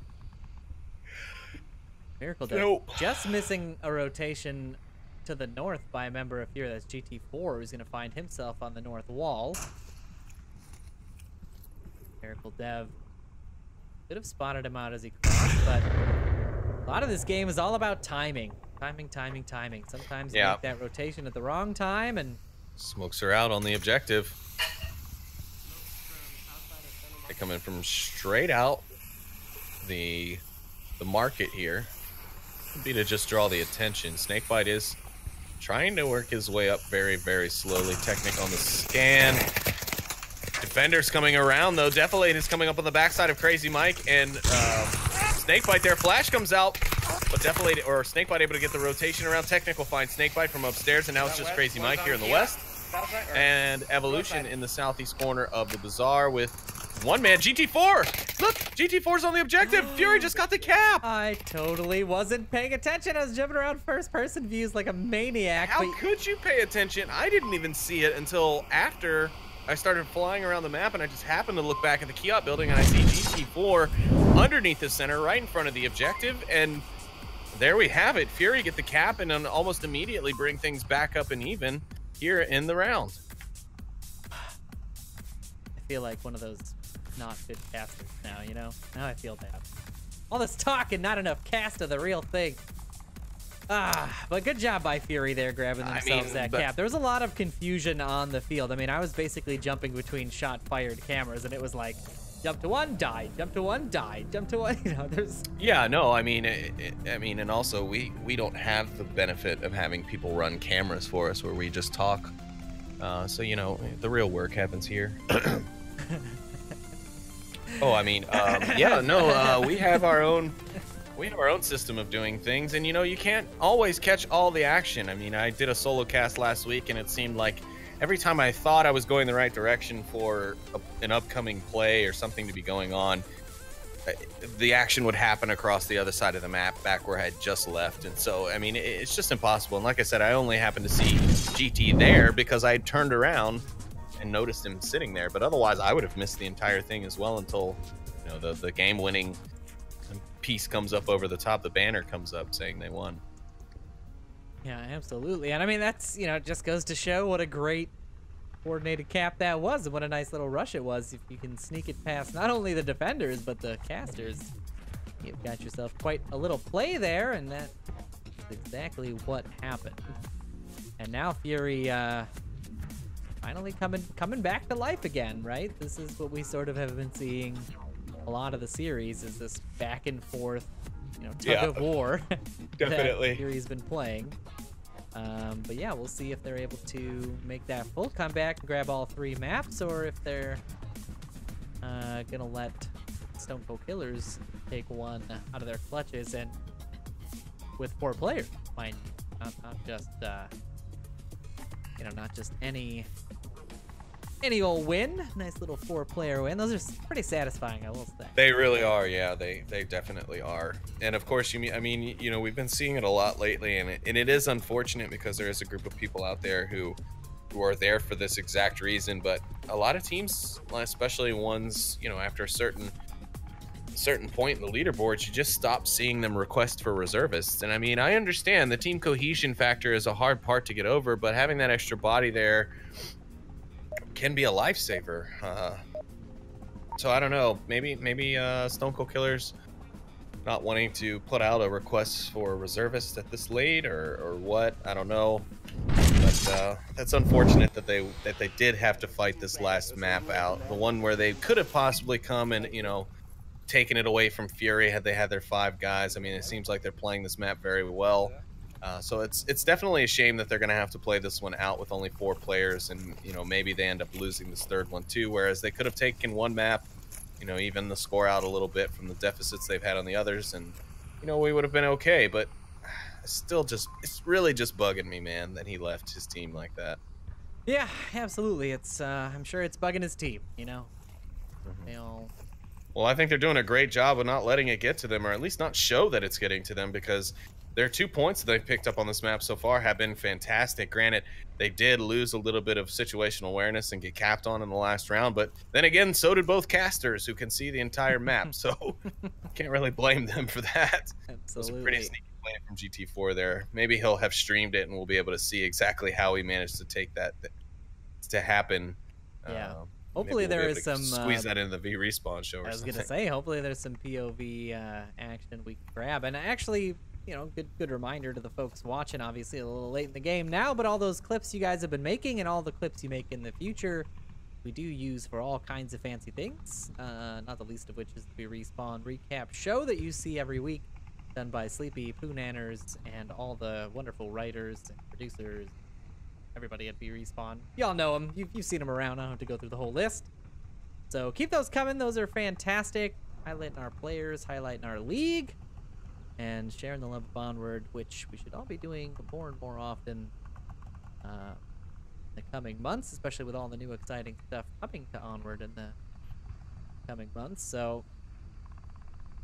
Miracle Death just missing a rotation to the north by a member of Fury. That's GT4, who's going to find himself on the north wall. Miracle Dev could have spotted him out as he crossed, but a lot of this game is all about timing. Timing. Sometimes you make that rotation at the wrong time, and
smokes are out on the objective. They come in from straight out the market here. Could be to just draw the attention. Snakebite is trying to work his way up very, very slowly. Technic on the scan. Defender's coming around though. Defilade is coming up on the backside of Crazy Mike, and Snakebite there. Flash comes out, but definitely, or Snakebite able to get the rotation around. Technical finds Snakebite from upstairs, and now it's just Crazy Mike here in the west. And Evolution in the southeast corner of the bazaar with one man. GT4! Look, GT4's on the objective. Fury just got the cap.
I totally wasn't paying attention. I was jumping around first-person views like a maniac.
How could you pay attention? I didn't even see it until after I started flying around the map, and I just happened to look back at the kiosk building, and I see GT4 underneath the center, right in front of the objective, and there we have it. Fury get the cap and then almost immediately bring things back up and even here in the round.
I feel like one of those not good casters now, you know? Now I feel bad. All this talk and not enough cast of the real thing. But good job by Fury there grabbing themselves that cap. There was a lot of confusion on the field. I mean, I was basically jumping between shot-fired cameras, and it was like, jump to one, die, jump to one, die, jump to one, you know, there's...
Yeah, no, I mean, and also we don't have the benefit of having people run cameras for us where we just talk. So, you know, the real work happens here. Oh, I mean, yeah, no, we have our own system of doing things, and you know, you can't always catch all the action. I mean, I did a solo cast last week, and it seemed like every time I thought I was going the right direction for an upcoming play or something to be going on, the action would happen across the other side of the map back where I had just left. And so, I mean, it's just impossible. And like I said, I only happened to see GT there because I had turned around and noticed him sitting there. But otherwise, I would have missed the entire thing as well until, you know, the game-winning piece comes up over the top. The banner comes up saying they won.
Yeah, absolutely. And I mean, that's, you know, it just goes to show what a great coordinated cap that was and what a nice little rush it was. If you can sneak it past not only the defenders, but the casters, you've got yourself quite a little play there, and that's exactly what happened. And now Fury finally coming back to life again, right? This is what we sort of have been seeing a lot of the series, is this back and forth, you know, tug of war
Definitely.
that Fury's been playing. But yeah, we'll see if they're able to make that full comeback and grab all 3 maps, or if they're gonna let Stone Cold Killers take one out of their clutches, and with 4 players, mind you, not just you know, not just any old win. Nice little 4-player win. Those are pretty satisfying, I will say.
They really are, yeah. They definitely are. And of course, I mean, you know, we've been seeing it a lot lately, and it is unfortunate because there is a group of people out there who are there for this exact reason. But a lot of teams, especially ones, you know, after a certain point in the leaderboards, you just stop seeing them request for reservists. And I mean, I understand the team cohesion factor is a hard part to get over, but having that extra body there can be a lifesaver. So I don't know, maybe Stone Cold Killers not wanting to put out a request for a reservist at this late, or what, I don't know. But that's unfortunate that they did have to fight this last map out, the one where they could have possibly come and, you know, taken it away from Fury had they had their 5 guys. I mean, it seems like they're playing this map very well. So it's definitely a shame that they're going to have to play this one out with only 4 players, and, you know, maybe they end up losing this 3rd one too, whereas they could have taken one map, you know, even the score out a little bit from the deficits they've had on the others, and, you know, we would have been okay. But still, it's really just bugging me, man, that he left his team like that.
Yeah, absolutely. It's I'm sure it's bugging his team, you know. They all...
Well, I think they're doing a great job of not letting it get to them, or at least not show that it's getting to them, because their 2 points that they've picked up on this map so far have been fantastic. Granted, they did lose a little bit of situational awareness and get capped on in the last round, but then again, so did both casters who can see the entire map, so can't really blame them for that.
Absolutely.
It was a pretty sneaky play from GT4 there. Maybe he'll have streamed it and we'll be able to see exactly how he managed to take that to happen.
Yeah. Hopefully there is some
squeeze that into the V respawn show or something.
I was gonna say, hopefully there's some POV action we can grab. And actually, you know, good reminder to the folks watching, obviously a little late in the game now, but all those clips you guys have been making and all the clips you make in the future, we do use for all kinds of fancy things, not the least of which is the Respawn recap show that you see every week, done by Sleepy, Poonanners, and all the wonderful writers and producers, everybody at Respawn. Y'all know them. You've seen them around. I don't have to go through the whole list. So keep those coming. Those are fantastic. highlighting our players, highlighting our league, and sharing the love of Onward, which we should all be doing more and more often in the coming months, especially with all the new exciting stuff coming to Onward in the coming months. So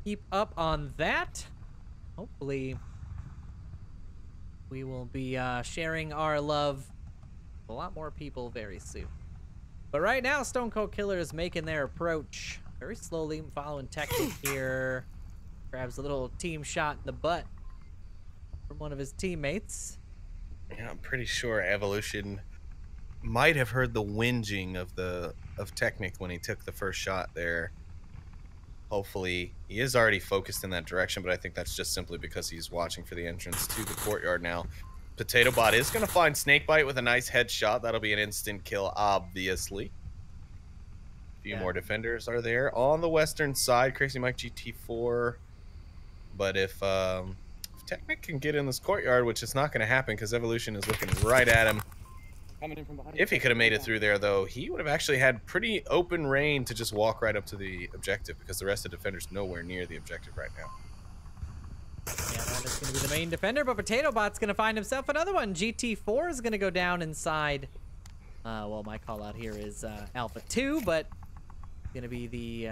keep up on that. Hopefully we will be sharing our love with a lot more people very soon. But right now, Stone Cold Killer is making their approach very slowly, following technique here. Grabs a little team shot in the butt from one of his teammates.
Yeah, I'm pretty sure Evolution might have heard the whinging of Technic when he took the first shot there. Hopefully, he is already focused in that direction, but I think that's just simply because he's watching for the entrance to the courtyard now. Potato Bot is going to find Snakebite with a nice headshot. That'll be an instant kill, obviously. A few more defenders are there on the western side. Crazy Mike GT4. But if Technic can get in this courtyard, which is not going to happen because Evolution is looking right at him.
Coming in from behind.
If he could have made it through there, though, he would have actually had pretty open reign to just walk right up to the objective because the rest of the defenders nowhere near the objective right now.
Yeah, that is going to be the main defender, but Potato Bot's going to find himself another one. GT4 is going to go down inside. Well, my call out here is Alpha 2, but it's going to be the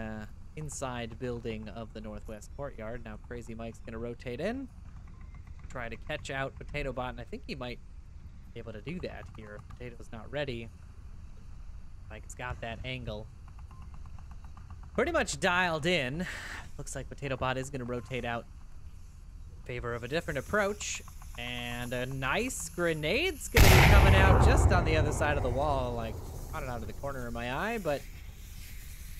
inside building of the northwest courtyard. Now Crazy Mike's going to rotate in, try to catch out Potato Bot, and I think he might be able to do that here if Potato's not ready. Mike's got that angle pretty much dialed in. Looks like Potato Bot is going to rotate out in favor of a different approach, and a nice grenade's going to be coming out just on the other side of the wall. Like, caught it out of the corner of my eye, but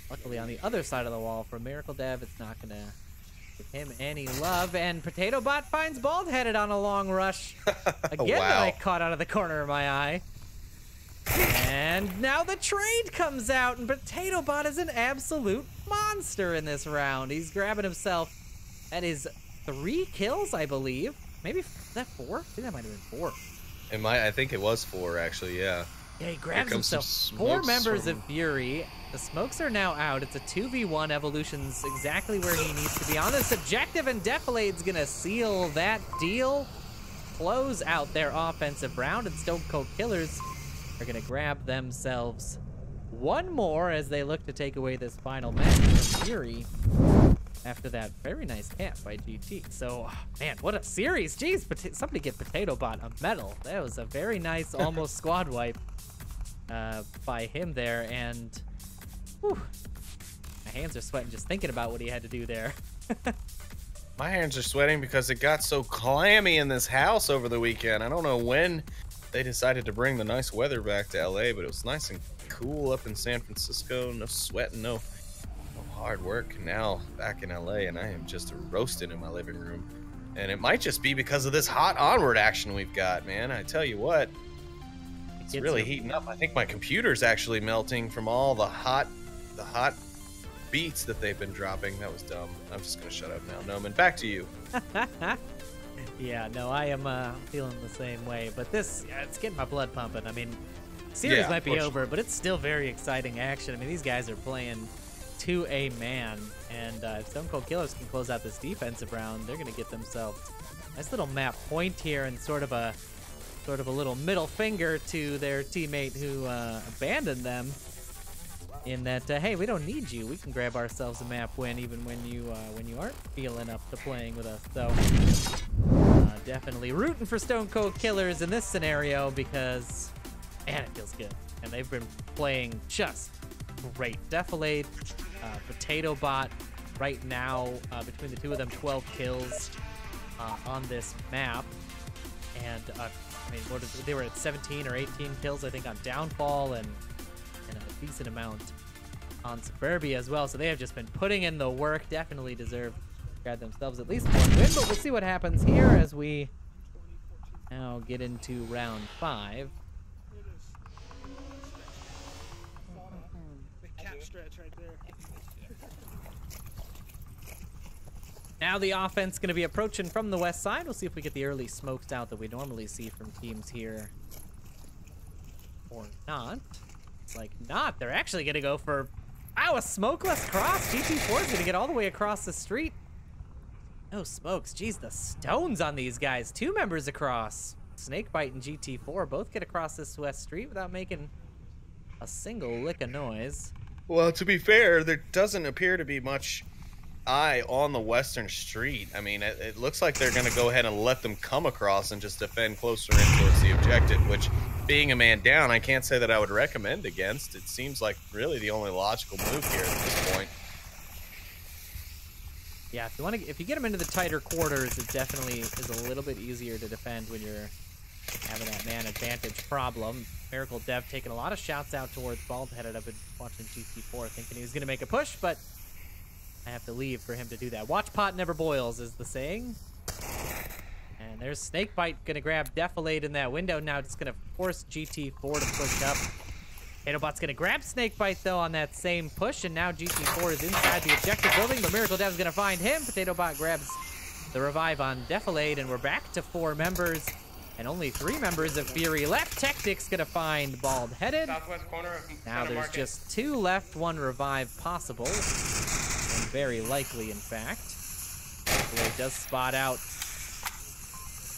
luckily on the other side of the wall from Miracle Dev, it's not going to give him any love. And Potato Bot finds Bald Headed on a long rush. Again,
Wow.
that I caught out of the corner of my eye. And now the trade comes out, and Potato Bot is an absolute monster in this round. He's grabbing himself. That is 3 kills, I believe. Maybe, is that 4? I think that might have been 4.
I think it was 4, actually, yeah.
Yeah, he grabs
comes some
himself 4
smokes
members
from-
of Fury. The smokes are now out. It's a 2v1. Evolution's exactly where he needs to be on this objective, and Defilade's gonna seal that deal, close out their offensive round, and Stone Cold Killers are gonna grab themselves one more as they look to take away this final match from Fury after that very nice camp by GT. So, man, what a series. Jeez, somebody get Potato Bot a medal. That was a very nice almost squad wipe by him there, and whew, my hands are sweating just thinking about what he had to do there.
My hands are sweating because it got so clammy in this house over the weekend. I don't know when they decided to bring the nice weather back to LA, but it was nice and cool up in San Francisco. No sweating, no hard work. Now back in LA, and I am just roasted in my living room. And it might just be because of this hot Onward action we've got, man. I tell you what, it's really heating up. I think my computer's actually melting from all the hot beats that they've been dropping. That was dumb. I'm just gonna shut up now. Noman, back to you.
Yeah, no, I am feeling the same way, but this, it's getting my blood pumping. I mean, series might be over, but it's still very exciting action. I mean, these guys are playing to a man, and if Stone Cold Killers can close out this defensive round, they're going to get themselves a nice little map point here, and sort of a little middle finger to their teammate who abandoned them, in that, hey, we don't need you. We can grab ourselves a map win even when you aren't feeling up to playing with us. So definitely rooting for Stone Cold Killers in this scenario because, man, it feels good. And they've been playing just great. Defilade, Potato Bot, right now, between the two of them, 12 kills on this map. And, I mean, they were at 17 or 18 kills, I think, on Downfall, and a decent amount on Suburbia as well. So they have just been putting in the work. Definitely deserve to grab themselves at least one win, but we'll see what happens here as we now get into round 5.
The cap stretch right there.
Now the offense going to be approaching from the west side. We'll see if we get the early smokes out that we normally see from teams here or not. It's like not. They're actually going to go for Ow, a smokeless cross. GT4 is gonna get all the way across the street. No smokes. Geez, the stones on these guys. 2 members across. Snakebite and GT4 both get across this west street without making a single lick of noise.
Well, to be fair, there doesn't appear to be much eye on the western street. I mean, it looks like they're going to go ahead and let them come across and just defend closer in towards the objective, which, being a man down, I can't say that I would recommend against. It seems like really the only logical move here at this point.
Yeah, if you get them into the tighter quarters, it definitely is a little bit easier to defend when you're having that man advantage problem. Miracle Dev taking a lot of shots out towards Bald Headed. I've been watching GT4 thinking he was going to make a push, but I have to leave for him to do that. Watch pot never boils is the saying. And there's Snakebite going to grab Defilade in that window. Now it's going to force GT4 to push up. Potatoebot's going to grab Snakebite, though, on that same push, and now GT4 is inside the objective building, but Miracle Dev's going to find him. Potatoebot grabs the revive on Defilade, and we're back to 4 members, and only 3 members of Fury left. Technic's going to find Bald Headed.
Southwest corner of
Now there's
Market.
just 2 left, 1 revive possible, and very likely, in fact. Defilade does spot out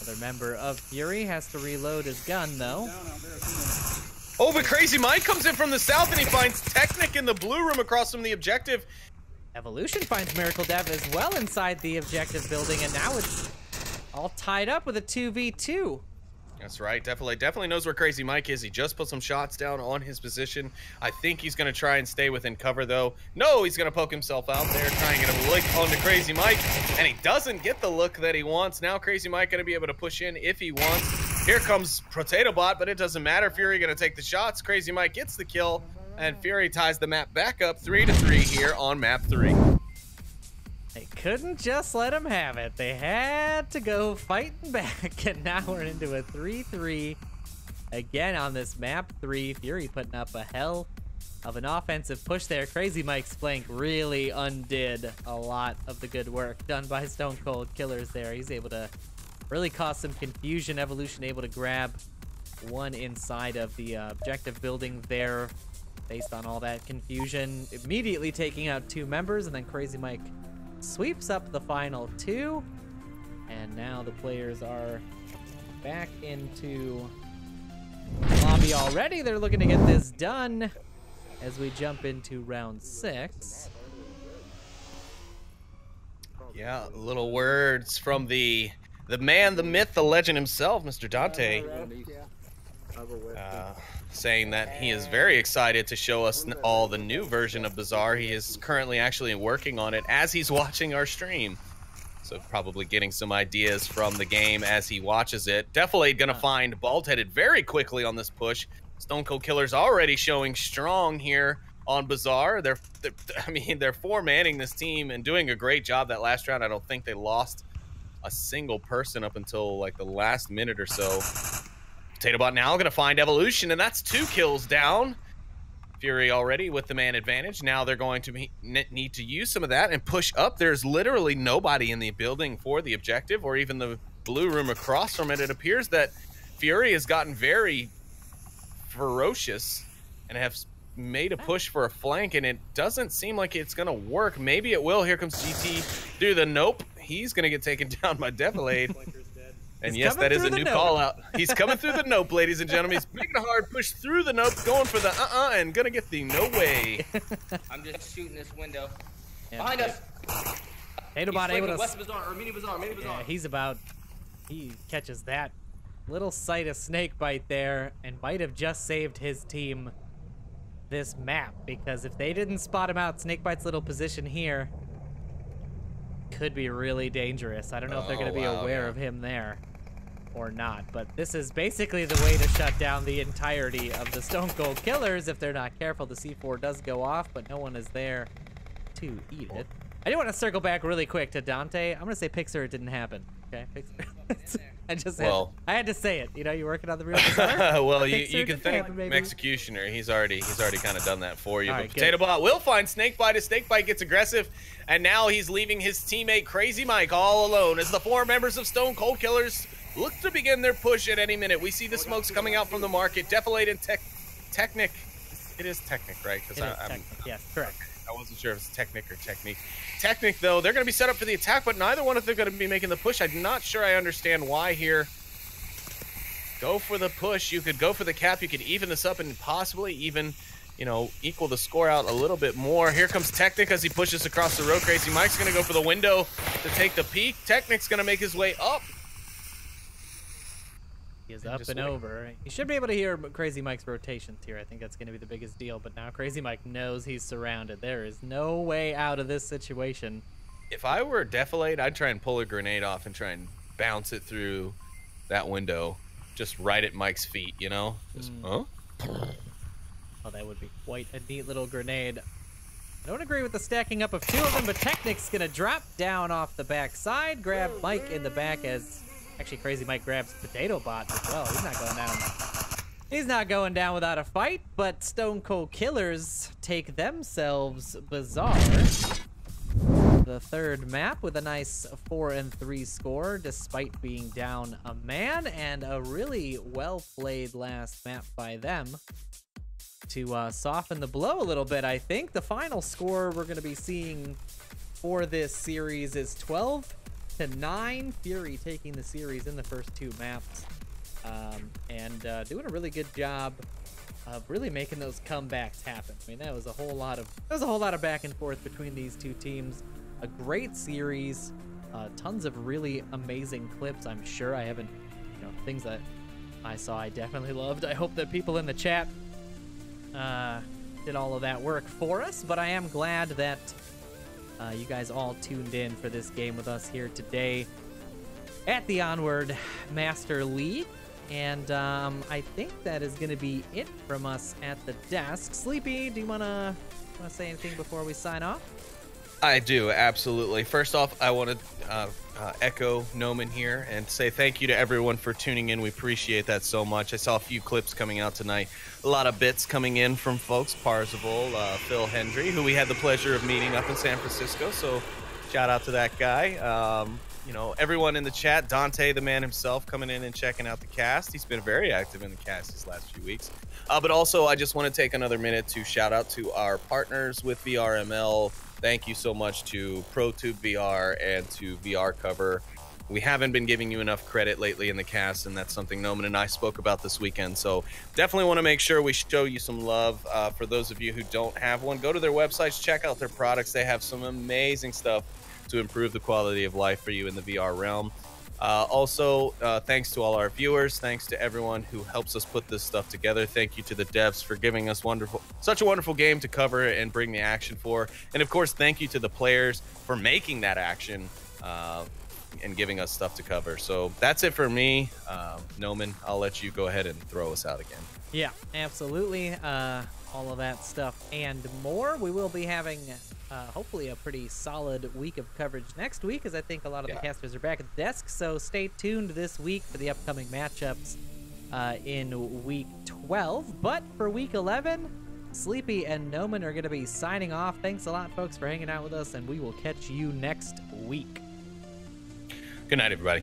another member of Fury, has to reload his gun, though.
Oh, but Crazy Mike comes in from the south, and he finds Technic in the blue room across from the objective.
Evolution finds Miracle Dev as well inside the objective building, and now it's all tied up with a 2v2.
That's right. Definitely knows where Crazy Mike is. He just put some shots down on his position. I think he's going to try and stay within cover, though. No, he's going to poke himself out there, try and get a lick onto Crazy Mike, and he doesn't get the look that he wants. Now Crazy Mike going to be able to push in if he wants. Here comes Potatoebot, but it doesn't matter. Fury going to take the shots. Crazy Mike gets the kill, and Fury ties the map back up 3-3 here on map 3.
They couldn't just let him have it. They had to go fighting back, and now we're into a 3-3 again on this map 3. Fury putting up a hell of an offensive push there. Crazy Mike's flank really undid a lot of the good work done by Stone Cold Killers there. He's able to really cause some confusion. Evolution able to grab one inside of the objective building there based on all that confusion. Immediately taking out 2 members, and then Crazy Mike sweeps up the final 2, and now the players are back into lobby already. They're looking to get this done as we jump into round 6.
Yeah, little words from the man, the myth, the legend himself, Mr. Dante, saying that he is very excited to show us all the new version of Bazaar. He is currently actually working on it as he's watching our stream. So probably getting some ideas from the game as he watches it. Defilade gonna find Bald-Headed very quickly on this push. Stone Cold Killers already showing strong here on Bazaar. They're 4-manning this team and doing a great job that last round. I don't think they lost a single person up until like the last minute or so. Potatoebot now gonna find Evolution, and that's 2 kills down. Fury already with the man advantage. Now they're going to need to use some of that and push up. There's literally nobody in the building for the objective or even the blue room across from it. It appears that Fury has gotten very ferocious and have made a push for a flank, and it doesn't seem like it's gonna work. Maybe it will. Here comes GT through the nope. He's gonna get taken down by Defilade. And yes, that is a new call out. He's coming through the nope, ladies and gentlemen. He's making a hard push through the nope, going for the and gonna get the no way.
I'm just shooting this window.
Yeah,
Behind us.
Potatoebot able to
West Bazaar or Mini Bazaar, Mini Bazaar.
Yeah, he catches that little sight of Snakebite there, and might have just saved his team this map, because if they didn't spot him out, Snakebite's little position here could be really dangerous. I don't know if they're going to be aware of him there or not, but this is basically the way to shut down the entirety of the Stone Cold Killers if they're not careful. The C4 does go off, but no one is there to eat it. I do want to circle back really quick to Dante. I'm going to say Pixar, it didn't happen. Okay, Pixar. I had to say it. You know, you're working on the real Bazaar.
Well, you can thank Executioner. He's already kind of done that for you.
All
But
right,
Potatoebot will find Snakebite as Snakebite gets aggressive, and now he's leaving his teammate Crazy Mike all alone as the 4 members of Stone Cold Killers look to begin their push at any minute. We see the smokes coming out from the market. Defilade and Technic. It is Technic, right?
Yes, correct.
I wasn't sure if it's Technic or Technique. Technic, though, they're going to be set up for the attack, but neither one of them are going to be making the push. I'm not sure I understand why here. Go for the push. You could go for the cap. You could even this up and possibly even, you know, equal the score out a little bit more. Here comes Technic as he pushes across the road. Crazy Mike's going to go for the window to take the peak. Technic's going to make his way up.
He is up and over. You should be able to hear Crazy Mike's rotations here. I think that's going to be the biggest deal. But now Crazy Mike knows he's surrounded. There is no way out of this situation.
If I were Defilade, I'd try and pull a grenade off and try and bounce it through that window. Just right at Mike's feet, you know? Just, huh?
Oh, that would be quite a neat little grenade. I don't agree with the stacking up of two of them, but Technic's going to drop down off the backside, grab Mike in the back as... Actually, Crazy Mike grabs Potato Bot as well. He's not going down. He's not going down without a fight, but Stone Cold Killers take themselves Bizarre. The third map with a nice 4-3 score, despite being down a man, and a really well-played last map by them to soften the blow a little bit. I think the final score we're going to be seeing for this series is 12-9. Fury taking the series in the first two maps, and doing a really good job of really making those comebacks happen. I mean, that was a whole lot of back and forth between these two teams. A great series, tons of really amazing clips. I'm sure I haven't, you know, things that I saw I definitely loved. I hope that people in the chat did all of that work for us, but I am glad that you guys all tuned in for this game with us here today at the Onward Master League. And I think that is going to be it from us at the desk. Sleepy, do you want to say anything before we sign off?
I do, absolutely. First off, I want to echo Noman here and say thank you to everyone for tuning in. We appreciate that so much. I saw a few clips coming out tonight. A lot of bits coming in from folks. Parzival, Phil Hendry, who we had the pleasure of meeting up in San Francisco. So shout out to that guy. You know, everyone in the chat. Dante, the man himself, coming in and checking out the cast. He's been very active in the cast these last few weeks. But also, I just want to take another minute to shout out to our partners with VRML. Thank you so much to ProTube VR and to VR Cover. We haven't been giving you enough credit lately in the cast, and that's something Noman and I spoke about this weekend. So definitely want to make sure we show you some love. For those of you who don't have one, go to their websites, check out their products. They have some amazing stuff to improve the quality of life for you in the VR realm. Also, thanks to all our viewers. Thanks to everyone who helps us put this stuff together. Thank you to the devs for giving us such a wonderful game to cover and bring the action for. And of course, thank you to the players for making that action and giving us stuff to cover. So that's it for me. Noman, I'll let you go ahead and throw us out again.
Yeah, absolutely. All of that stuff and more. We will be having hopefully a pretty solid week of coverage next week, as I think a lot of the casters are back at the desk. So stay tuned this week for the upcoming matchups in week 12. But for week 11, Sleepy and Noman are going to be signing off. Thanks a lot, folks, for hanging out with us, and we will catch you next week.
Good night, everybody.